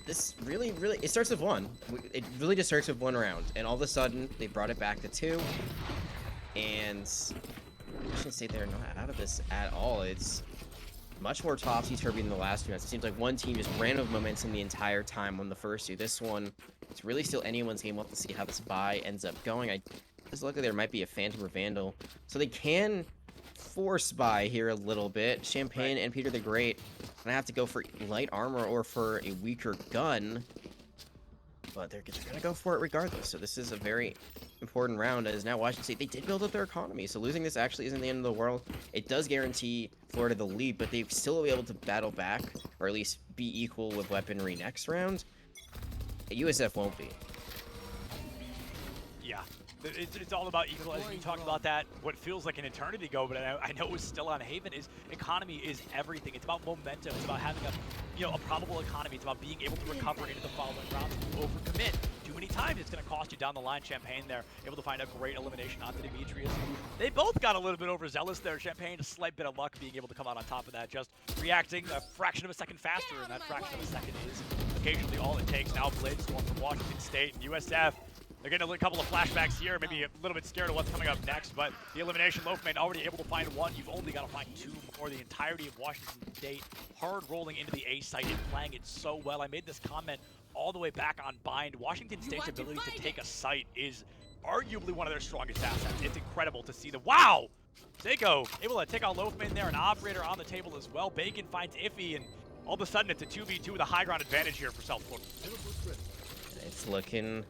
this really, it starts with 1. It really just starts with 1 round, and all of a sudden, they brought it back to 2, and Washington State, they're not out of this at all. It's much more topsy-turvy than the last 2 rounds. It seems like one team just ran with momentum the entire time on the first 2. This one, it's really still anyone's game. We'll have to see how this buy ends up going. Just look like there might be a Phantom or Vandal, so they can force buy here a little bit. Champagne and Peter the Great gonna have to go for light armor or for a weaker gun, but they're gonna go for it regardless. So this is a very important round, as now Washington State, they did build up their economy, so losing this actually isn't the end of the world. It does guarantee Florida the lead, but they still will be able to battle back, or at least be equal with weaponry next round. USF won't be. Yeah. It's all about equalizing. You talked about that, what feels like an eternity ago, but I know it's still on Haven, is economy is everything. It's about momentum. It's about having a probable economy. It's about being able to recover into the following rounds. If you overcommit too many times, it's going to cost you down the line. Champagne there, able to find a great elimination onto Demetrius. They both got a little bit overzealous there. Champagne, a slight bit of luck being able to come out on top of that, just reacting a fraction of a second faster, and that fraction of a second is occasionally all it takes. Now Blade Storm from Washington State and USF. They're getting a couple of flashbacks here, maybe a little bit scared of what's coming up next, but the elimination, Loafmane already able to find 1. You've only got to find 2 more. The entirety of Washington State hard rolling into the A site and playing it so well. I made this comment all the way back on Bind. Washington State's ability to take a site is arguably one of their strongest assets. It's incredible to see the wow! Seiko able to take out Loafmane there, an operator on the table as well. Bacon finds Iffy, and all of a sudden it's a 2v2 with a high ground advantage here for South Florida. It's looking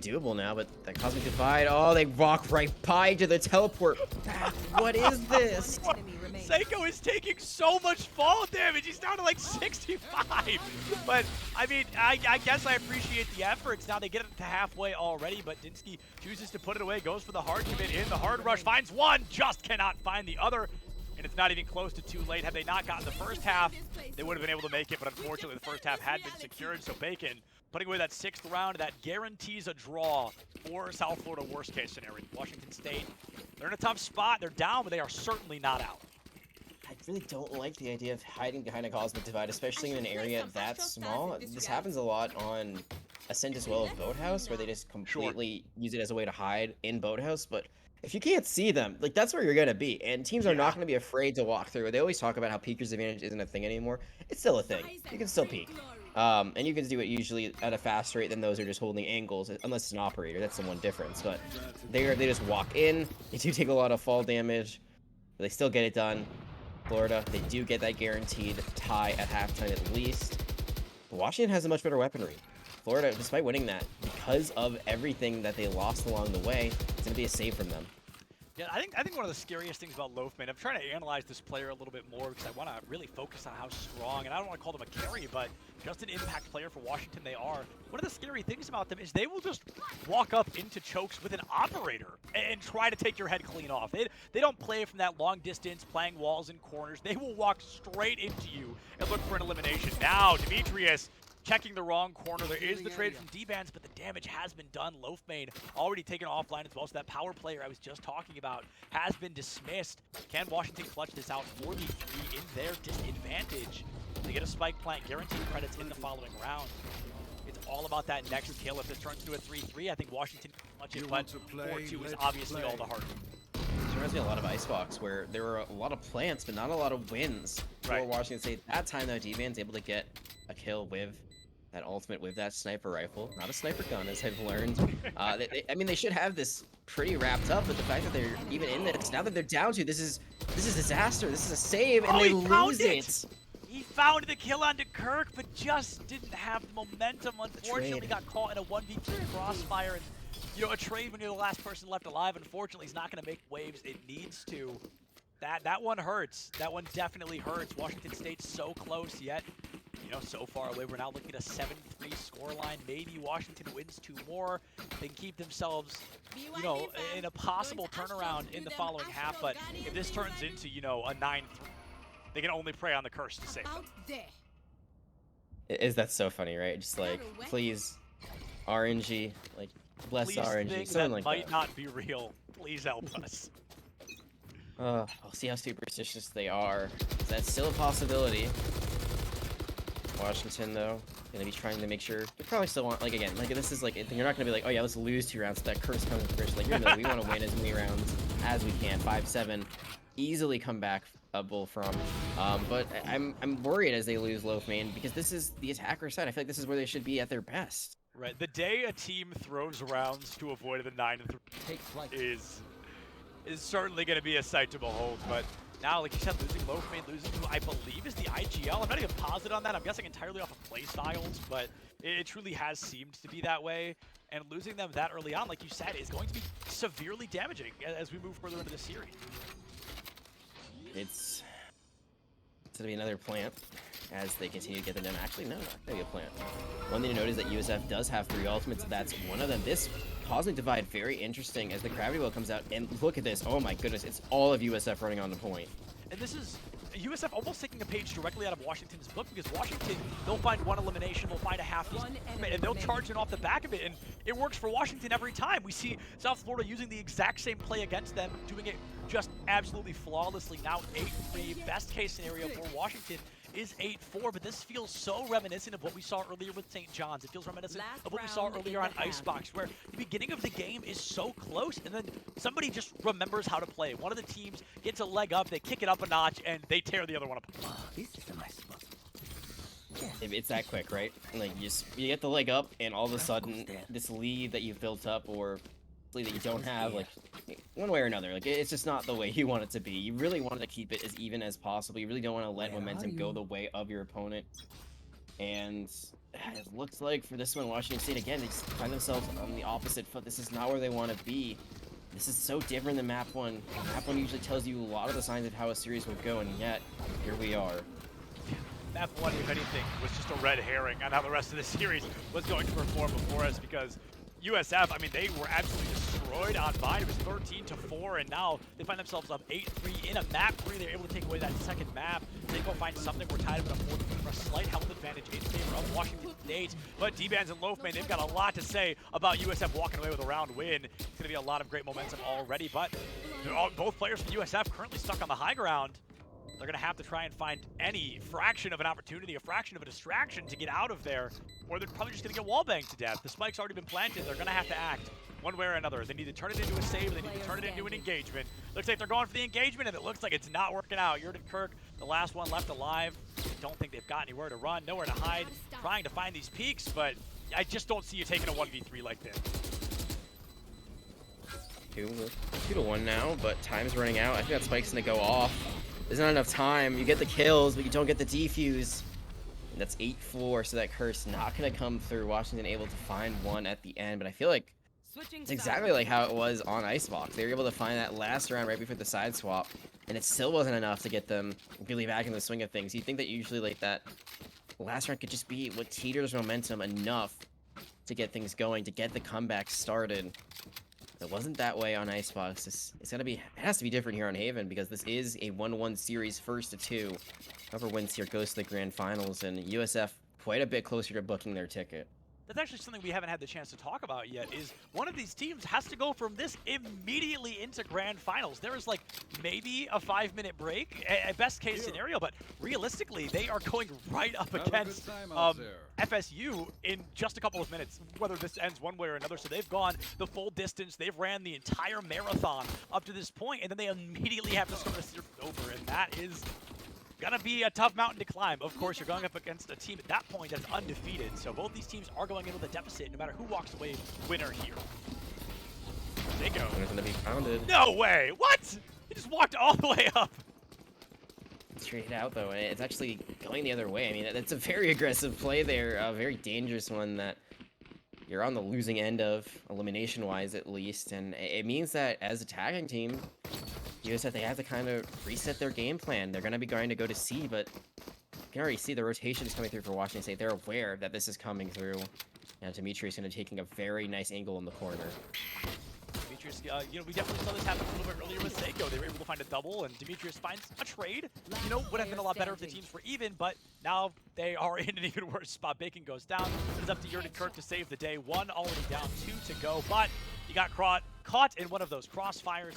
doable now, but that Cosmic Divide, oh, they walk right by to the teleport back. What is this? Seiko is taking so much fall damage. He's down to like 65. But, I mean, I guess I appreciate the efforts. Now they get it to halfway already, but Dinsky chooses to put it away, goes for the hard commit in. The hard rush finds 1, just cannot find the other. And it's not even close to too late. Had they not gotten the first half, they would have been able to make it, but unfortunately the first half had been secured. So Bacon putting away that 6th round, that guarantees a draw for South Florida worst case scenario. Washington State, they're in a tough spot. They're down, but they are certainly not out. I really don't like the idea of hiding behind a Cosmic Divide, especially in an area that small. This happens a lot on Ascent as well as Boathouse, where they just completely use it as a way to hide in Boathouse, but if you can't see them, like that's where you're gonna be. And teams are Yeah. not gonna be afraid to walk through. They always talk about how peeker's advantage isn't a thing anymore. It's still a thing. You can still peek. And you can do it usually at a faster rate than those who are just holding angles, unless it's an operator. That's the one difference. But they just walk in. They do take a lot of fall damage, but they still get it done. Florida, they do get that guaranteed tie at halftime at least. But Washington has a much better weaponry. Florida, despite winning that, because of everything that they lost along the way, it's gonna be a save from them. Yeah, I think one of the scariest things about Loafman, I'm trying to analyze this player a little bit more because I want to really focus on how strong, and I don't want to call them a carry, but just an impact player for Washington they are. One of the scary things about them is they will just walk up into chokes with an operator and try to take your head clean off. They don't play from that long distance, playing walls and corners. They will walk straight into you and look for an elimination. Now, Demetrius checking the wrong corner. There is the trade from D-Bands, but the damage has been done. Loafmane already taken offline as well, so that power player I was just talking about has been dismissed. Can Washington clutch this out 4v3 in their disadvantage? They get a spike plant, guaranteed credits in the following round. It's all about that next kill. If this turns into a 3-3, I think Washington can clutch it, but 4-2 is obviously all the harder. This reminds me a lot of Icebox, where there were a lot of plants, but not a lot of wins for Right. Washington State. That time, though, D-Ban's able to get a kill with that ultimate, with that sniper rifle. Not a sniper gun, as I've learned. I mean, they should have this pretty wrapped up, but the fact that they're even in this, now that they're down to, this is disaster. This is a save, and they he found lose it! it. He found the kill onto Kirk, but just didn't have the momentum. Unfortunately, got caught in a 1v3 crossfire. And, you know, a trade when you're the last person left alive, unfortunately, is not going to make waves. It needs to. That one hurts. That one definitely hurts. Washington State's so close, yet, you know, so far away. We're now looking at a 7-3 scoreline. Maybe Washington wins 2 more. They can keep themselves, you know, in a possible turnaround in the following half. But if this turns into, you know, a 9-3, they can only pray on the curse to save them. Is that so funny, right? Just like, please, RNG, like, bless Please RNG, things something that like might that. not be real. Please help us. I'll see how superstitious they are. That's still a possibility. Washington, though, gonna be trying to make sure they probably still want, like, again, like, this is like, you're not gonna be like, oh yeah, let's lose 2 rounds, so that curse comes first. Like, you're gonna be like, we want to win as many rounds as we can. 5-7, easily come back from. But I'm worried as they lose Loafmane, because this is the attacker side. I feel like this is where they should be at their best. Right. The day a team throws rounds to avoid the 9-3 is certainly going to be a sight to behold. But now, like you said, losing Loafmane, losing who I believe is the IGL. I'm not even positive on that. I'm guessing entirely off of play styles, but it truly has seemed to be that way. And losing them that early on, like you said, is going to be severely damaging as we move further into the series. It's gonna be another plant as they continue to get them down. Actually, no, not gonna be a plant. One thing to note is that USF does have 3 ultimates. That's one of them. This Cosmic Divide, very interesting as the Gravity Well comes out. And look at this. Oh my goodness, it's all of USF running on the point. And this is USF almost taking a page directly out of Washington's book, because Washington, they'll find one elimination, they'll find a half, and they'll charge it off the back of it, and it works for Washington every time. We see South Florida using the exact same play against them, doing it just absolutely flawlessly. Now 8-3, best case scenario for Washington is 8-4, but this feels so reminiscent of what we saw earlier with St. John's. It feels reminiscent of what we saw earlier on Icebox, where the beginning of the game is so close, and then somebody just remembers how to play. One of the teams gets a leg up, they kick it up a notch, and they tear the other one apart. This is a nice spot. It's that quick, right? Like, you get the leg up, and all of a sudden, this lead that you've built up, or lead that you don't have, like, one way or another, like, it's just not the way you want it to be. You really wanted to keep it as even as possible. You really don't want to let momentum go the way of your opponent. And it looks like for this one, Washington State, again, they just find themselves on the opposite foot. This is not where they want to be. This is so different than Map 1. Map 1 usually tells you a lot of the signs of how a series would go, and yet, here we are. Map 1, if anything, was just a red herring on how the rest of the series was going to perform before us, because USF, I mean, they were absolutely destroyed on Vine. It was 13-4, and now they find themselves up 8-3 in a map 3. They're able to take away that second map. They go find something. We're tied up in a 4th for a slight health advantage in favor of Washington State. But D-Bands and Loafman, they've got a lot to say about USF walking away with a round win. It's going to be a lot of great momentum already, but both players from USF currently stuck on the high ground. they're going to have to try and find any fraction of an opportunity, a fraction of a distraction to get out of there, or they're probably just going to get wallbanged to death. The spike's already been planted. They're going to have to act one way or another. They need to turn it into a save. They need to turn it into an engagement. Looks like they're going for the engagement, and it looks like it's not working out. Yurden Kirk, the last one left alive. Don't think they've got anywhere to run, nowhere to hide. Trying to find these peaks, but I just don't see you taking a 1v3 like this. 2-1 now, but time's running out. I think that spike's gonna go off. There's not enough time. You get the kills, but you don't get the defuse. And that's 8-4, so that curse not gonna come through. Washington able to find one at the end, but I feel like it's exactly like how it was on Icebox. They were able to find that last round right before the side swap, and it still wasn't enough to get them really back in the swing of things. You'd think that usually like that last round could just be what teeters momentum enough to get things going, to get the comeback started. It wasn't that way on Icebox. It has to be different here on Haven, because this is a 1-1 series, first to 2. Whoever wins here goes to the grand finals, and USF quite a bit closer to booking their ticket. That's actually something we haven't had the chance to talk about yet, is one of these teams has to go from this immediately into grand finals. There is like maybe a 5-minute break at best case scenario, but realistically they are going right up against FSU in just a couple of minutes, whether this ends one way or another. So they've gone the full distance, they've ran the entire marathon up to this point, and then they immediately have to start a series over, and that is gonna be a tough mountain to climb. Of course, you're going up against a team at that point that's undefeated, so both these teams are going in with a deficit no matter who walks away winner here. They go. They're gonna be pounded. No way! What? He just walked all the way up. Straight out though, and it's actually going the other way. I mean, that's a very aggressive play there, a very dangerous one that you're on the losing end of, elimination-wise at least, and it means that as a tagging team, USF, they have to kind of reset their game plan. They're going to be going to go to C, but you can already see the rotation is coming through for Washington State. They're aware that this is coming through. And Demetrius going to taking a very nice angle in the corner. Demetrius, we definitely saw this happen a little bit earlier with Seiko. They were able to find a double, and Demetrius finds a trade. Would have been a lot better if the teams were even, but now they are in an even worse spot. Bacon goes down. It's up to Yurden Kirk to save the day. 1 already down, 2 to go, but he got caught in one of those crossfires,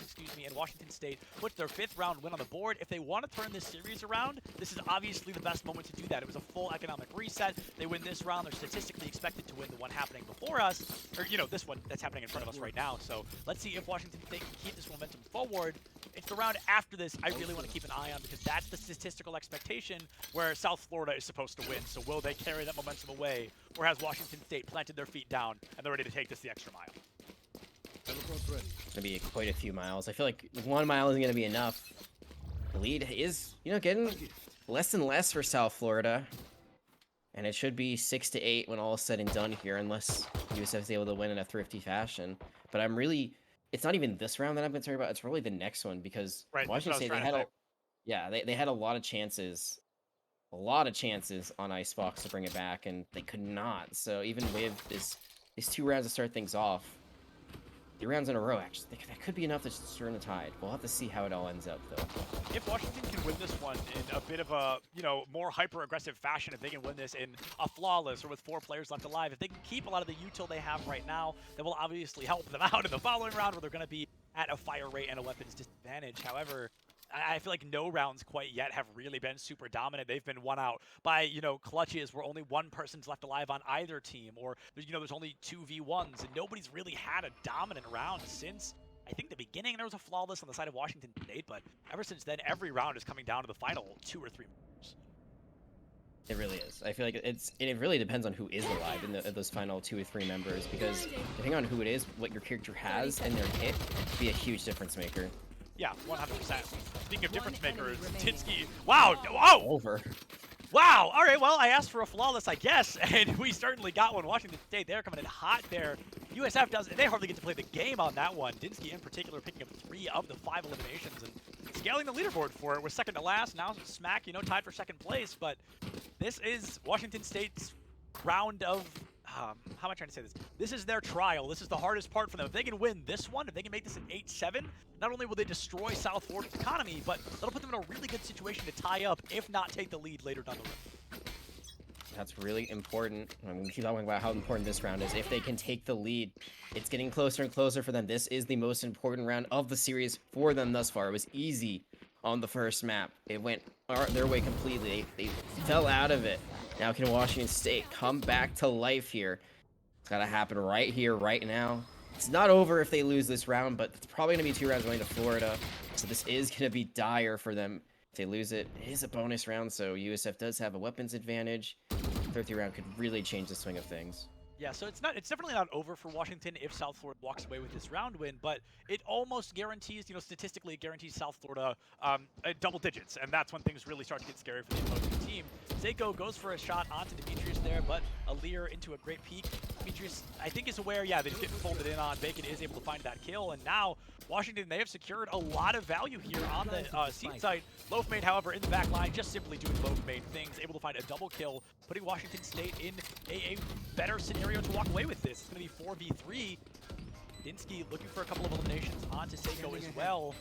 and Washington State puts their 5th round win on the board. If they want to turn this series around, this is obviously the best moment to do that. It was a full economic reset. They win this round. They're statistically expected to win the one happening before us, or, this one that's happening in front of us right now. So let's see if Washington State can keep this momentum forward. It's the round after this I really want to keep an eye on, because that's the statistical expectation where South Florida is supposed to win. So will they carry that momentum away, or has Washington State planted their feet down and they're ready to take this the extra mile? It's going to be quite a few miles. I feel like 1 mile isn't going to be enough. The lead is, getting less and less for South Florida. And it should be 6-8 when all is said and done here, unless USF is able to win in a thrifty fashion. But it's not even this round that I'm concerned about. It's really the next one, because Washington State, they had a lot of chances. A lot of chances on Icebox to bring it back, and they could not. So even with these 2 rounds to start things off, 3 rounds in a row, actually, that could be enough to turn the tide. We'll have to see how it all ends up, though. If Washington can win this one in a bit of a, more hyper-aggressive fashion, if they can win this in a flawless or with 4 players left alive, if they can keep a lot of the util they have right now, that will obviously help them out in the following round, where they're going to be at a fire rate and a weapons disadvantage. However, I feel like no rounds quite yet have really been super dominant. They've been won out by, clutches where only one person's left alive on either team, or, there's only 2v1s, and nobody's really had a dominant round since, I think, the beginning. There was a flawless on the side of Washington State, but ever since then, every round is coming down to the final 2 or 3 members. It really is. I feel like it really depends on who is alive in those final 2 or 3 members, because depending on who it is, what your character has, and their hit, could be a huge difference maker. Yeah, 100%. Speaking of difference makers, Tinsky. Wow! Whoa! Over. Wow! All right, well, I asked for a flawless, I guess, and we certainly got one. Washington State, they're coming in hot there. USF they hardly get to play the game on that one. Dinsky, in particular, picking up 3 of the 5 eliminations and scaling the leaderboard for it. We're second to last. Now Smack, tied for 2nd place, but this is Washington State's round of... how am I trying to say this? This is their trial. This is the hardest part for them. If they can win this one, if they can make this an 8-7, not only will they destroy South Florida's economy, but that'll put them in a really good situation to tie up, if not take the lead later down the road. That's really important. I'm going to keep talking about how important this round is. If they can take the lead, it's getting closer and closer for them. This is the most important round of the series for them thus far. It was easy on the first map. It went their way completely. They fell out of it. Now can Washington State come back to life here? It's got to happen right here, right now. It's not over if they lose this round, but it's probably going to be 2 rounds going to Florida. So this is going to be dire for them. If they lose it, it is a bonus round, so USF does have a weapons advantage. Third round could really change the swing of things. Yeah, so it's definitely not over for Washington if South Florida walks away with this round win, but it almost guarantees, statistically it guarantees South Florida double digits, and that's when things really start to get scary for the opposing team. Seiko goes for a shot onto Demetrius there, but Alir into a great peek. Demetrius, I think, is aware, yeah, they're getting folded in on. Bacon is able to find that kill, and now Washington, they have secured a lot of value here on the seed site. Loafmate, however, in the back line, just simply doing Loafmate things, able to find a double kill, putting Washington State in a better scenario to walk away with this. It's going to be 4v3. Dinsky looking for a couple of eliminations onto Seiko as well.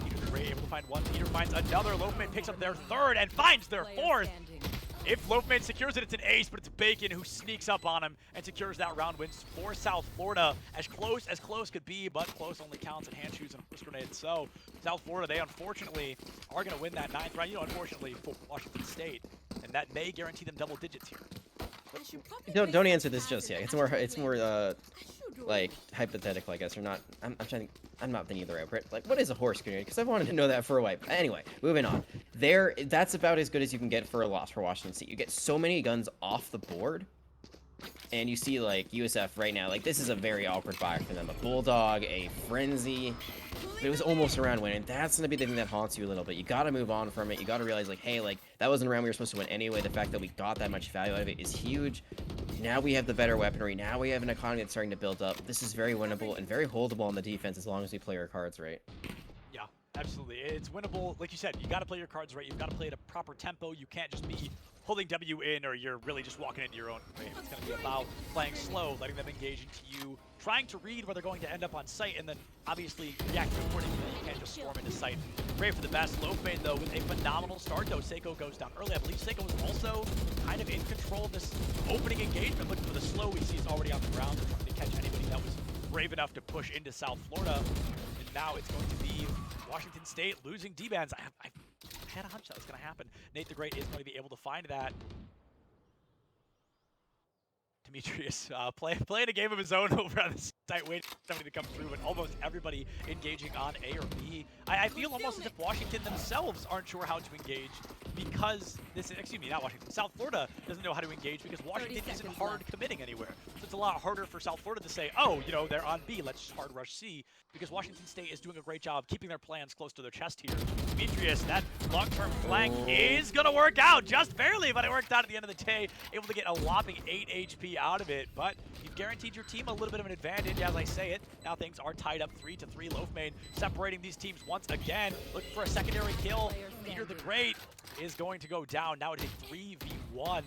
Peter the Ray able to find one. Peter finds another. Loafmate picks up their third and finds their fourth. If Loafmate secures it, it's an ace, but it's Bacon who sneaks up on him and secures that round wins for South Florida. As close could be, but close only counts at hand shoes and horse grenades. So South Florida, they unfortunately are going to win that 9th round. Unfortunately for Washington State, and that may guarantee them double digits here. Don't answer this just yet. It's more like hypothetical, I guess, or not. I'm not thinking of the right word. Like, what is a horse grenade? Because I've wanted to know that for a while. Anyway, moving on. That's about as good as you can get for a loss for Washington State. You get so many guns off the board, and you see like USF right now. Like, this is a very awkward buy for them. A Bulldog, a Frenzy. But it was almost a round win, and that's gonna be the thing that haunts you a little bit. You gotta move on from it. You gotta realize, like, hey, like, that wasn't a round we were supposed to win anyway. The fact that we got that much value out of it is huge. Now we have the better weaponry. Now we have an economy that's starting to build up. This is very winnable and very holdable on the defense as long as we play our cards right. Yeah, absolutely. It's winnable. Like you said, you got to play your cards right. You've got to play at a proper tempo. You can't just be holding W in, or you're really just walking into your own frame. It's going to be about playing slow, letting them engage into you, trying to read where they're going to end up on site, and then obviously reacting accordingly. You can't just storm into site. Pray for the best. Loafmate, though, with a phenomenal start, though. Seiko goes down early. I believe Seiko was also kind of in control of this opening engagement, looking for the slow. We see it's already on the ground. They're trying to catch anybody that was brave enough to push into South Florida. And now it's going to be Washington State losing D-Bans. I had a hunch that was going to happen. Nate the Great is going to be able to find that. Demetrius playing a game of his own over on the site, waiting for somebody to come through, but almost everybody engaging on A or B. I feel almost as if Washington themselves aren't sure how to engage because not Washington. South Florida doesn't know how to engage because Washington isn't hard committing anywhere. So it's a lot harder for South Florida to say, oh, they're on B, let's just hard rush C, because Washington State is doing a great job keeping their plans close to their chest here. Demetrius, that long-term flank is going to work out just barely, but it worked out at the end of the day. Able to get a whopping 8 HP out of it, but you've guaranteed your team a little bit of an advantage as I say it. Now things are tied up 3-3. Loafmate separating these teams once again, looking for a secondary kill. Peter the Great is going to go down. Now it's a 3v1.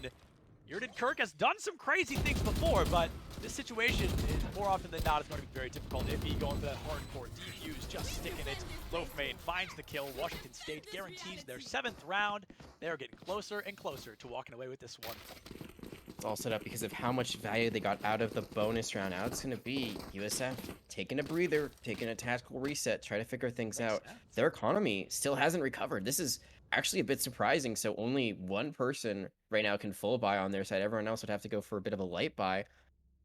Yurden Kirk has done some crazy things before, but this situation is more often than not is going to be very difficult. If he going for that hardcore defuse, just sticking it. Loafmate finds the kill. Washington State guarantees their 7th round. They're getting closer and closer to walking away with this one. It's all set up because of how much value they got out of the bonus round. Now it's going to be USF taking a breather, taking a tactical reset, try to figure things out. Their economy still hasn't recovered. This is actually a bit surprising. So only one person right now can full buy on their side. Everyone else would have to go for a bit of a light buy.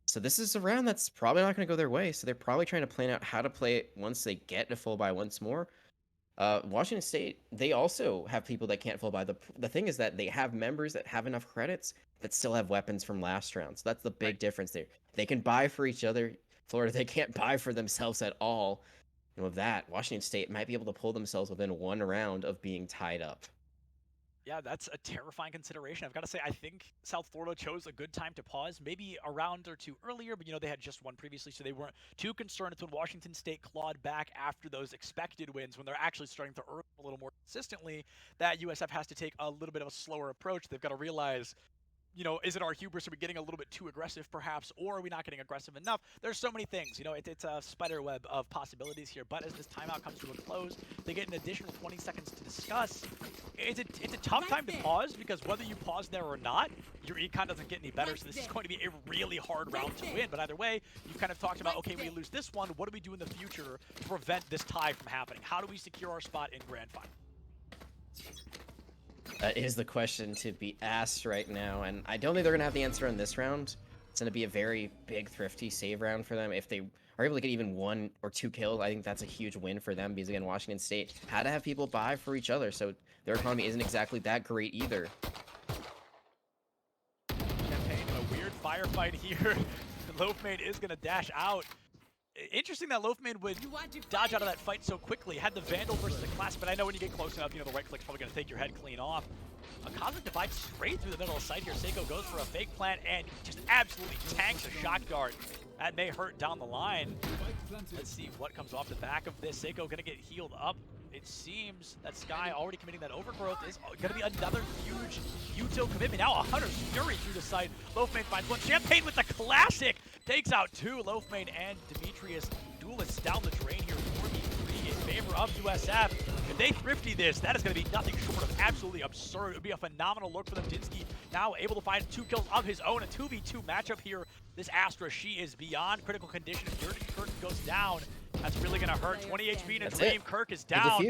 So this is a round that's probably not going to go their way. So they're probably trying to plan out how to play it once they get a full buy once more. Washington State, they also have people that can't full buy. The thing is that they have members that have enough credits that still have weapons from last round. So that's the big difference there. They can buy for each other. Florida, they can't buy for themselves at all. And with that, Washington State might be able to pull themselves within one round of being tied up. Yeah, that's a terrifying consideration. I've got to say, I think South Florida chose a good time to pause, maybe a round or two earlier, but they had just won previously, so they weren't too concerned. It's when Washington State clawed back after those expected wins, when they're actually starting to earn a little more consistently, that USF has to take a little bit of a slower approach. They've got to realize you know, is it our hubris? Are we getting a little bit too aggressive, perhaps, or are we not getting aggressive enough? There's so many things, you know, it's a spider web of possibilities here. But as this timeout comes to a close, they get an additional 20 seconds to discuss. It's a tough time to pause, because whether you pause there or not, your econ doesn't get any better. So this is going to be a really hard round to win. But either way, you've kind of talked about, okay, we lose this one. What do we do in the future to prevent this tie from happening? How do we secure our spot in Grand Final? That is the question to be asked right now, and I don't think they're going to have the answer in this round. It's going to be a very big, thrifty save round for them. If they are able to get even 1 or 2 kills, I think that's a huge win for them, because, again, Washington State had to have people buy for each other, so their economy isn't exactly that great either. Champagne in a weird firefight here. Loafmane is going to dash out. Interesting that Loafmane would dodge out of that fight so quickly. Had the Vandal versus the Class, but I know when you get close enough, you know, the right click's probably going to take your head clean off. A Cosmic Divide straight through the middle of the site here. Seiko goes for a fake plant and just absolutely tanks a shock dart. That may hurt down the line. Let's see what comes off the back of this. Seiko going to get healed up. It seems that Sky already committing that overgrowth is going to be another huge util commitment. Now a Hunter's Fury through the site. Loafmane finds one. Champagne with the classic. Takes out 2. Loafmane and Demetrius duelists down the drain here. 4v3 in favor of USF. If they thrifty this, that is going to be nothing short of absolutely absurd. It would be a phenomenal look for them. Dinsky now able to find 2 kills of his own. A 2v2 matchup here. This Astra, she is beyond critical condition. If Dirty Kirk goes down, that's really going to hurt. 20 HP in a dream. Kirk is down.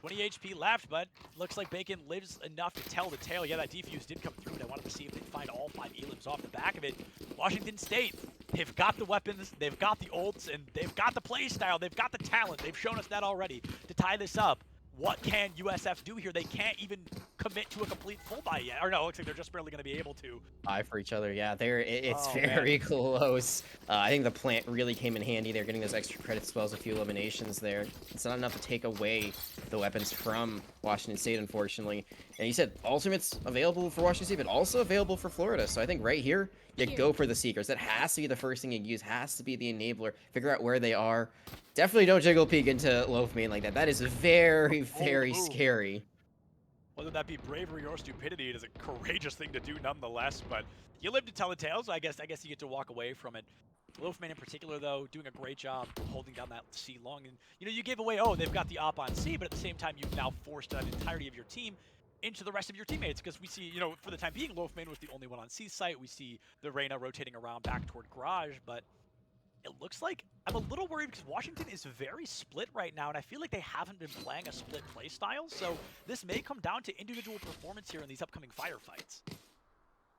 20 HP left, but looks like Bacon lives enough to tell the tale. Yeah, that defuse did come through, and I wanted to see if they'd find all 5 elims off the back of it. Washington State, they've got the weapons, they've got the ults, and they've got the play style, they've got the talent. They've shown us that already. To tie this up, what can USF do here? They can't even commit to a complete full buy yet. Or no, it looks like they're just barely going to be able to. Buy for each other, yeah. It's very close. I think the plant really came in handy. They're getting those extra credits as well as a few eliminations there. It's not enough to take away the weapons from Washington State, unfortunately. And you said ultimates available for Washington State, but also available for Florida. So I think right here, you go for the Seekers. That has to be the first thing you use, has to be the enabler. Figure out where they are. Definitely don't jiggle peek into Loafmane like that. That is very, very scary. Whether that be bravery or stupidity, it is a courageous thing to do nonetheless, but you live to tell the tale, so I guess you get to walk away from it. Loafmane in particular, though, doing a great job holding down that C long. And, you know, you gave away, oh, they've got the op on C, but at the same time, you've now forced an entirety of your team into the rest of your teammates, because we see, you know, for the time being, Loafmane was the only one on C site. We see the Reyna rotating around back toward Garage, but it looks like I'm a little worried because Washington is very split right now, and I feel like they haven't been playing a split play style, so this may come down to individual performance here in these upcoming firefights.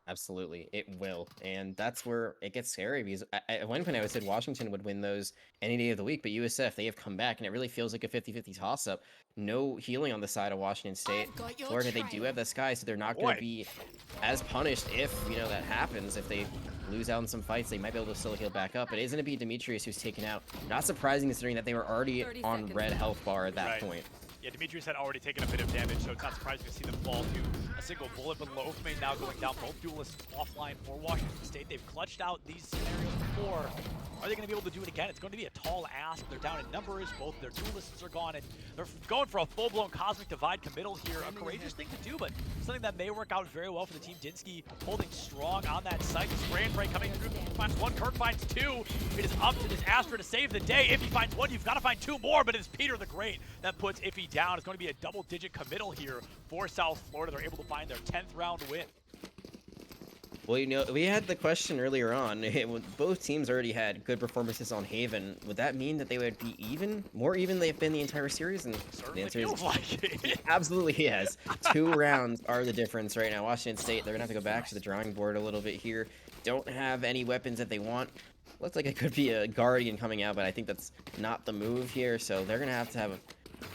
Absolutely, it will, and that's where it gets scary, because at one point I said Washington would win those any day of the week, but USF, they have come back, and it really feels like a 50-50 toss-up. No healing on the side of Washington State. Florida, they do have the Sky, so they're not going to be as punished if, you know, that happens. If they lose out in some fights, they might be able to still heal back up, but it isn't going to be Demetrius who's taken out. Not surprising, considering that they were already on red health bar at that point. Yeah, Demetrius had already taken a bit of damage, so it's not surprising to see them fall to a single bullet, but Loafmane now going down. Both duelists offline for Washington State. They've clutched out these scenarios before. Are they going to be able to do it again? It's going to be a tall ask. They're down in numbers. Both their duelists are gone, and they're going for a full-blown Cosmic Divide committal here. A courageous thing to do, but something that may work out very well for the team. Dinsky holding strong on that site. Spray and pray coming through. Finds 1, Kirk finds 2. It is up to this Astra to save the day. If he finds 1, you've got to find 2 more, but it's Peter the Great that puts Iffy down. It's going to be a double-digit committal here for South Florida. They're able to find their 10th round win. Well, you know, we had the question earlier on. Both teams already had good performances on Haven. Would that mean that they would be even? More even they've been the entire series? And the answer is like it. Absolutely yes. 2 rounds are the difference right now. Washington State, they're going to have to go back to the drawing board a little bit here. Don't have any weapons that they want. Looks like it could be a Guardian coming out, but I think that's not the move here. So they're going to have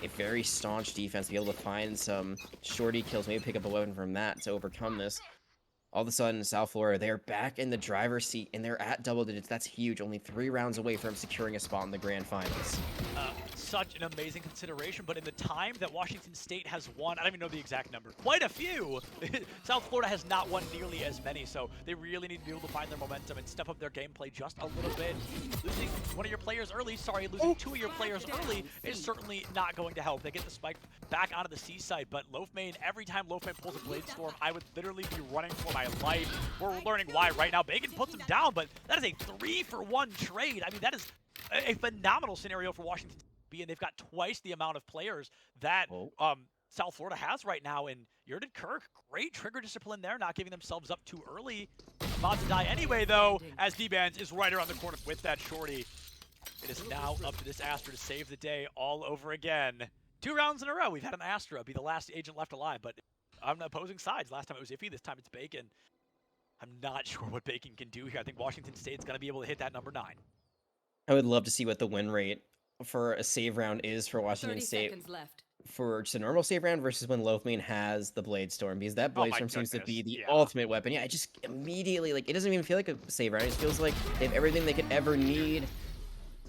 a very staunch defense, be able to find some shorty kills, maybe pick up a weapon from that to overcome this. All of a sudden, South Florida, they're back in the driver's seat, and they're at double digits. That's huge. Only 3 rounds away from securing a spot in the grand finals. such an amazing consideration, but in the time that Washington State has won, I don't even know the exact number, quite a few, South Florida has not won nearly as many, so they really need to be able to find their momentum and step up their gameplay just a little bit. Losing one of your players early, losing two of your players early is certainly not going to help. They get the spike back onto the seaside, but Loafmane, every time Loafmane pulls a Blade Storm, I would literally be running for my life. We're learning why right now. Bacon puts him down, but that is a 3-for-1 trade. I mean, that is a phenomenal scenario for Washington to be in. They've got twice the amount of players that South Florida has right now, and Yurden Kirk, great trigger discipline there, not giving themselves up too early. About to die anyway, though, as D-Bands is right around the corner with that shorty. It is now up to this Astra to save the day all over again. 2 rounds in a row, we've had an Astra be the last agent left alive, but on the opposing sides. Last time it was Iffy, this time it's Bacon. I'm not sure what Bacon can do here. I think Washington State's going to be able to hit that number 9. I would love to see what the win rate for a save round is for Washington 30 State seconds left. for just a normal save round versus when Loafmane has the Blade Storm, because that Blade my Storm seems to be goodness, the yeah. ultimate weapon. Yeah, it just immediately, like, it doesn't even feel like a save round. It feels like they have everything they could ever need.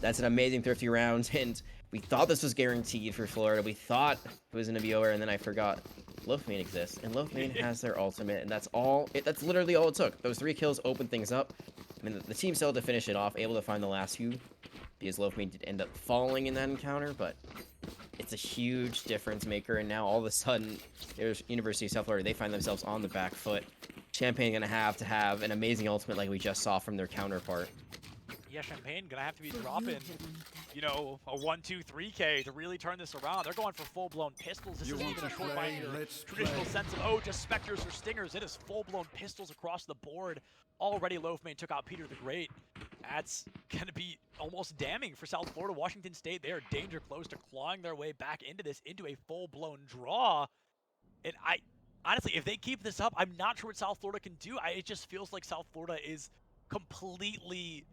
That's an amazing thrifty round, and we thought this was guaranteed for Florida. We thought it was going to be over, and then I forgot Loafmane exists, and Loafmane has their ultimate, and that's all. That's literally all it took. Those 3 kills opened things up. I mean, the team still had to finish it off, able to find the last few, because Loafmane did end up falling in that encounter, but it's a huge difference maker, and now all of a sudden, there's University of South Florida, they find themselves on the back foot. Champagne gonna have to have an amazing ultimate like we just saw from their counterpart. Yeah, Champagne gonna have to be dropping, you know, a 1-2-3K to really turn this around. They're going for full-blown pistols. This isn't even a short by your traditional sense of, oh, just Spectres or Stingers. It is full-blown pistols across the board. Already Loafmane took out Peter the Great. That's gonna be almost damning for South Florida. Washington State, they are danger close to clawing their way back into this, into a full-blown draw. And honestly, if they keep this up, I'm not sure what South Florida can do. It just feels like South Florida is completely...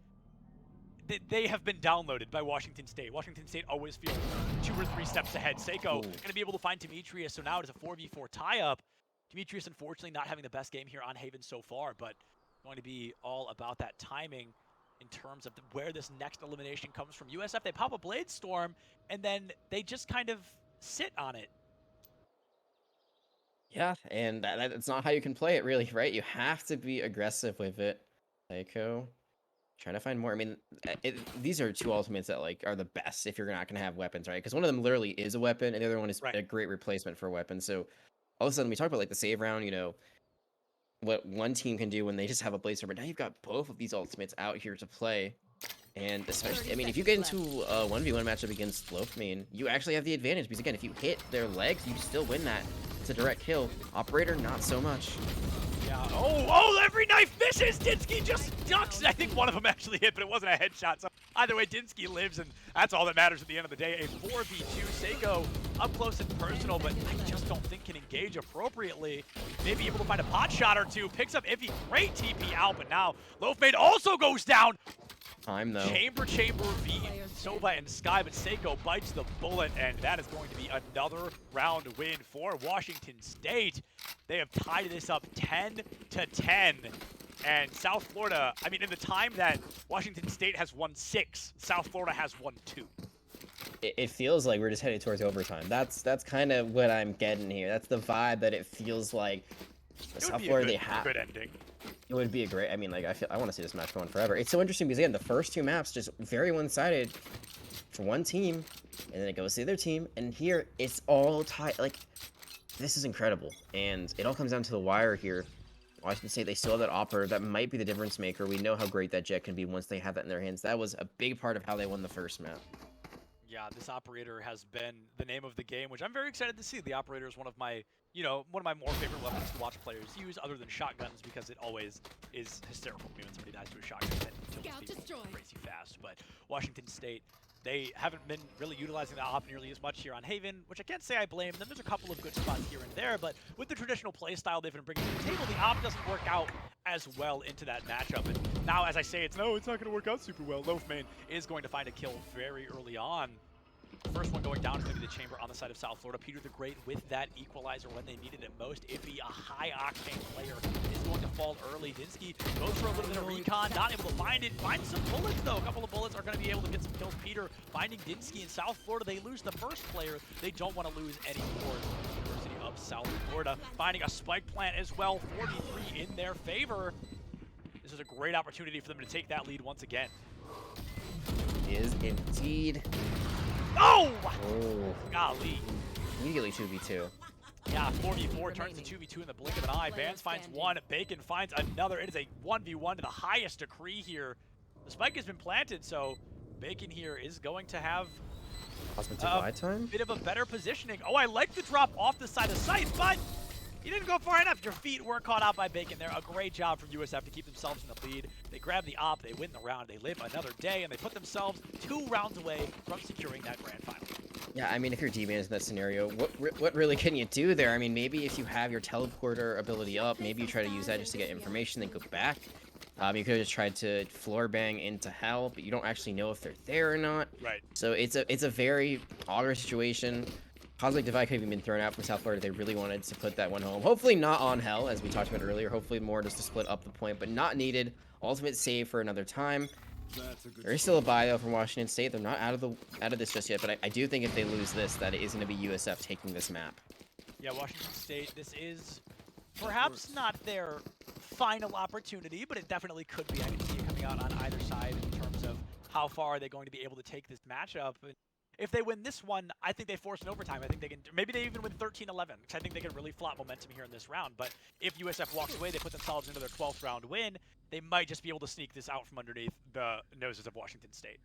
They have been downloaded by Washington State. Washington State always feels 2 or 3 steps ahead. Seiko going to be able to find Demetrius, so now it is a 4v4 tie-up. Demetrius, unfortunately, not having the best game here on Haven so far, but going to be all about that timing in terms of where this next elimination comes from. USF, they pop a Blade Storm, and then they just kind of sit on it. Yeah, and that's not how you can play it, really, right? You have to be aggressive with it. Seiko. Trying to find more. I mean, these are 2 ultimates that like are the best if you're not going to have weapons, right? Because one of them literally is a weapon, and the other one is a great replacement for a weapon. So all of a sudden, we talk about like the save round, you know, what one team can do when they just have a Blade Storm, but now you've got both of these ultimates out here to play. And especially, I mean, if you get into a 1v1 matchup against Loafmane, you actually have the advantage because again, if you hit their legs, you still win that. It's a direct kill. Operator, not so much. Yeah. Oh, every knife misses! Dinsky just ducks! I think one of them actually hit, but it wasn't a headshot. So either way, Dinsky lives, and that's all that matters at the end of the day. A 4v2 Seiko up close and personal, but I just don't think can engage appropriately. Maybe able to find a pot shot or 2. Picks up Iffy. Great TP out, but now Loafmane also goes down. Time though. Chamber v Sova and Sky, but Seiko bites the bullet, and that is going to be another round win for Washington State. They have tied this up 10-10, and South Florida, I mean, in the time that Washington State has won 6, South Florida has won 2. It feels like we're just headed towards overtime. That's kind of what I'm getting here. That's the vibe that it feels like. South Florida, they have good ending. It would be a great. I mean, like I want to see this match going forever. It's so interesting because again, the first 2 maps just very one-sided for one team, and then it goes to the other team, and here it's all tied. Like this is incredible, and it all comes down to the wire here. Washington State, they still have that operator that might be the difference maker. We know how great that jet can be once they have that in their hands. That was a big part of how they won the first map. Yeah, this operator has been the name of the game, which I'm very excited to see. The operator is one of my, one of my more favorite weapons to watch players use, other than shotguns, because it always is hysterical to me when somebody dies to a shotgun that kills people crazy fast. But Washington State, they haven't been really utilizing that op nearly as much here on Haven, which I can't say I blame them. There's a couple of good spots here and there, but with the traditional play style they've been bringing to the table, the op doesn't work out as well into that matchup. And now, as I say, it's not going to work out super well. Loafmane is going to find a kill very early on. The first one going down is going to be the Chamber on the side of South Florida. Peter the Great with that equalizer when they needed it most. Iffy, a high-octane player, is going to fall fall early. Dinsky goes for a little bit of recon, not able to find it. Finds some bullets, though. A couple of bullets are going to be able to get some kills. Peter finding Dinsky in South Florida. They lose the first player. They don't want to lose any more. University of South Florida finding a spike plant as well. 43 in their favor. This is a great opportunity for them to take that lead once again. Is indeed. Oh! Oh, Golly. immediately 2v2. Yeah, 4v4 turns to 2v2 in the blink of an eye. Vance finds one, Bacon finds another. It is a 1v1 to the highest degree here. The spike has been planted, so Bacon here is going to have a bit of a better positioning. Oh, I like the drop off the side of sight, but you didn't go far enough. Your feet were caught out by Bacon there. A great job from USF to keep themselves in the lead. They grab the op, they win the round, they live another day, and they put themselves 2 rounds away from securing that grand final. Yeah, I mean, if you're D-Man in that scenario, what really can you do there? I mean, maybe if you have your teleporter ability up, maybe you try to use that just to get information, then go back. You could have just tried to floor bang into hell, but you don't actually know if they're there or not. Right. So it's a very awkward situation. Cosmic Divide could have even been thrown out from South Florida. They really wanted to put that one home. Hopefully not on hell, as we talked about earlier. Hopefully more just to split up the point, but not needed. Ultimate save for another time. There is still a bye though from Washington State. They're not out of this just yet, but I do think if they lose this, that it is going to be USF taking this map. Yeah, Washington State, this is perhaps not their final opportunity, but it definitely could be. I can see it coming out on either side in terms of how far are they going to be able to take this matchup. If they win this one, I think they force an overtime. I think they can, maybe they even win 13-11, because I think they can really flop momentum here in this round. But if USF walks away, they put themselves into their 12th round win, they might just be able to sneak this out from underneath the noses of Washington State.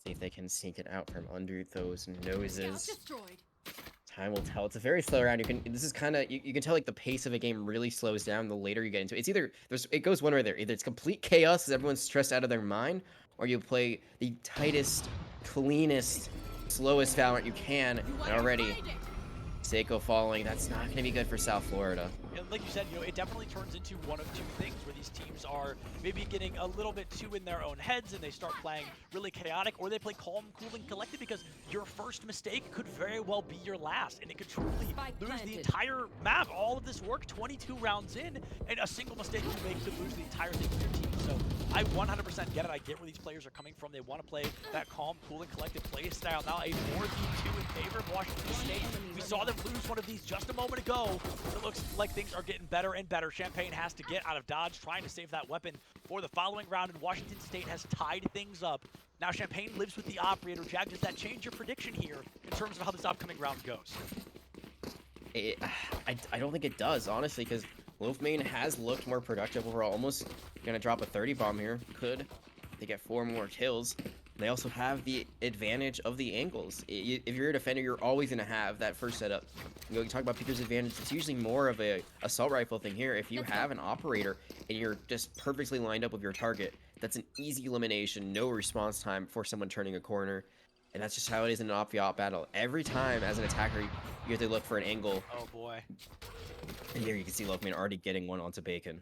See if they can sneak it out from under those noses. Time will tell. It's a very slow round. This is kind of, you can tell like the pace of a game really slows down the later you get into it. It's either, it goes one way or the other. Either it's complete chaos as everyone's stressed out of their mind, or you play the tightest, cleanest, slowest Valorant you can, and already Seiko falling. That's not going to be good for South Florida. And like you said, it definitely turns into one of two things where these teams are maybe getting a little bit too in their own heads and they start playing really chaotic, or they play calm, cool, and collected, because your first mistake could very well be your last, and it could truly lose the entire map. All of this work, 22 rounds in, and a single mistake you make could lose the entire thing for your team. So I 100% get it. I get where these players are coming from. They want to play that calm, cool, and collected play style. Now a 4v2 in favor of Washington State. We saw them lose one of these just a moment ago. It looks like things are getting better and better. Champagne has to get out of dodge, trying to save that weapon for the following round, and Washington State has tied things up. Now Champagne lives with the operator. Jag, does that change your prediction here in terms of how this upcoming round goes? I don't think it does, honestly, because Loafmane has looked more productive overall. Almost gonna drop a 30 bomb here. Could they get 4 more kills? They also have the advantage of the angles. If you're a defender, you're always going to have that first setup. You talk about Peter's advantage. It's usually more of a assault rifle thing here. If you have an operator and you're just perfectly lined up with your target, that's an easy elimination, no response time for someone turning a corner. And that's just how it is in an op-v-op battle. Every time as an attacker, you have to look for an angle. Oh boy. And here you can see Loafmane already getting one onto Bacon.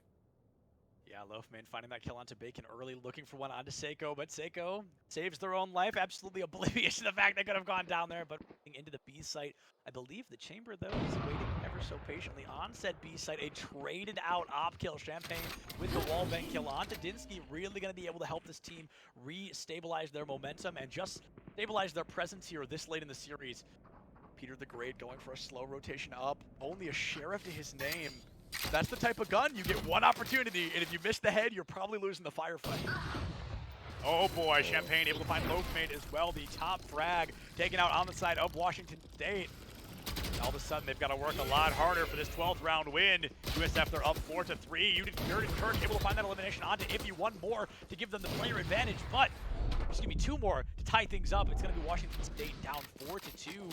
Yeah, Loafmane finding that kill onto Bacon early, looking for one onto Seiko, but Seiko saves their own life, absolutely oblivious to the fact they could have gone down there, but into the B site. I believe the chamber, though, is waiting ever so patiently on said B site. A traded out op kill. Champagne with the wall bang kill onto Dinsky, really going to be able to help this team re-stabilize their momentum and just stabilize their presence here this late in the series. Peter the Great going for a slow rotation up, only a sheriff to his name. That's the type of gun, you get one opportunity, and if you miss the head, you're probably losing the firefight. Oh boy, Champagne able to find Loafmane as well, the top frag, taken out on the side of Washington State. And all of a sudden, they've got to work a lot harder for this 12th round win. USF, they're up 4-3. Yurden Kirk able to find that elimination onto Iffy, one more to give them the player advantage, but just give me 2 more to tie things up. It's going to be Washington State down 4-2.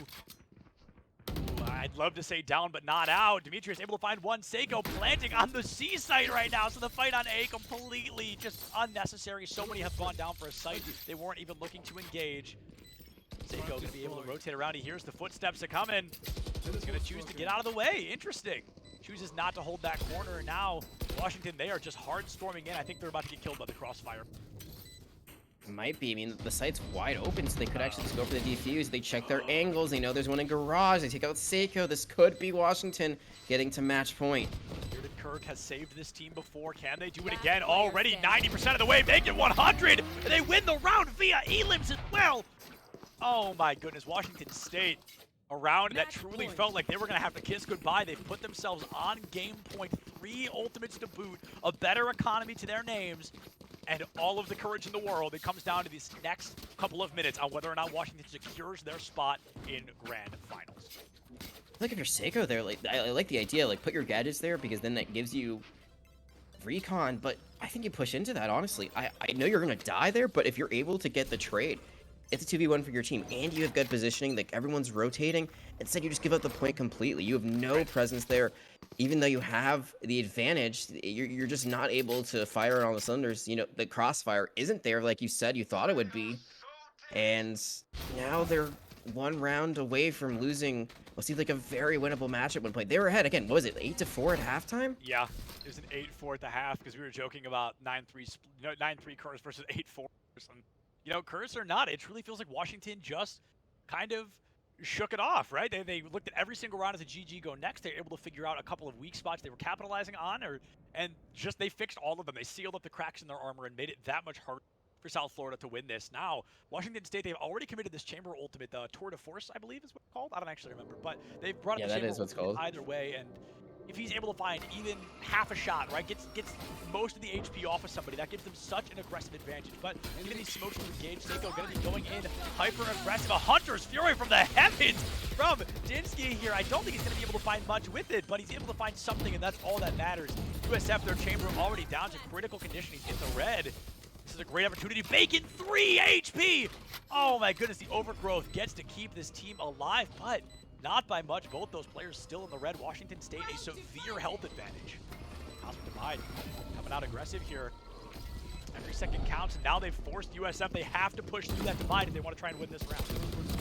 I'd love to say down, but not out. Demetrius able to find one. Seiko planting on the C site right now. So the fight on A completely just unnecessary. So many have gone down for a site they weren't even looking to engage. Seiko going to be able to rotate around. He hears the footsteps are coming. He's going to choose to get out of the way. Interesting. Chooses not to hold that corner. Now, Washington, they are just hard storming in. I think they're about to get killed by the crossfire. Might be. I mean, the site's wide open, so they could actually just go for the defuse. They check their angles. They know there's one in garage. They take out Seiko. This could be Washington getting to match point. Kirk has saved this team before. Can they do it again? Already 90% of the way, make it 100, and they win the round via elims as well. Oh my goodness, Washington State, a round that truly felt like they were going to have to kiss goodbye. They've put themselves on game point, 3 ultimates to boot, a better economy to their names, and all of the courage in the world. It comes down to these next couple of minutes on whether or not Washington secures their spot in Grand Finals. Like if you're Seiko there, like I like the idea, like put your gadgets there because then that gives you recon, but I think you push into that, honestly. I know you're going to die there, but if you're able to get the trade, it's a 2v1 for your team, and you have good positioning, like everyone's rotating. Instead, you just give up the point completely. You have no presence there. Even though you have the advantage, you're just not able to fire on all the cylinders. You know, the crossfire isn't there like you said you thought it would be. And now they're 1 round away from losing what seemed like a very winnable match at one point. They were ahead again. What was it, 8-4 at halftime? Yeah, it was an 8-4 at the half because we were joking about 9-3 Curse versus 8-4. And, you know, Curse or not, it truly feels like Washington just kind of shook it off, right? They looked at every single round as a GG go next. They were able to figure out a couple of weak spots they were capitalizing on, and just they fixed all of them. They sealed up the cracks in their armor and made it that much harder for South Florida to win this. Now, Washington State, they've already committed this Chamber Ultimate, the Tour de Force, I believe is what it's called. I don't actually remember, but they've brought up the Chamber that is what's Ultimate called. either way, and if he's able to find even half a shot, right, gets most of the HP off of somebody, that gives them such an aggressive advantage. But given these smokes to engage, Seiko going to be going in hyper-aggressive. A Hunter's Fury from the heavens from Dinsky here. I don't think he's going to be able to find much with it, but he's able to find something, and that's all that matters. USF, their chamber already down to critical condition. He's in the red. This is a great opportunity. Bacon, 3 HP! Oh my goodness, the Overgrowth gets to keep this team alive, but not by much. Both those players still in the red. Washington State, a severe health advantage. Cosmic Divide coming out aggressive here. Every second counts, and now they've forced USF. They have to push through that divide if they want to try and win this round.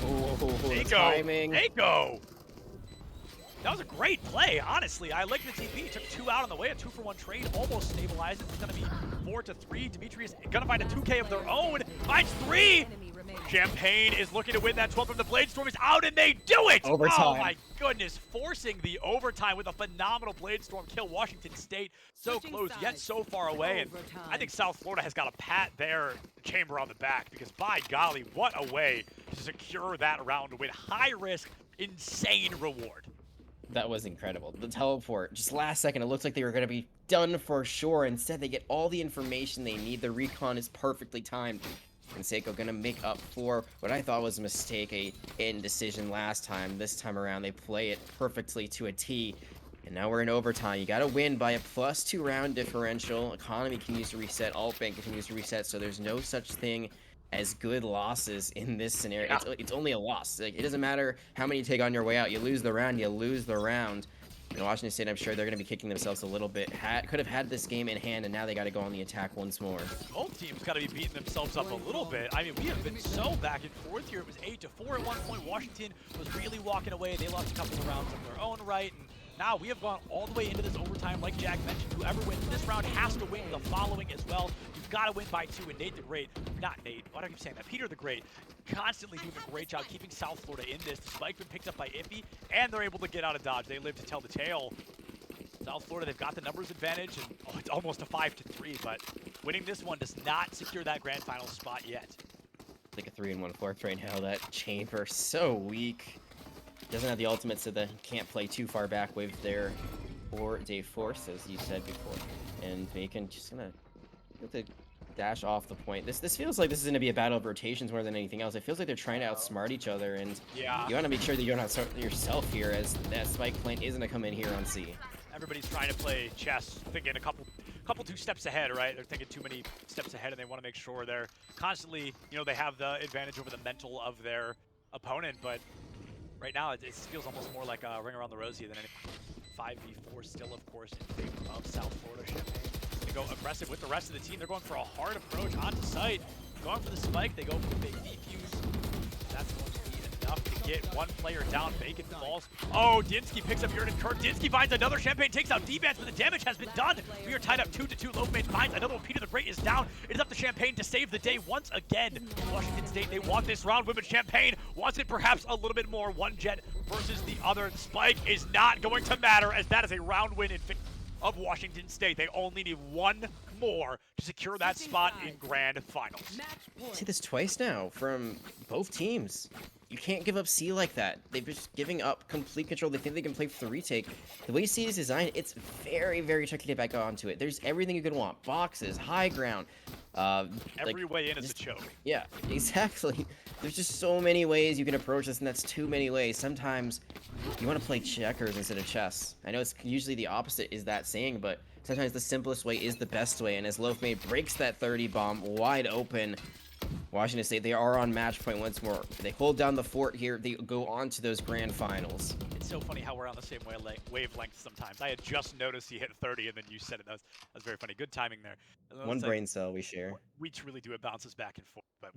Oh, timing. Seiko! That was a great play, honestly. I like the TP. Took 2 out on the way. A 2-for-1 trade almost stabilized. It's going to be 4-3. Demetrius going to find a 2K of their own. Finds 3! Champagne is looking to win that 12 from the Bladestorm is out, and they do it! Overtime. Oh my goodness, forcing the overtime with a phenomenal Bladestorm kill. Washington State so close, yet so far away. And I think South Florida has got to pat their chamber on the back because, by golly, what a way to secure that round with high risk, insane reward. That was incredible. The teleport, just last second, it looked like they were going to be done for sure. Instead, they get all the information they need. The recon is perfectly timed. And Seiko going to make up for what I thought was a mistake, a indecision last time. This time around, they play it perfectly to a T. And now we're in overtime. You got to win by a +2 round differential. Economy continues to reset. Alt-Bank continues to reset. So there's no such thing as good losses in this scenario. Yeah. It's only a loss. Like, it doesn't matter how many you take on your way out. You lose the round, you lose the round. And Washington State, I'm sure they're going to be kicking themselves a little bit. Could have had this game in hand, and now they got to go on the attack once more. Both teams got to be beating themselves up a little bit. I mean, we have been so back and forth here. It was 8-4 at one point. Washington was really walking away. They lost a couple of rounds of their own right. And now we have gone all the way into this overtime. Like Jack mentioned, whoever wins this round has to win the following as well. You've got to win by 2, and Nate the Great, not Nate, why do I keep saying that? Peter the Great, constantly doing a great job keeping South Florida in this. The spike been picked up by Iffy, and they're able to get out of dodge. They live to tell the tale. South Florida, they've got the numbers advantage, and it's almost a 5-3, but winning this one does not secure that grand final spot yet. Like a 3-1-4 right now. That chamber so weak. Doesn't have the ultimate, so they can't play too far back with their 4-day force, as you said before. And Bacon just gonna have to dash off the point. This feels like this is gonna be a battle of rotations more than anything else. It feels like they're trying to outsmart each other, and yeah, you want to make sure that you don't outsmart yourself here, as that spike plane is gonna come in here on C. Everybody's trying to play chess, thinking a couple 2 steps ahead, right? They're thinking too many steps ahead, and they want to make sure they're constantly, you know, they have the advantage over the mental of their opponent. But right now, it feels almost more like a Ring Around the Rosie than any 5v4. Still, of course, in favor of South Florida. Champagne. They go aggressive with the rest of the team. They're going for a hard approach onto site. Going for the spike. They go for the big defuse. That's going to be enough to get one player down. Bacon falls. Oh, Dinsky picks up Jurgen Kirk. Dinsky finds another. Champagne takes out D-Bans, but the damage has been done. We are tied up 2-2. Loafmate finds another one. Peter the Great is down. It is up to Champagne to save the day once again. Washington State, they want this round. Women Champagne wants it perhaps a little bit more. One jet versus the other. The spike is not going to matter, as that is a round win in of Washington State. They only need one more to secure that spot in Grand Finals. See this twice now from both teams. You can't give up C like that. They're just giving up complete control. They think they can play for the retake. The way C is designed, it's very, very tricky to get back onto it. There's everything you could want. Boxes, high ground. Every way in is a choke. Yeah, exactly. There's just so many ways you can approach this, and that's too many ways. Sometimes you want to play checkers instead of chess. I know it's usually the opposite is that saying, but sometimes the simplest way is the best way. And as Loafmate breaks that 30 bomb wide open, Washington State, they are on match point once more. They hold down the fort here. They go on to those grand finals. It's so funny how we're on the same wavelength sometimes. I had just noticed he hit 30, and then you said it. That was very funny. Good timing there. One brain cell we share. We truly do. It bounces back and forth, but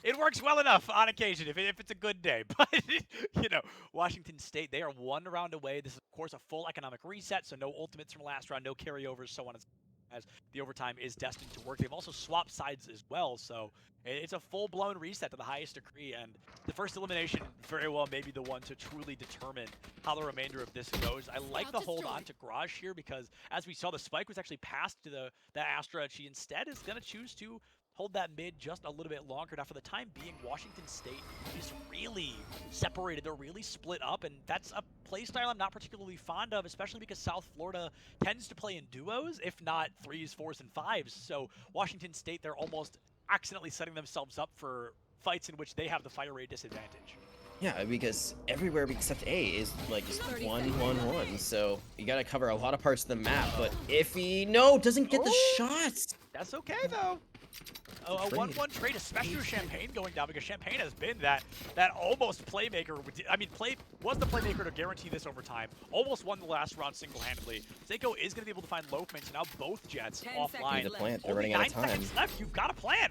it works well enough on occasion if it's a good day. But Washington State, they are one round away. This is of course a full economic reset, so no ultimates from last round, no carryovers, so on and so forth, as the overtime is destined to work. They've also swapped sides as well, so it's a full-blown reset to the highest degree, and the first elimination very well may be the one to truly determine how the remainder of this goes. I like the hold on to Garage here because, as we saw, the spike was actually passed to the Astra, and she instead is going to choose to hold that mid just a little bit longer. Now, for the time being, Washington State is really separated. They're really split up, and that's a playstyle I'm not particularly fond of, especially because South Florida tends to play in duos, if not 3s, 4s, and 5s. So Washington State, they're almost accidentally setting themselves up for fights in which they have the fire rate disadvantage. Yeah, because everywhere except A is like just 1-1-1, so you gotta cover a lot of parts of the map, but if he doesn't get the shots. That's okay though. A 1-1 trade, especially with Champagne going down, because Champagne has been that almost playmaker. I mean, was the playmaker to guarantee this overtime. Almost won the last round single-handedly. Seiko is going to be able to find Loafmate, so now both Jets offline. The plant. They're Only running out of 9 time. seconds left. You've got a plan.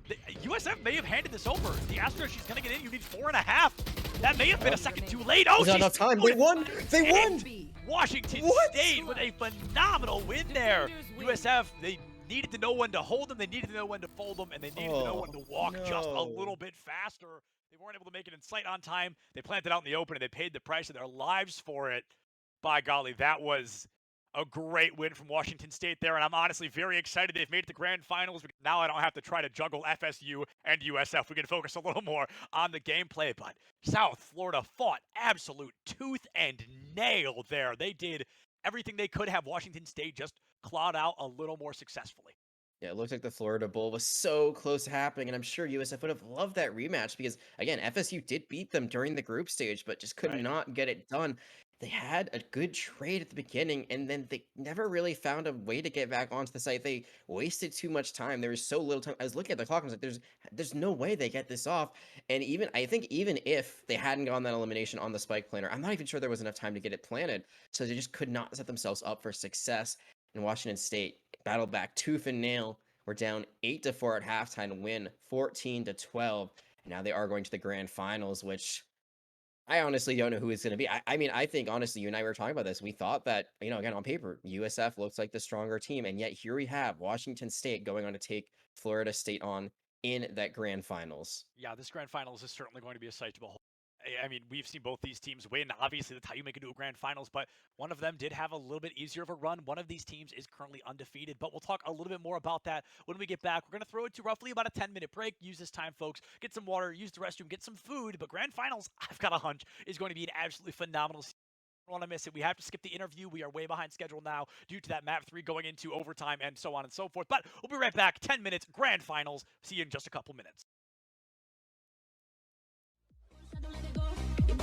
The USF may have handed this over. The Astra, she's going to get in. You need 4.5. That may have been a second too late. Oh, There's not enough time. They won. They won. Washington State with a phenomenal win there. USF, they needed to know when to hold them, they needed to know when to fold them, and they needed to know when to walk just a little bit faster. They weren't able to make it in sight on time. They planted out in the open, and they paid the price of their lives for it. By golly, that was a great win from Washington State there, and I'm honestly very excited they've made it to grand finals. Now I don't have to try to juggle FSU and USF. We can focus a little more on the gameplay, but South Florida fought absolute tooth and nail there. They did everything they could have. Washington State just clawed out a little more successfully. Yeah, it looked like the Florida Bowl was so close to happening, and I'm sure USF would have loved that rematch because, again, FSU did beat them during the group stage, but just could not get it done. They had a good trade at the beginning, and then they never really found a way to get back onto the site. They wasted too much time. There was so little time. I was looking at the clock, and I was like, there's no way they get this off. And I think even if they hadn't gone that elimination on the spike planner, I'm not even sure there was enough time to get it planted. So they just could not set themselves up for success. And Washington State battled back tooth and nail. We're down 8-4 at halftime to win 14-12. And now they are going to the grand finals, which I honestly don't know who it's going to be. I mean, I think, honestly, you and I were talking about this. We thought that, again, on paper, USF looks like the stronger team. And yet here we have Washington State going on to take Florida State on in that grand finals. Yeah, this grand finals is certainly going to be a sight to behold. I mean, we've seen both these teams win. Obviously, that's how you make it to a grand finals, but one of them did have a little bit easier of a run. One of these teams is currently undefeated, but we'll talk a little bit more about that when we get back. We're going to throw it to roughly about a 10-minute break. Use this time, folks. Get some water, use the restroom, get some food, but grand finals, I've got a hunch, is going to be an absolutely phenomenal season. Don't want to miss it. We have to skip the interview. We are way behind schedule now due to that map 3 going into overtime and so on and so forth, but we'll be right back. 10 minutes, grand finals. See you in just a couple minutes.